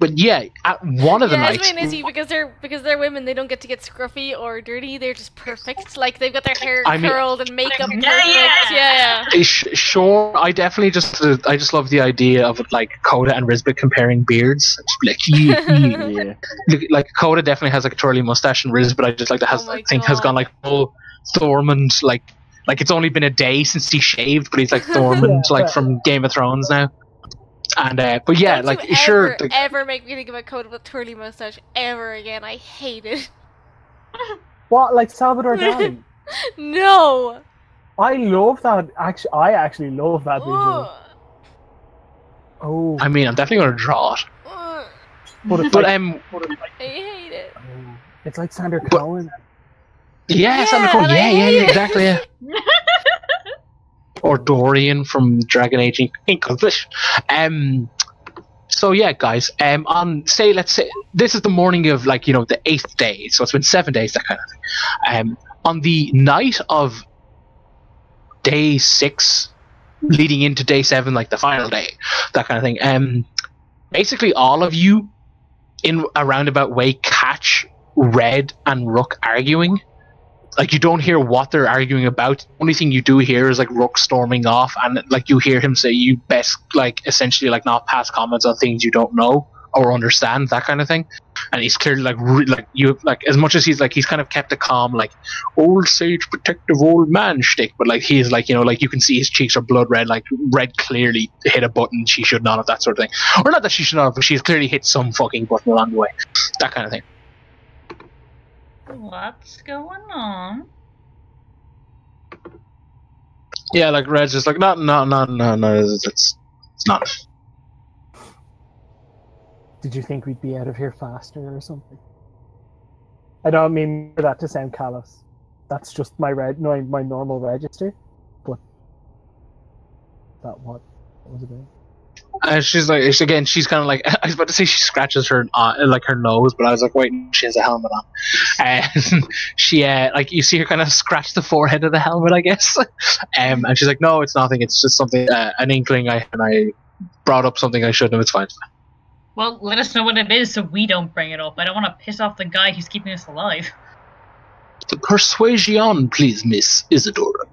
But yeah, at one of the nights, because they're women, they don't get to get scruffy or dirty. They're just perfect. Like they've got their hair curled and makeup perfect. Yeah. Sure, I definitely I just love the idea of like Coda and Rizbit comparing beards. Like yeah. Like Coda definitely has like a twirly mustache, and Rizbit I just like has gone like full Thormund, like it's only been a day since he shaved, but he's like Thormund like from Game of Thrones now. And but yeah, don't like you sure. Ever make me think about Coda with twirly mustache ever again? I hate it. What, like Salvador Dali? No. I love that. Actually, I actually love that visual. Oh. I mean, I'm definitely gonna draw it. But I hate it. It's like Sander Cohen. Yeah, Sander Cohen. Yeah, exactly. Yeah. Or Dorian from Dragon Age Inquisition. So yeah, guys. Let's say this is the morning of like, you know, the 8th day. So it's been 7 days, that kind of thing. On the night of day 6, leading into day 7, like the final day, that kind of thing. Basically, all of you, in a roundabout way, catch Red and Rook arguing. Like, you don't hear what they're arguing about. The only thing you do hear is like Rook storming off, and like you hear him say, "You best like essentially like not pass comments on things you don't know or understand," that kind of thing. And he's clearly like you like, as much as he's kind of kept a calm like old sage protective old man shtick, but like he's like, you know, like you can see his cheeks are blood red. Like Red clearly hit a button she should not have, that sort of thing, or not that she should not have, but she's clearly hit some fucking button along the way, that kind of thing. What's going on? Yeah, like Red's just like, no, it's not. Did you think we'd be out of here faster or something? I don't mean for that to sound callous. That's just my normal register. But what was it about? And she's like, she's kind of like, I was about to say she scratches her like her nose, but I was like, wait, she has a helmet on. And she like, you see her kind of scratch the forehead of the helmet, I guess. And she's like, no, it's nothing. It's just something, an inkling. I brought up something I shouldn't have. It's fine. Well, let us know what it is so we don't bring it up. I don't want to piss off the guy who's keeping us alive. Persuasion, please, Miss Isadora.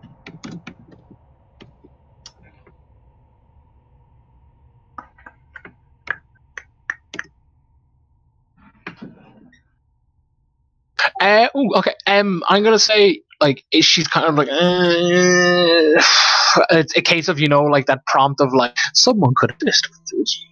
Okay. I'm gonna say like she's kind of like it's a case of, you know, like that prompt of like someone could assist with this.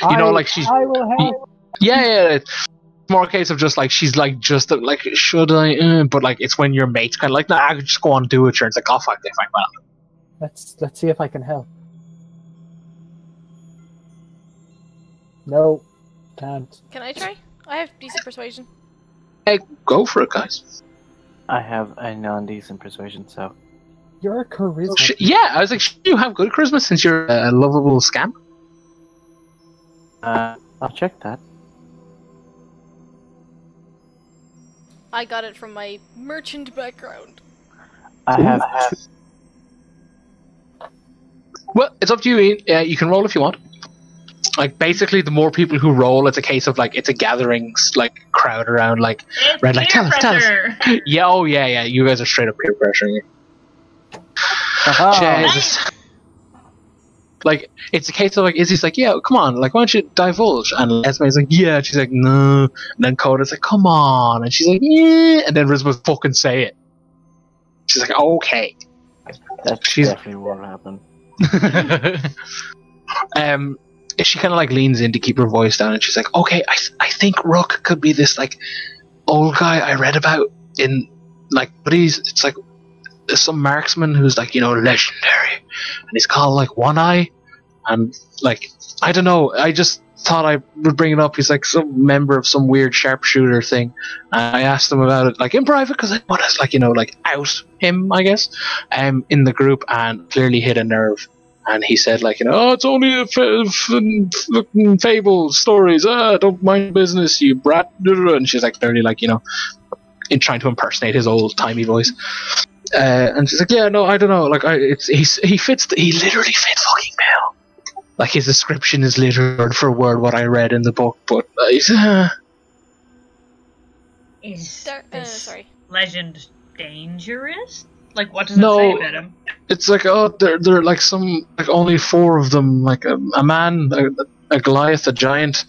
You know, like she's. I will help. Yeah. It's more a case of just like she's like just like should I? But like it's when your mate's kind of like, nah, I could just go on and do it. And it's like, oh fuck, they find well. Let's see if I can help. No, can't. Can I try? I have decent persuasion. Hey, go for it, guys. I have a non-decent persuasion, so. You're a charisma. Yeah, I was like, you have good charisma since you're a lovable scamp. I'll check that. I got it from my merchant background. I have. Well, it's up to you, Ian. You can roll if you want. Like, basically, the more people who roll, it's a case of, like, it's a gathering, like, crowd around, like, it's Red, like, tell us. Yeah, oh, yeah. You guys are straight up peer pressuring you. Jesus. Nice. Like, it's a case of, like, Izzy's like, yeah, come on, like, why don't you divulge? And Esme's like, yeah. And she's like, no. And then Coda's like, come on. And she's like, yeah. And then Riz will fucking say it. She's like, okay. That's definitely what happened. She kind of like leans in to keep her voice down, and she's like, okay, I think Rook could be this like old guy I read about in like, but it's like some marksman who's like, you know, legendary, and he's called like One Eye, and like I don't know, I just thought I would bring it up. He's like some member of some weird sharpshooter thing. And I asked him about it like in private because I want to like like out him, I guess, in the group, and clearly hit a nerve. And he said like oh, it's only a fucking fable stories. Don't mind your business, you brat. And she's like clearly like in trying to impersonate his old timey voice. And she's like, yeah, no, I don't know. Like he literally fit fucking Bill. Like his description is literally word for word what I read in the book, but is this legend dangerous? Like, what does it say about him? It's like they're like some like only 4 of them, like a man, a Goliath, a giant,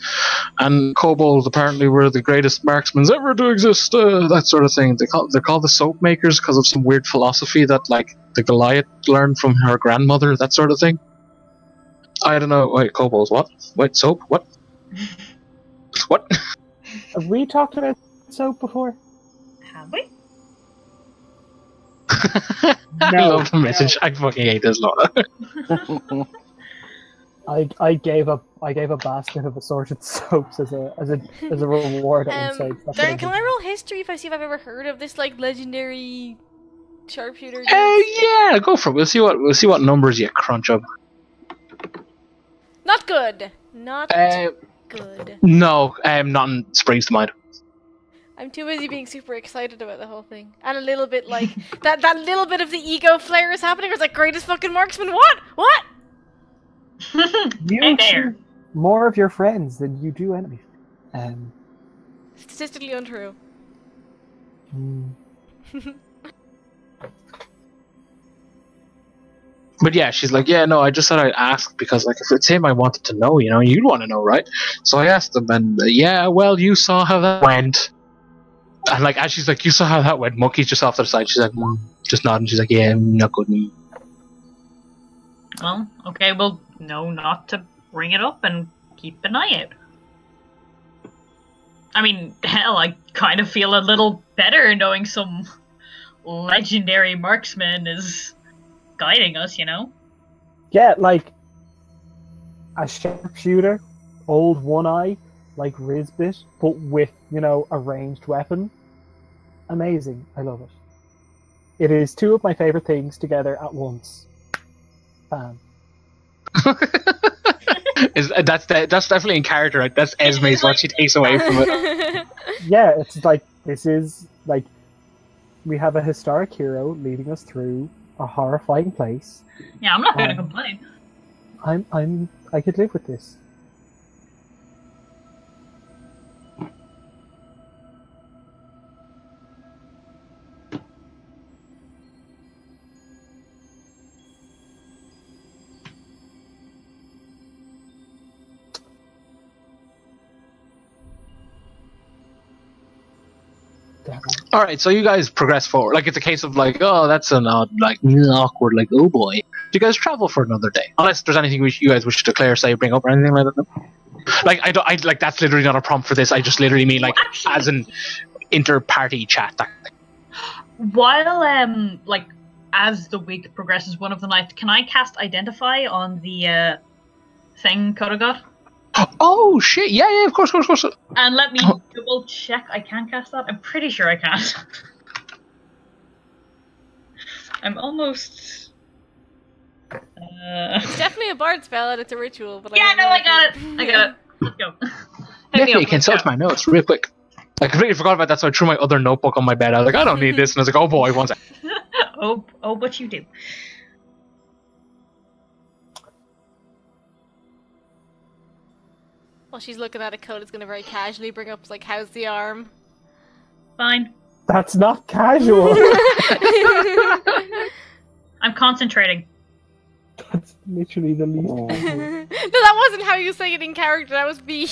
and kobolds apparently were the greatest marksmen ever to exist. That sort of thing. They're called the soap makers because of some weird philosophy that like the Goliath learned from her grandmother. That sort of thing. I don't know. Wait, kobolds? What? Wait, soap? What? What? Have we talked about soap before? Have we? I love the message. I fucking hate this lot. I gave a basket of assorted soaps as a reward at one stage. Darren, can I roll history if I see if I've ever heard of this like legendary sharpshooter? Yeah, go for it. We'll see what numbers you crunch up. Not good. Not good. No, nothing springs to mind. I'm too busy being super excited about the whole thing, and a little bit like that little bit of the ego flare is happening. Where it's like greatest fucking marksman. What? You shoot more of your friends than you do enemies. Statistically untrue. But yeah, she's like, yeah, no, I just thought I'd ask because, like, if it's him, I wanted to know, you'd want to know, right? So I asked him, and yeah, well, you saw how that went. And like, as she's like, you saw how that went, Monkey's just off to the side. She's like, just nodding. She's like, yeah, not good. Well, okay, well, no, not to bring it up and keep an eye out. I mean, hell, I kind of feel a little better knowing some legendary marksman is guiding us, Yeah, like a sharpshooter, old One Eye, like Rizbit, but with, a ranged weapon. Amazing. I love it. It is 2 of my favorite things together at once. Fan. That's definitely in character, right? That's Esme's what she takes away from it. Yeah, it's like, this is, like, we have a historic hero leading us through a horrifying place. Yeah, I'm not going to complain. I could live with this. All right, so you guys progress forward. Like it's a case of like, oh, that's an odd, like awkward, like oh boy. Do you guys travel for another day? Unless there's anything you guys wish to declare, say, bring up, or anything like that. Like I like that's literally not a prompt for this. I just literally mean like as an inter-party chat. That thing. While like as the week progresses, one of the nights, can I cast Identify on the thing Coda got? Oh shit! Yeah, of course. And let me double check. I can cast that. I'm pretty sure I can. I'm almost. It's definitely a bard spell and it's a ritual. But yeah, I got it. Let's go. Yeah, you can search my notes real quick. I completely forgot about that, so I threw my other notebook on my bed. I was like, I don't need this, and I was like, oh boy, one sec. oh, but you do. While she's looking at a code, it's going to very casually bring up, like, how's the arm? Fine. That's not casual. I'm concentrating. That's literally the least casual. No, that wasn't how you say it in character, that was me.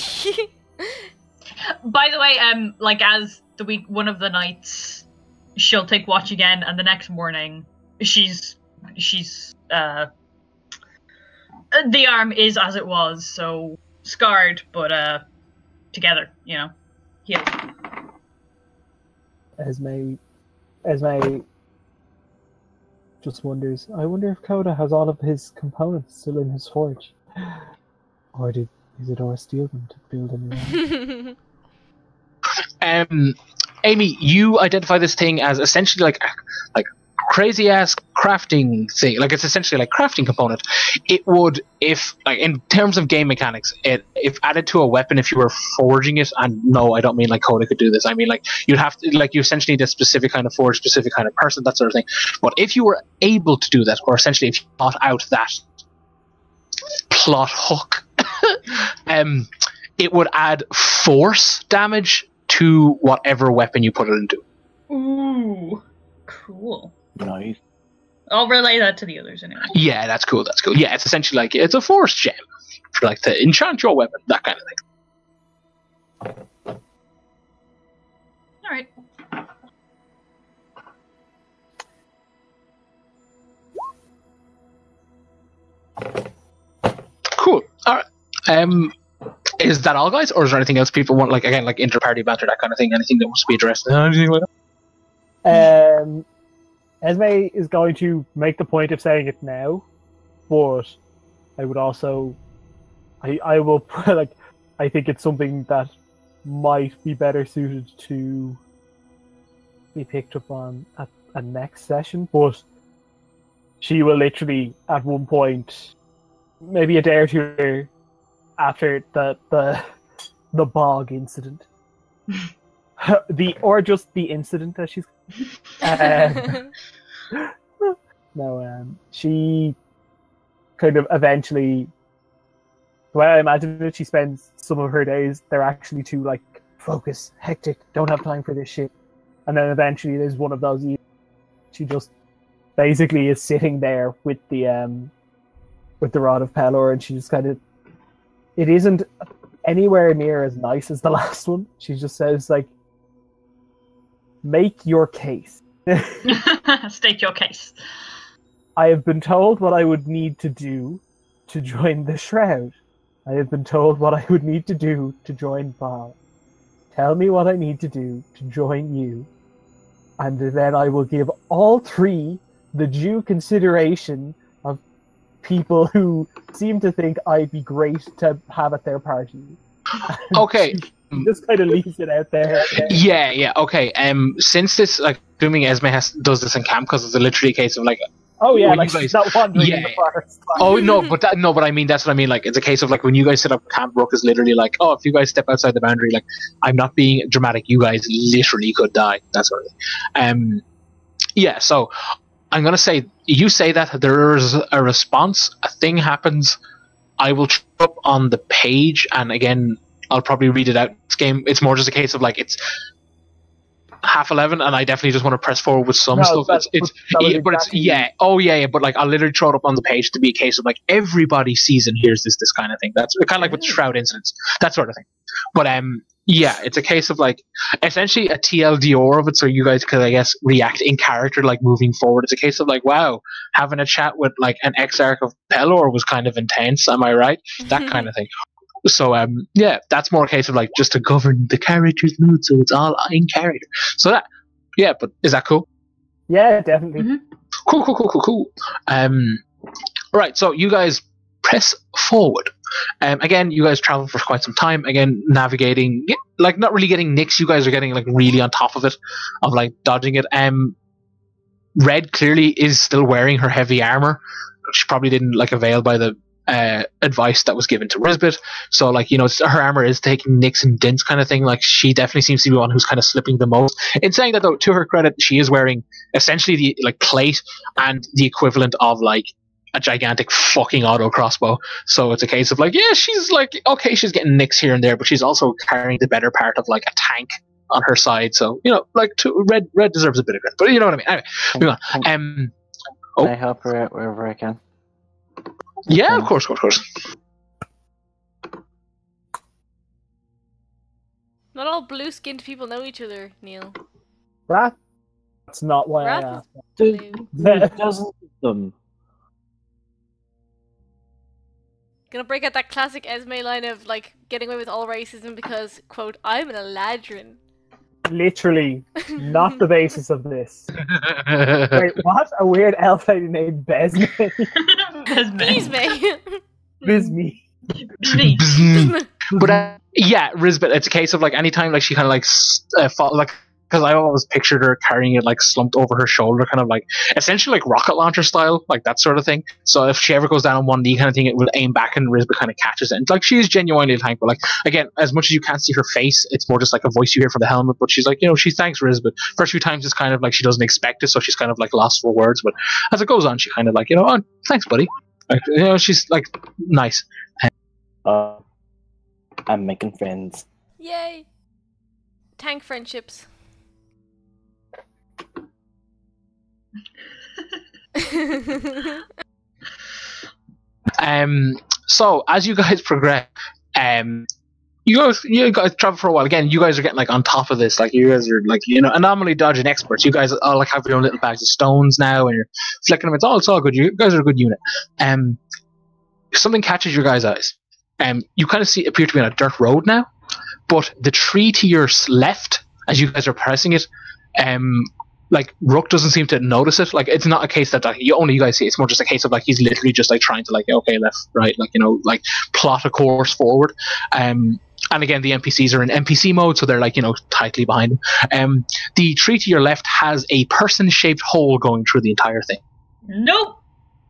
By the way, like, as the week, one of the nights, she'll take watch again, and the next morning, she's, the arm is as it was, so... scarred, but together, healed. Esme just wonders, I wonder if Coda has all of his components still in his forge. Or did Isidore steal them to build them? Amy, you identify this thing as essentially like crazy ass crafting thing. Like it's essentially like crafting component. It would, if like in terms of game mechanics, if added to a weapon, if you were forging it, and no, I don't mean like Coda could do this. I mean like you'd have to, like, you essentially need a specific kind of forge, specific kind of person, that sort of thing. But if you were able to do that, or essentially if you thought out that plot hook, it would add force damage to whatever weapon you put it into. Ooh, cool. Nice. I'll relay that to the others anyway. Yeah, that's cool. That's cool. Yeah, it's essentially like it's a force gem for like to enchant your weapon, that kind of thing. All right. Cool. All right. Is that all, guys, or is there anything else people want? Like again, like inter-party banter, that kind of thing. Anything that wants to be addressed? Anything like that? Esme is going to make the point of saying it now, but I would also, I will like, I think it's something that might be better suited to be picked up on at a next session. But she will literally at one point, maybe a day or two later, after the bog incident, or just the incident that she's. She kind of eventually. The way I imagine it, she spends some of her days. They're actually too like focus, hectic, don't have time for this shit, and then eventually there's one of those. She just basically is sitting there with the rod of Pelor, and she just kind of. It isn't anywhere near as nice as the last one. She just says, like, make your case. State your case. I have been told what I would need to do to join the Shroud. I have been told what I would need to do to join Bob. Tell me what I need to do to join you. And then I will give all three the due consideration of people who seem to think I'd be great to have at their party. Okay. She just kind of leaves it out there. Yeah, okay. Since this, like, assuming Esme does this in camp, because it's literally a case of, like... Oh, yeah, like, like, she's not wandering in the forest. Oh, no, but I mean, that's what I mean. Like, it's a case of, like, when you guys set up camp, Rook is literally like, oh, if you guys step outside the boundary, like, I'm not being dramatic, you guys literally could die, that sort of thing. Yeah, so... I'm going to say, you say that there's a response, a thing happens, I will throw up on the page, and again, I'll probably read it out this game. It's more just a case of, like, it's 11:30, and I definitely just want to press forward with some stuff. But like, I'll literally throw it up on the page to be a case of, like, everybody sees and hears this kind of thing. That's kind of like with the Shroud incidents, that sort of thing. But, yeah, it's a case of, like, essentially a TLDR of it, so you guys could, I guess, react in character, like, moving forward. It's a case of, like, wow, having a chat with, like, an Exarch of Pelor was kind of intense, am I right? That kind of thing. So, yeah, that's more a case of, like, just to govern the character's mood, so it's all in character. So that, yeah, but is that cool? Yeah, definitely. Mm-hmm. Cool. Right, so you guys press forward. Again, you guys travel for quite some time. Again, navigating, like, not really getting nicks. You guys are getting, like, really on top of it, of, like, dodging it. Red clearly is still wearing her heavy armor. She probably didn't, like, avail by the advice that was given to Risbit. So, like, you know, her armor is taking nicks and dents kind of thing. Like, she definitely seems to be one who's kind of slipping the most. In saying that, though, to her credit, she is wearing essentially the, like, plate and the equivalent of, like, a gigantic fucking auto crossbow. So it's a case of, like, yeah, she's like, okay, she's getting nicks here and there, but she's also carrying the better part of, like, a tank on her side. So, you know, like, red deserves a bit of credit, but you know what I mean. Anyway, move on. Can I help her out wherever I can? Yeah, of course. Not all blue-skinned people know each other, Neil. That's not why I asked. Dozens of them. Gonna break out that classic Esme line of, like, getting away with all racism because, quote, I'm an Eladrin. Literally, not the basis of this. Wait, what? A weird elf lady named Besme? Besme. Bisme. But yeah, Risbet. It's a case of like anytime like she kind of like fall, like, because I always pictured her carrying it like slumped over her shoulder, kind of like essentially like rocket launcher style, like that sort of thing. So if she ever goes down on one knee, kind of thing, it will aim back and Risbet kind of catches it. And like she is genuinely a tank, but like again, as much as you can't see her face, it's more just like a voice you hear from the helmet. But she's like, she thanks Risbet. First few times it's kind of like she doesn't expect it, so she's kind of like lost for words. But as it goes on, she kind of like, oh, thanks, buddy. Like, she's like nice. I'm making friends. Yay! Tank friendships. So as you guys progress, you guys travel for a while. Again, you guys are getting like on top of this. Like you guys are like anomaly dodging experts. You guys all like have your own little bags of stones now, and you're flicking them. It's all good. You guys are a good unit. Something catches your guys' eyes. You kind of appear to be on a dirt road now, but the tree to your left, as you guys are pressing it, like Rook doesn't seem to notice it. Like it's not a case that only you guys see. It's more just a case of like he's literally just like trying to like okay, left, right, like like plot a course forward. And again, the NPCs are in NPC mode, so they're like tightly behind him. The tree to your left has a person-shaped hole going through the entire thing. Nope.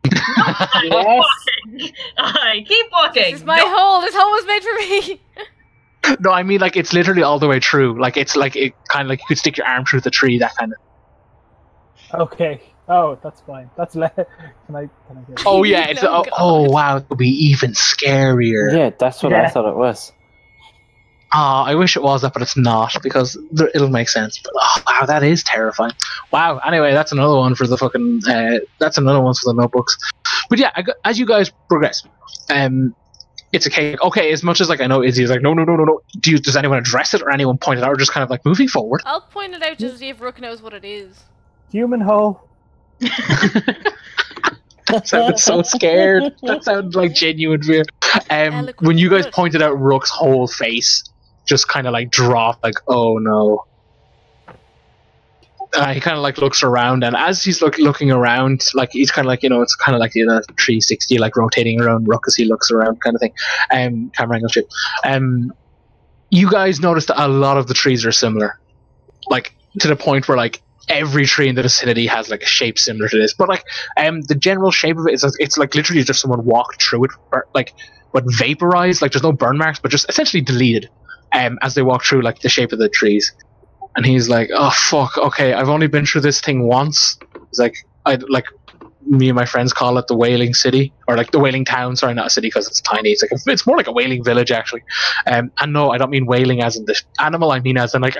Yes. I keep walking. This is my hole. This hole was made for me. No, I mean like it's literally all the way through. Like it's like it kind of like you could stick your arm through the tree, that kind of. Okay. Oh, that's fine. That's can I get it? Oh yeah. It's oh wow, it'll be even scarier. Yeah, that's what I thought it was. I wish it was that, but it's not because it'll make sense. But wow, that is terrifying. Wow. Anyway, that's another one for the fucking. That's another one for the notebooks. But yeah, as you guys progress, it's a case. Okay, as much as like I know Izzy's like no. Does anyone address it or anyone point it out or just kind of like moving forward? I'll point it out to see if Rook knows what it is. Human hole. That sounded so scared. That sounded like genuine fear. When you guys pointed out Rook's whole face just kind of like dropped, like, oh no. He kind of like looks around, and as he's looking around, like he's kind of like it's kind of like 360, like rotating around Rook as he looks around, kind of thing. Camera angle shit. You guys notice that a lot of the trees are similar, like to the point where like every tree in the vicinity has like a shape similar to this, but like the general shape of it is it's like literally just someone walked through it, like but vaporized, like there's no burn marks, but just essentially deleted as they walk through like the shape of the trees. And he's like, oh fuck, okay, I've only been through this thing once. He's like, me and my friends call it the Wailing City, or like the Wailing Town, sorry, not a city because it's tiny. It's like it's more like a wailing village actually. And no, I don't mean wailing as in the animal, I mean as in like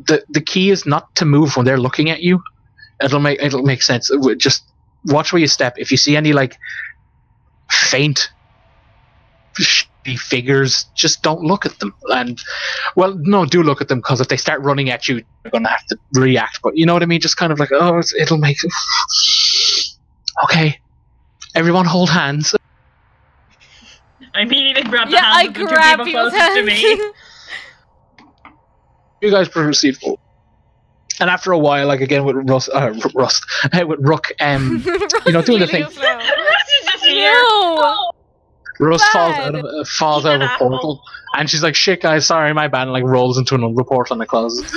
the key is not to move when they're looking at you. It'll make sense. Just watch where you step. If you see any like faint figures, just don't look at them. And well, no, do look at them, because if they start running at you, you're gonna have to react. But you know what I mean? Just kind of like, oh, it'll make. Okay, everyone, hold hands. I immediately grab the hands of the two people closest to me. You guys proceed forward. And after a while, like again with Rook, doing the thing. Rust is just here. Rust falls out of a portal, and she's like, "Shit, guys, sorry, my bad," and like rolls into another portal and it closes.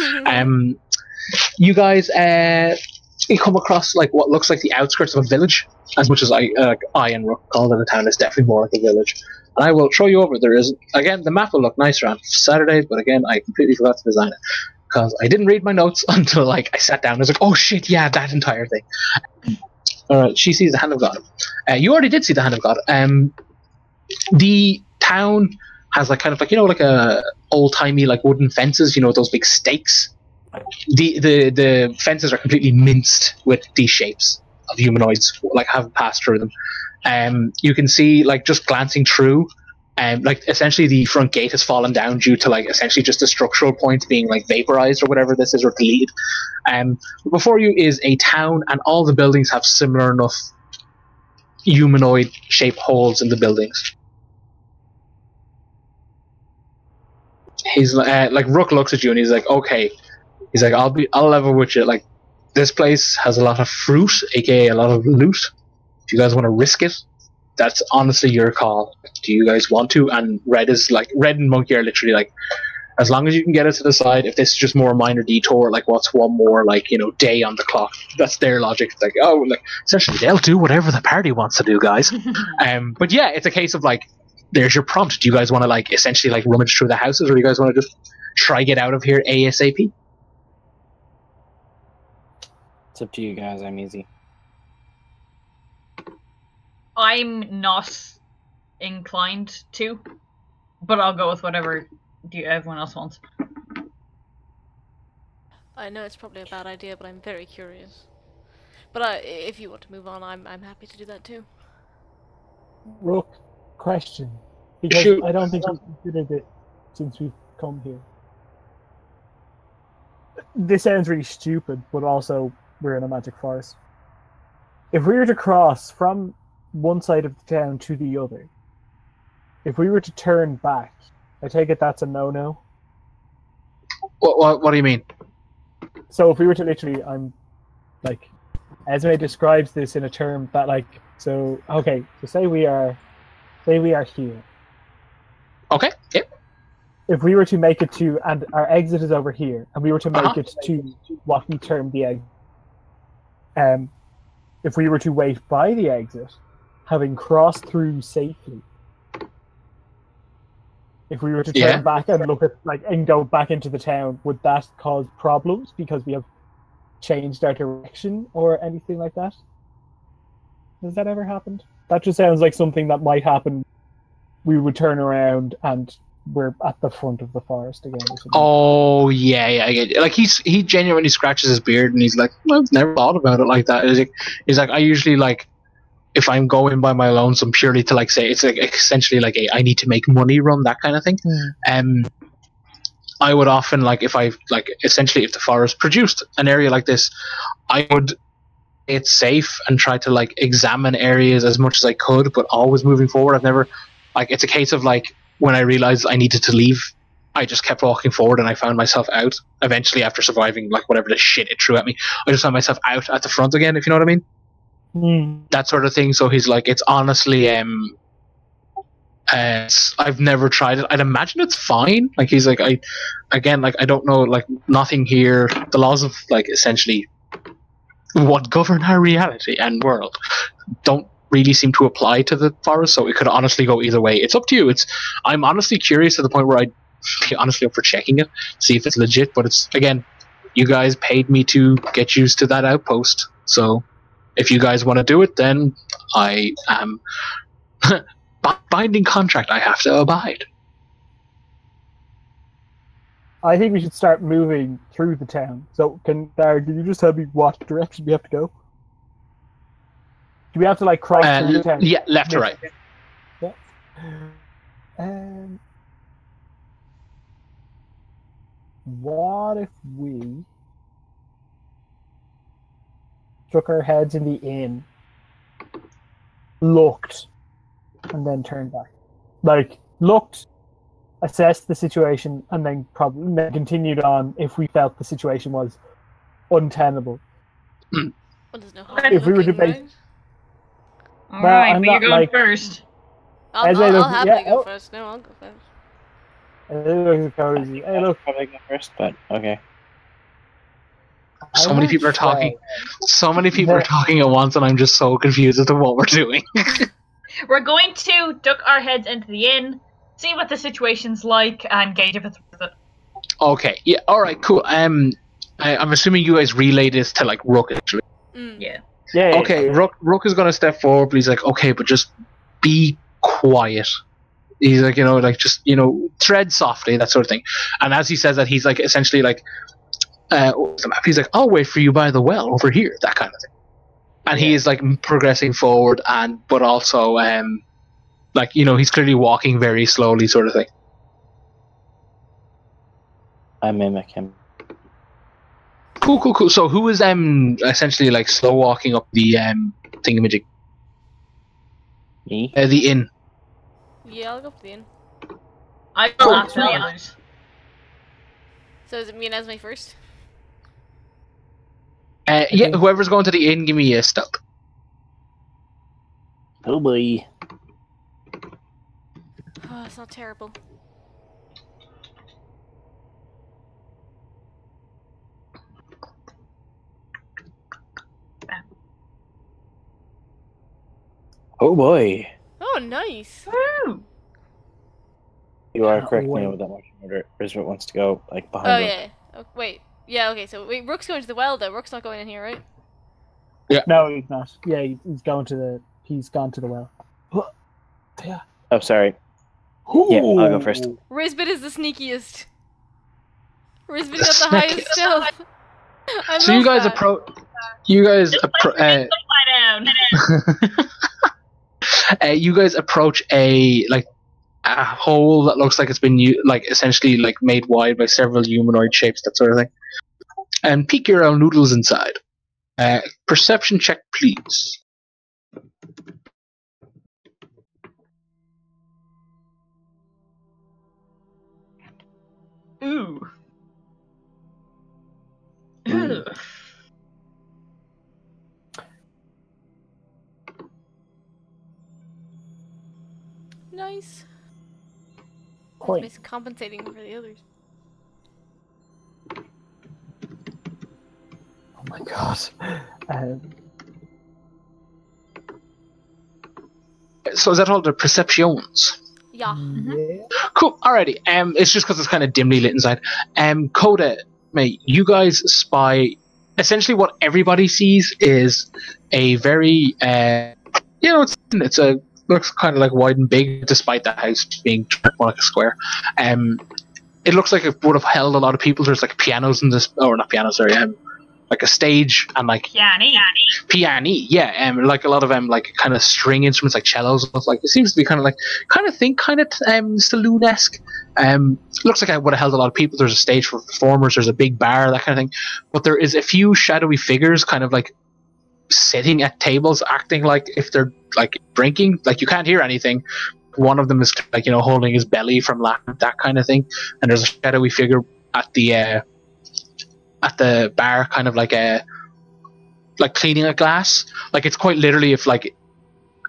You guys, you come across like what looks like the outskirts of a village. As much as I and Rook call it a town, it's definitely more like a village. And I will show you over. There is again, the map will look nicer on Saturday, but again, I completely forgot to design it because I didn't read my notes until like I sat down. I was like, "Oh shit, yeah, that entire thing." She sees the hand of God. You already did see the hand of God. The town has like kind of like like a old timey like wooden fences, those big stakes. The fences are completely minced with these shapes of humanoids, like have passed through them. You can see like just glancing through, like essentially the front gate has fallen down due to like essentially just the structural points being like vaporized or whatever this is, or deleted. Before you is a town, and all the buildings have similar enough humanoid shaped holes in the buildings. He's like Rook looks at you and he's like, okay. He's like, I'll level with you. Like, this place has a lot of fruit, aka a lot of loot. Do you guys want to risk it? That's honestly your call. Do you guys want to? And Red and Monkey are literally like, as long as you can get it to the side, if this is just more a minor detour, like what's one more day on the clock? That's their logic. It's like, oh, like essentially they'll do whatever the party wants to do, guys. But yeah, it's a case of like, there's your prompt. Do you guys want to essentially rummage through the houses, or do you guys want to just try get out of here ASAP? It's up to you guys. I'm easy. I'm not inclined to, but I'll go with whatever everyone else wants. I know it's probably a bad idea, but I'm very curious. But if you want to move on, I'm happy to do that too. Rook, question. Because Shoot. I don't think we've considered it since we've come here. This sounds really stupid, but also we're in a magic forest. If we were to cross from one side of the town to the other, if we were to turn back, I take it that's a no-no? What do you mean? So if we were to literally, Esme describes this in a term that so say we are here. Okay, yep. If we were to make it to, and our exit is over here, and we were to make it to what we term the exit, if we were to wait by the exit, having crossed through safely, if we were to turn back and look at and go back into the town, would that cause problems because we have changed our direction or anything like that? Has that ever happened? That just sounds like something that might happen. We would turn around and we're at the front of the forest again. Oh yeah, I get it. He genuinely scratches his beard and he's like, well, I've never thought about it like that. He's like, I usually if I'm going by my lonesome purely to say it's essentially I need to make money run, that kind of thing. I would often if essentially if the forest produced an area like this, I would it's safe and try to examine areas as much as I could, but always moving forward. I've never it's a case of when I realized I needed to leave, I just kept walking forward and I found myself out eventually after surviving whatever the shit it threw at me. I just found myself out at the front again, if you know what I mean. That sort of thing. So he's it's honestly I've never tried it. I'd imagine it's fine. He's I don't know, nothing here, the laws of essentially what govern our reality and world don't really seem to apply to the forest, so it could honestly go either way. It's up to you. I'm honestly curious to the point where I'd be honestly up for checking it, see if it's legit, but it's, again, you guys paid me to get used to that outpost, so if you guys want to do it, then I am binding contract I have to abide. I think we should start moving through the town. So, Darren, can you just tell me what direction we have to go? Do we have to cross through the town? Yeah, left to right. Yeah. What if we stuck our heads in the inn, looked, and then turned back? Looked, assessed the situation, and then continued on if we felt the situation was untenable. Well, there's no if we were to base... Alright, but you're going first. I'll happily go first. No, I'll go first. Hey, look, probably go first, but okay. So many people are talking. So many people are talking at once, and I'm just so confused as to what we're doing. We're going to duck our heads into the inn, see what the situation's like, and gauge if it's worth it. Okay. Yeah. All right. Cool. I'm assuming you guys relayed this to Rook. Actually. Yeah. Yeah. Okay. Rook is gonna step forward, but he's like, okay, but just be quiet. He's like, just tread softly, that sort of thing. And as he says that, he's essentially he's like, I'll wait for you by the well over here, that kind of thing. And he is progressing forward, but also he's clearly walking very slowly, sort of thing. I mimic him. Cool. So who is essentially slow walking up the thingamajig? Me? The inn. Yeah, I'll go for the inn. I go after the others. So is it me and Esme first? Yeah, whoever's going to the inn, give me a stealth. Oh boy. Oh, it's not terrible. Oh boy. Oh, nice. Woo! You are Can't correct me wait. with that much order. Risbet wants to go like Oh, behind Rook. yeah. Oh, wait. Yeah, okay, so wait, Rook's going to the well, though. Rook's not going in here, right? No, he's not. Yeah, he's going to the. He's gone to the well. Yeah. Oh, sorry. Yeah, I'll go first. Risbet is the sneakiest. Risbet got the highest stealth. I So love you guys that. approach. You guys Lie down. you guys approach a hole that looks like it's been essentially like made wide by several humanoid shapes, that sort of thing, and peek your own noodles inside. Perception check, please. Ooh. Ooh. Nice. Quite. It's compensating for the others. Oh my god. So is that all the perceptions? Yeah. Yeah. Cool. Alrighty. It's just because it's kind of dimly lit inside. Coda, mate, you guys spy. Essentially, what everybody sees is a very, it's a looks kind of like wide and big, despite the house being more like a square. It looks like it would have held a lot of people. There's like pianos in this, or not pianos, sorry, like a stage and like piano, yeah, like a lot of like kind of string instruments like cellos and stuff. Like it seems to be kind of saloon-esque. Looks like I would have held a lot of people. There's a stage for performers. There's a big bar, that kind of thing. But there is a few shadowy figures, kind of like sitting at tables, acting like if they're like drinking. Like you can't hear anything. One of them is like holding his belly from laughing, that kind of thing. And there's a shadowy figure at the bar, kind of like cleaning a glass. Like it's quite literally if like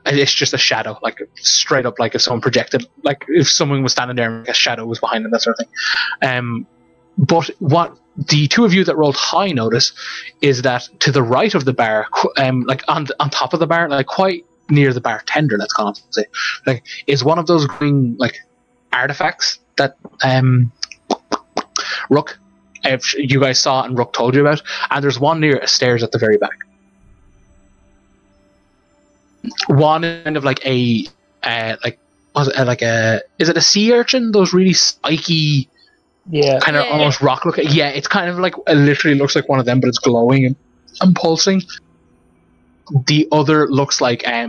it's just a shadow, like straight up, like if someone projected, like if someone was standing there and a shadow was behind them, that sort of thing. But what the two of you that rolled high notice is that to the right of the bar, like on top of the bar, like quite near the bartender, let's call it, say, like is one of those green like artifacts that Rook, if you guys saw and Rook told you about, and there's one near stairs at the very back. One kind of like a is it a sea urchin? Those really spiky, kind of almost rock looking. Yeah, it's kind of like it literally looks like one of them, but it's glowing and pulsing. The other looks like a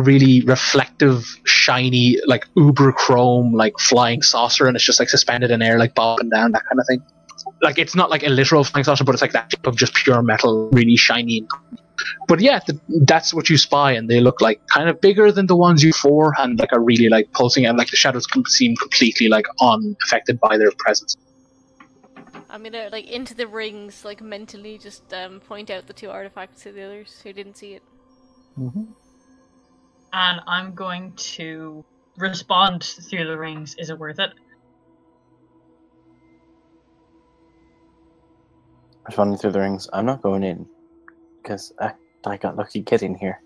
really reflective, shiny, like uber chrome, like flying saucer, and it's just like suspended in air, like bobbing down, that kind of thing. Like it's not like a literal flying saucer, but it's like that type of just pure metal, really shiny. But yeah, that's what you spy, and they look like kind of bigger than the ones you four, and like are really like pulsing, and like the shadows seem completely like unaffected by their presence. I'm gonna like into the rings, like mentally just point out the two artifacts to the others who didn't see it. Mm-hmm. And I'm going to respond through the rings. Is it worth it? Responding through the rings. I'm not going in because I got lucky getting here.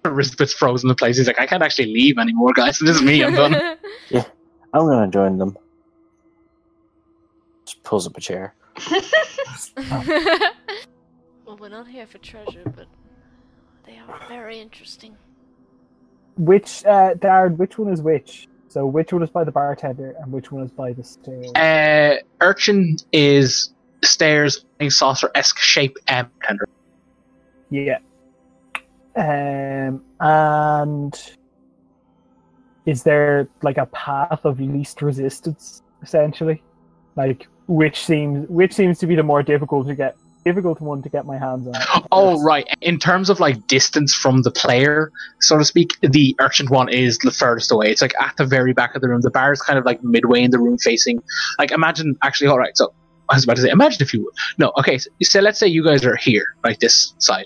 Risbet's frozen in place. He's like, I can't actually leave anymore, guys. This is me. I'm done. Yeah, I'm gonna join them. Just pulls up a chair. Well, we're not here for treasure, but they are very interesting. Which, Darren, which one is which? So which one is by the bartender and which one is by the stairs? Urchin is stairs, saucer-esque shape, bartender. Yeah. And is there like a path of least resistance, essentially? Like which seems to be the more difficult one to get my hands on? Oh, right. In terms of like distance from the player, so to speak, the urchin one is the furthest away. It's like at the very back of the room. The bar is kind of like midway in the room, facing. Like imagine, actually, all right. So I was about to say, imagine if you would. No, okay. So let's say you guys are here, right, this side.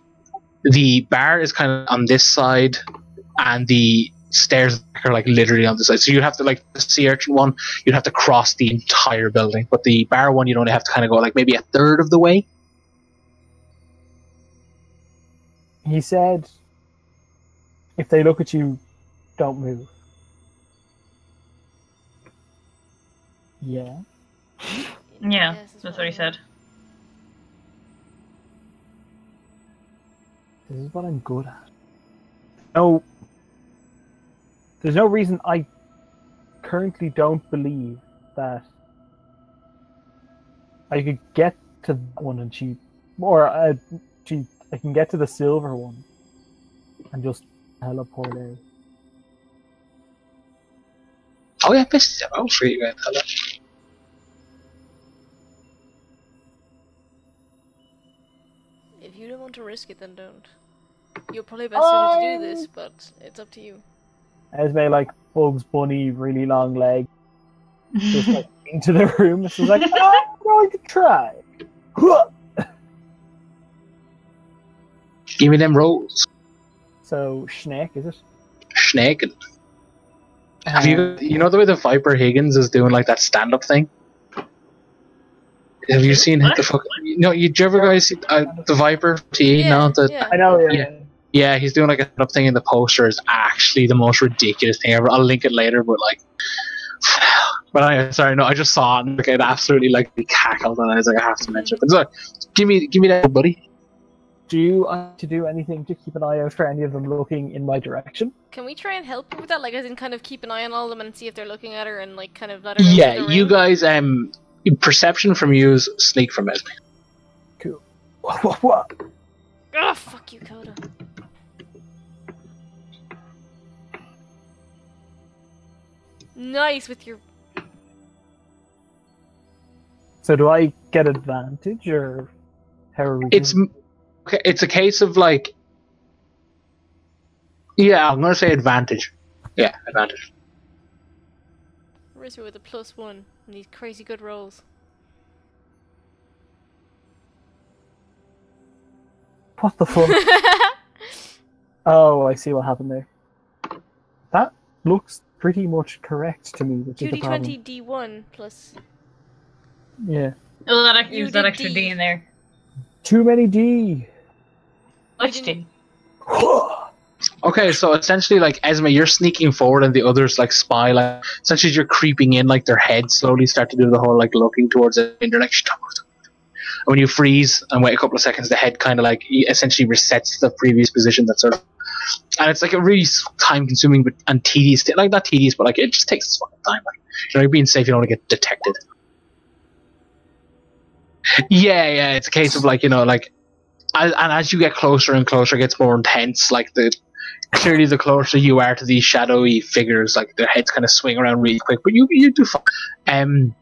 the bar is kind of on this side, and the stairs are like literally on the side. So you'd have to, like, the sea urchin one, you'd have to cross the entire building. But the bar one, you'd only have to kind of go like maybe a third of the way. He said, if they look at you, don't move. Yeah. Yeah, Yes, that's what he said. This is what I'm good at. No. There's no reason I currently don't believe that I could get to that one and I can get to the silver one and just teleport out. Oh yeah, Misty Step. I'll show you guys that. If you don't want to risk it, then don't. You're probably best suited to do this, but it's up to you. Esme, like Bugs Bunny, really long leg, just like into the room. So like, I'm going to try. Give me them rolls. So Snake, is it? Snake. Have you know the way the Viper Higgins is doing like that stand-up thing? Have you seen the fuck? No, did you ever guys see the Viper T? Yeah, No, yeah. I know. Yeah. Yeah, he's doing like a stand-up thing, and the poster is actually the most ridiculous thing ever. I'll link it later, but like, but anyway, sorry, no, I just saw it and like, it absolutely like cackled, and I was like, I have to mention it. But sorry, give me that, buddy. Do you want to do anything to keep an eye out for any of them looking in my direction? Can we try and help her with that? Like, as in kind of keep an eye on all of them and see if they're looking at her and like kind of let her know. Yeah, the you ring? guys, perception from you is sneak from Esme. Cool. What? Oh, fuck you, Coda. Nice with your... So do I get advantage, or how are we doing? It's a case of like, yeah, I'm gonna say advantage. Yeah, advantage. Where's her with a +1 and these crazy good rolls? What the fuck? Oh, I see what happened there. That looks pretty much correct to me. Which is the problem. 2d20 d1 plus... Yeah. Oh, that use that did extra D. D in there. Too many D. Which D? Okay, so essentially, like, Esme, you're sneaking forward, and the others like spy. Like, essentially, you're creeping in. Like, their heads slowly start to do the whole like looking towards it, and you're like, stop. And when you freeze and wait a couple of seconds, the head kind of like essentially resets the previous position. That sort of, and it's like a really time-consuming and tedious, like not tedious, but like it just takes its fucking time. Like, you know, you're being safe, you don't want to get detected. Yeah, it's a case of like, you know, like, and as you get closer and closer, it gets more intense. Like clearly, the closer you are to these shadowy figures, like their heads kind of swing around really quick. But you do fine.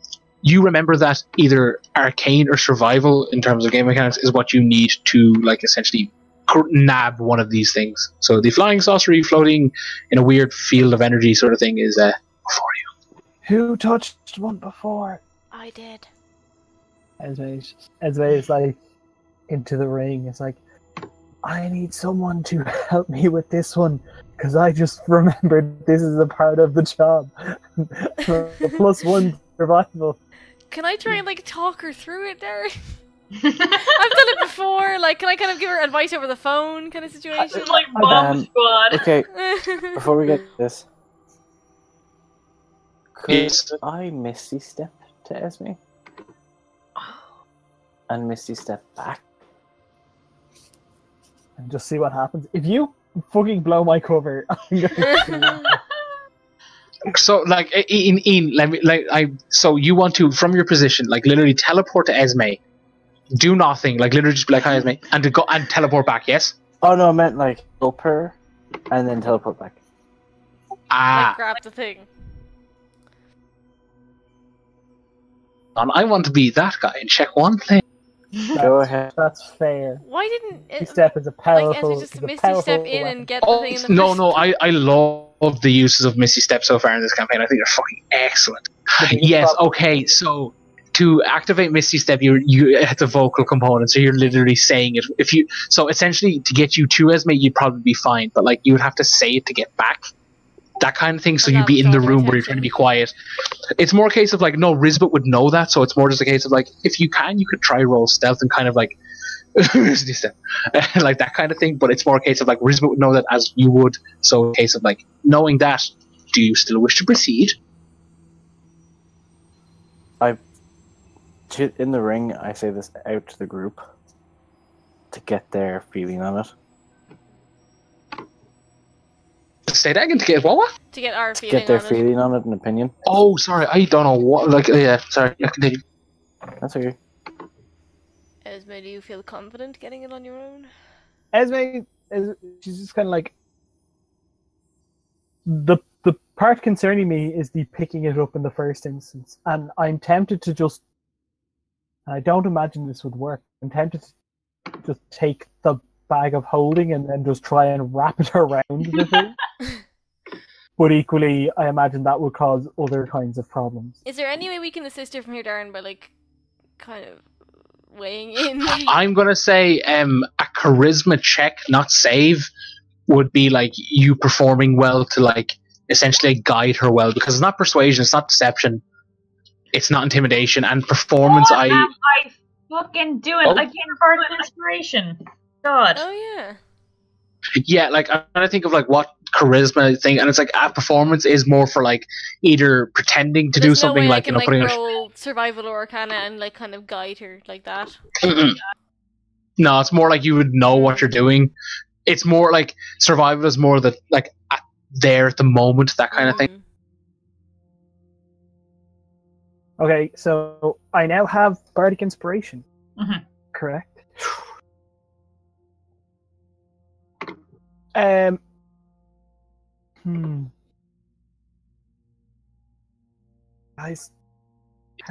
You remember that either arcane or survival in terms of game mechanics is what you need to like essentially nab one of these things. So the flying saucer floating in a weird field of energy sort of thing is before you. Who touched one before? I did. Esme is like into the ring. It's like, I need someone to help me with this one because I just remembered this is a part of the job. The +1 survival. Can I try and like talk her through it there? I've done it before. Like, can I kind of give her advice over the phone kind of situation? This is like Bomb Squad. Okay, before we get to this, could Yes. I Misty Step to Esme? And Misty Step back? And just see what happens. If you fucking blow my cover, I'm gonna... So like in let me so you want to from your position like literally teleport to Esme, do nothing, like literally just be like hi Esme, and to go and teleport back. Yes. Oh no, I meant like help her and then teleport back. Like, grab the thing. And I want to be that guy and check one thing. Go ahead. That's fair. Why didn't Misty Step is a powerful. like, just is a Misty powerful Step in weapon. and get the Oh thing in the no, first I love the uses of Misty Step so far in this campaign. I think they're fucking excellent. The biggest Yes. problem- Okay. So to activate Misty Step, you it's a vocal component, so you're literally saying it. So essentially, to get you to Esme, you'd probably be fine, but like you would have to say it to get back, that kind of thing. So you'd be in the room where you're trying to be quiet. It's more a case of like, no, Rizbit would know that, so it's more just a case of like, if you can, you could try roll stealth and kind of like Misty Step, like that kind of thing. But it's more a case of like Rizbit would know that as you would, so a case of like knowing that. Do you still wish to proceed? In the ring, I say this out to the group to get their feeling on it. Say that again, to get what? To get our feeling get their on feeling on it and opinion. Oh, sorry, I don't know what. Like, yeah, sorry, I continue. That's okay. Esme, do you feel confident getting it on your own? Esme, she's just kind of like the part concerning me is the picking it up in the first instance, and I'm tempted to just. I don't imagine this would work. I'm tempted to just take the bag of holding and then just try and wrap it around the thing. But equally, I imagine that would cause other kinds of problems. Is there any way we can assist her from here, Darren, by like kind of weighing in? I'm gonna say a charisma check, not save, would be like you performing well to like essentially guide her well, because it's not persuasion, it's not deception. It's not intimidation, and performance. What am I fucking doing? I can't afford an inspiration. God. Oh yeah. Yeah, like I'm trying to think of like what charisma thing, and it's like performance is more for like either pretending to do something, like, I can, putting roll survival or arcana and like kind of guide her like that. No, it's more like you would know what you're doing. It's more like survival is more that like there at the moment, that kind of thing. Okay, so I now have Bardic Inspiration. Correct? Guys.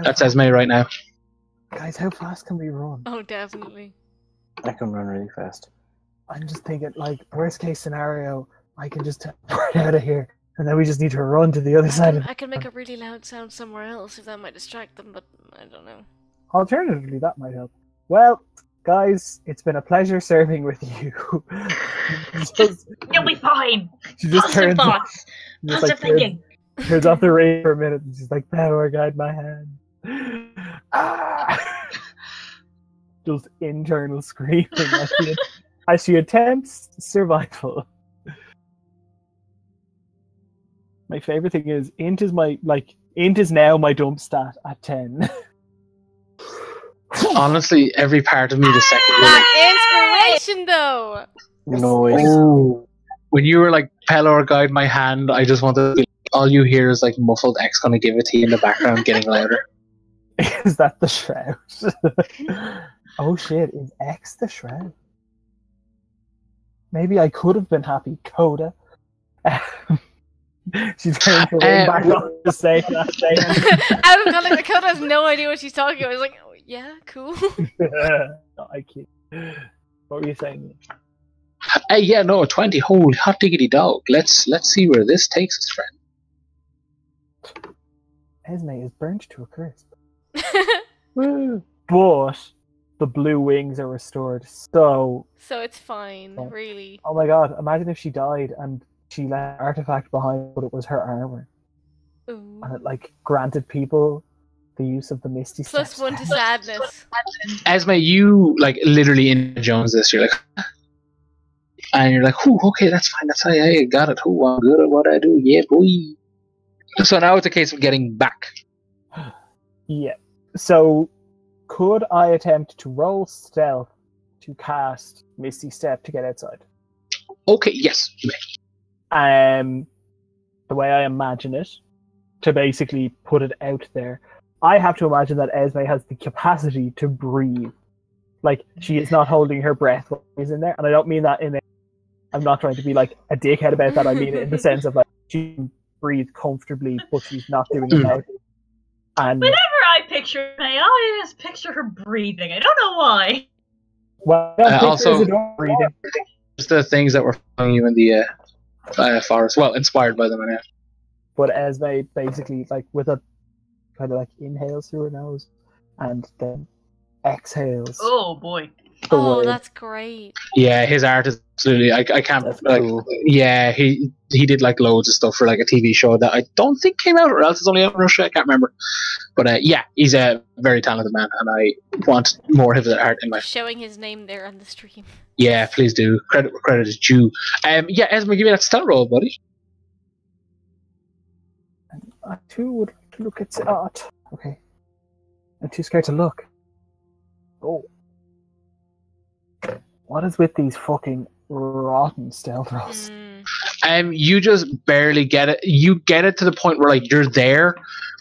That's Esme right now. Guys, how fast can we run? Oh, definitely. I can run really fast. I'm just thinking, like, worst case scenario, I can just teleport out of here. And then we just need to run to the other side. I can make a really loud sound somewhere else if that might distract them, but I don't know. Alternatively, that might help. Well, guys, it's been a pleasure serving with you. You'll be fine. She just Positive thoughts. Positive thinking. Turns off the ring for a minute and she's like, power guide my hand. Just internal screaming as she attempts survival. My favorite thing is int is now my dump stat at 10. Honestly, every part of me the second that inspiration though. Noise. Oh, when you were like Pelor guide my hand, I just wanted to be, all you hear is like muffled X gonna give it to you in the background getting louder. Is that the shroud? Oh shit, is X the shroud? Maybe I could have been happy, Coda. She's going to ring back on to say that. Out of context, Coda has no idea what she's talking about. I was like, oh, yeah, cool. No, I kid. What were you saying? Hey, yeah, no, 20. Holy hot diggity dog. Let's see where this takes us, friend. Esme is burnt to a crisp. But the blue wings are restored, so it's fine, really. Oh my god, imagine if she died and she left an artifact behind, but it was her armor. Ooh. And it like granted people the use of the Misty Plus 1 to sadness. Esme, you like literally in Jones this, you're like, and you're like, "Ooh, okay, that's fine, that's fine, I got it. Ooh, I'm good at what I do, yeah, boy." So now it's a case of getting back. Yeah. So could I attempt to roll stealth to cast Misty Step to get outside? Okay, yes, you may. The way I imagine it, to basically put it out there, I have to imagine that Esme has the capacity to breathe. Like, she is not holding her breath while she's in there, and I don't mean that in a... I'm not trying to be, like, a dickhead about that, I mean it in the sense of, like, she can breathe comfortably, but she's not doing it now. And whenever I picture her, I just picture her breathing. I don't know why. Well, also, just the things that were following you in the forest. Well, inspired by them, I know. But Esme basically, like, with a kind of like inhales through her nose, and then exhales. Oh boy. Oh, that's great. Yeah, his art is absolutely. I can't. That's Like, cool. yeah, he did like loads of stuff for like a TV show that I don't think came out, or else it's only out in Russia. I can't remember. But yeah, he's a very talented man, and I want more of his art in my. Showing his name there on the stream. Yeah, please do. Credit where credit is due. Yeah, Esme, give me that stealth roll, buddy. I too would like to look at the art. Okay. I'm too scared to look. Oh. What is with these fucking rotten stealth rolls? You just barely get it. You get it to the point where like you're there,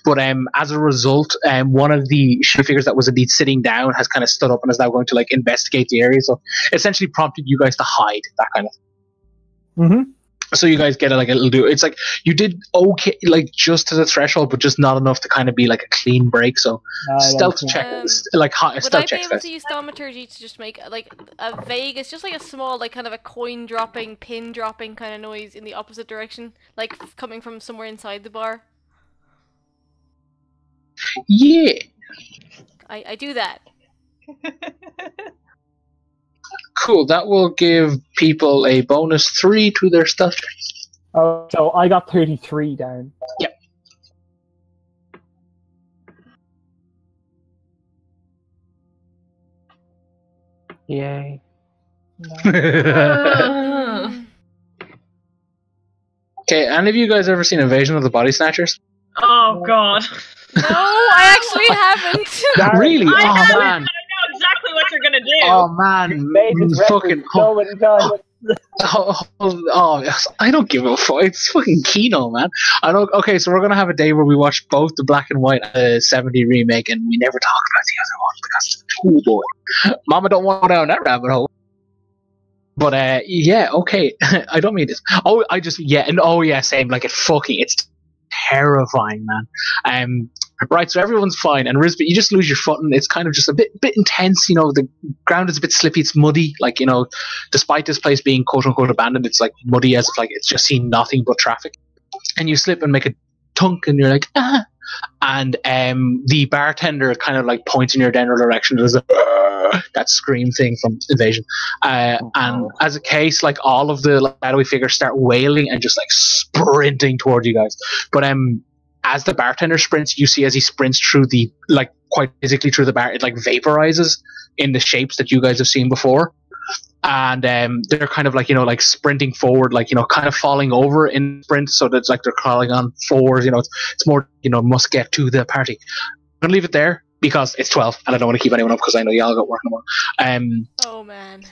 but as a result, one of the shadow figures that was indeed sitting down has kind of stood up and is now going to like investigate the area. So essentially prompted you guys to hide, that kind of thing. Mm-hmm. So you guys get it like a little do. It's like you did okay, like just to the threshold, but just not enough to kind of be like a clean break. So stealth check, like would stealth I checks. be able to use thaumaturgy to just make like a vague? It's just like a small, like kind of a coin dropping, pin dropping kind of noise in the opposite direction, like coming from somewhere inside the bar. Yeah. I do that. Cool. That will give people a bonus 3 to their stealth check. Oh, so I got 33 down. Yep. Yay. Okay, any of you guys ever seen Invasion of the Body Snatchers? Oh god. No, I actually haven't. Really? I Oh haven't, man. but I know exactly what you're gonna do. Oh man. Fucking. so many times. I don't give a fuck. It's fucking Kino, man. I don't. Okay, so we're gonna have a day where we watch both the black and white 70 remake, and we never talk about the other one because, oh boy, Mama don't want to go down that rabbit hole. But yeah, okay. I don't mean this. Oh, I just and same. Like it's terrifying, man. Right, so everyone's fine, and Rizbit, you just lose your footing. It's kind of just a bit intense, you know. The ground is a bit slippy, it's muddy. Like, you know, despite this place being quote unquote abandoned, it's like muddy as if like it's just seen nothing but traffic. And you slip and make a tunk, and you're like, ah. And the bartender kind of like points in your general direction. There's that scream thing from Invasion. And as a case, like all of the shadowy figures start wailing and just like sprinting towards you guys. But as the bartender sprints, you see as he sprints through the, like, quite physically through the bar, it like vaporizes in the shapes that you guys have seen before. And they're kind of like, you know, like sprinting forward, like, you know, kind of falling over in sprint, so that's like they're crawling on fours, you know, it's more, you know, must get to the party. I'm gonna leave it there because it's 12 and I don't want to keep anyone up because I know y'all got work tomorrow. Oh man.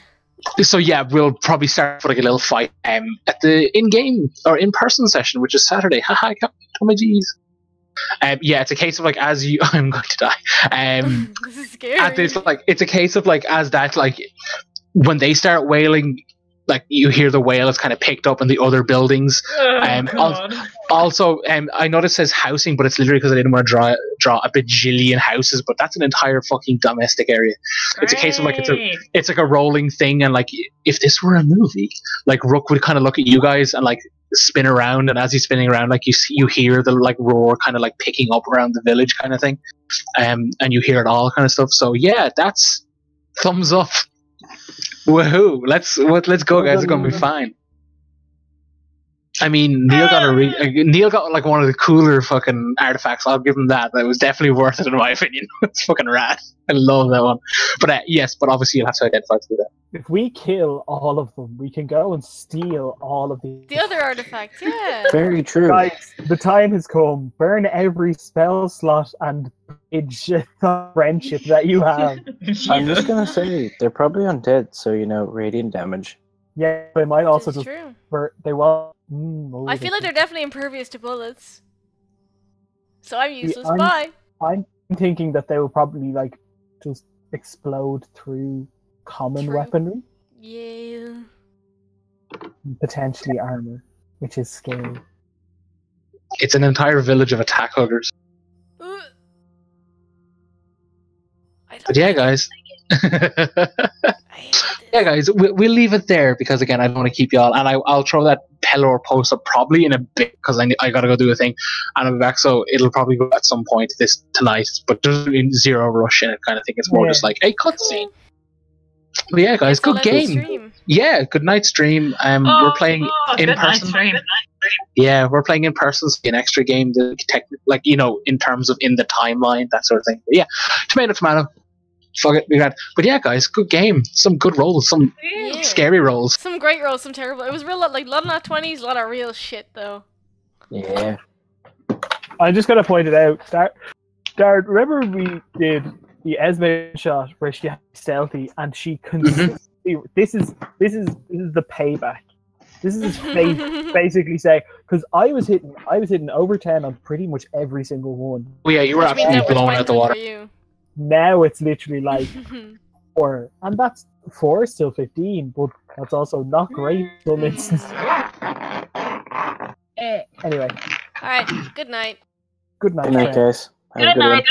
So yeah, we'll probably start with like a little fight at the in-game or in-person session, which is Saturday. Haha, oh my jeez. Yeah, it's a case of like as you, I'm going to die. This is scary. At this, like, it's a case of like as that, like when they start wailing, like you hear the wail is kind of picked up in the other buildings. Also, I know it says housing, but it's literally because I didn't want to draw a bajillion houses, but that's an entire fucking domestic area. It's a case of like it's like a rolling thing, and like if this were a movie, like Rook would kind of look at you guys and like spin around, and as he's spinning around, like you hear the like roar kind of like picking up around the village kind of thing, and you hear it all kind of stuff. So yeah, that's thumbs up. Woohoo! Let's go, guys. It's gonna be fine. I mean, Neil got like one of the cooler fucking artifacts. I'll give him that. That was definitely worth it in my opinion. It's fucking rad. I love that one. But yes, but obviously you'll have to identify to do that. If we kill all of them, we can go and steal all of the other artifacts. Yeah. Very true. Guys, the time has come. Burn every spell slot and bridge friendship that you have. I'm just gonna say they're probably undead, so you know, radiant damage. Yeah, they might also just. True. They will. I feel like they're definitely impervious to bullets. So I'm useless. Yeah, Bye. I'm thinking that they will probably like just explode through common weaponry. Yeah. Potentially armor, which is scary. It's an entire village of attack huggers. But yeah, guys. I hate this. Yeah, guys, we'll leave it there because again, I don't want to keep y'all, and I'll throw that Pelor post up probably in a bit because I gotta go do a thing, and I'll be back. So it'll probably go at some point tonight, but there's zero rush in it, kind of thing. It's more just like a cutscene. But yeah, guys, good game. Stream. Yeah, good night stream. We're playing in person. Yeah, we're playing in person. So an extra game, like in terms of in the timeline, that sort of thing. But yeah, tomato. Fuck it, we got. But yeah, guys, good game. Some good rolls, some scary rolls, some great rolls, some terrible. It was real like a lot of not 20s, a lot of real shit though. Yeah. I'm just gonna point it out. Dart, remember we did the Esme shot where she had stealthy and she consistently. This is the payback. This is fate basically say because I was hitting over 10 on pretty much every single one. Oh yeah, you were absolutely blowing out the water. Now it's literally like 4, and that's 4 is still 15, but that's also not great in some instances. Anyway. Alright, good night. Good night, guys. Good night.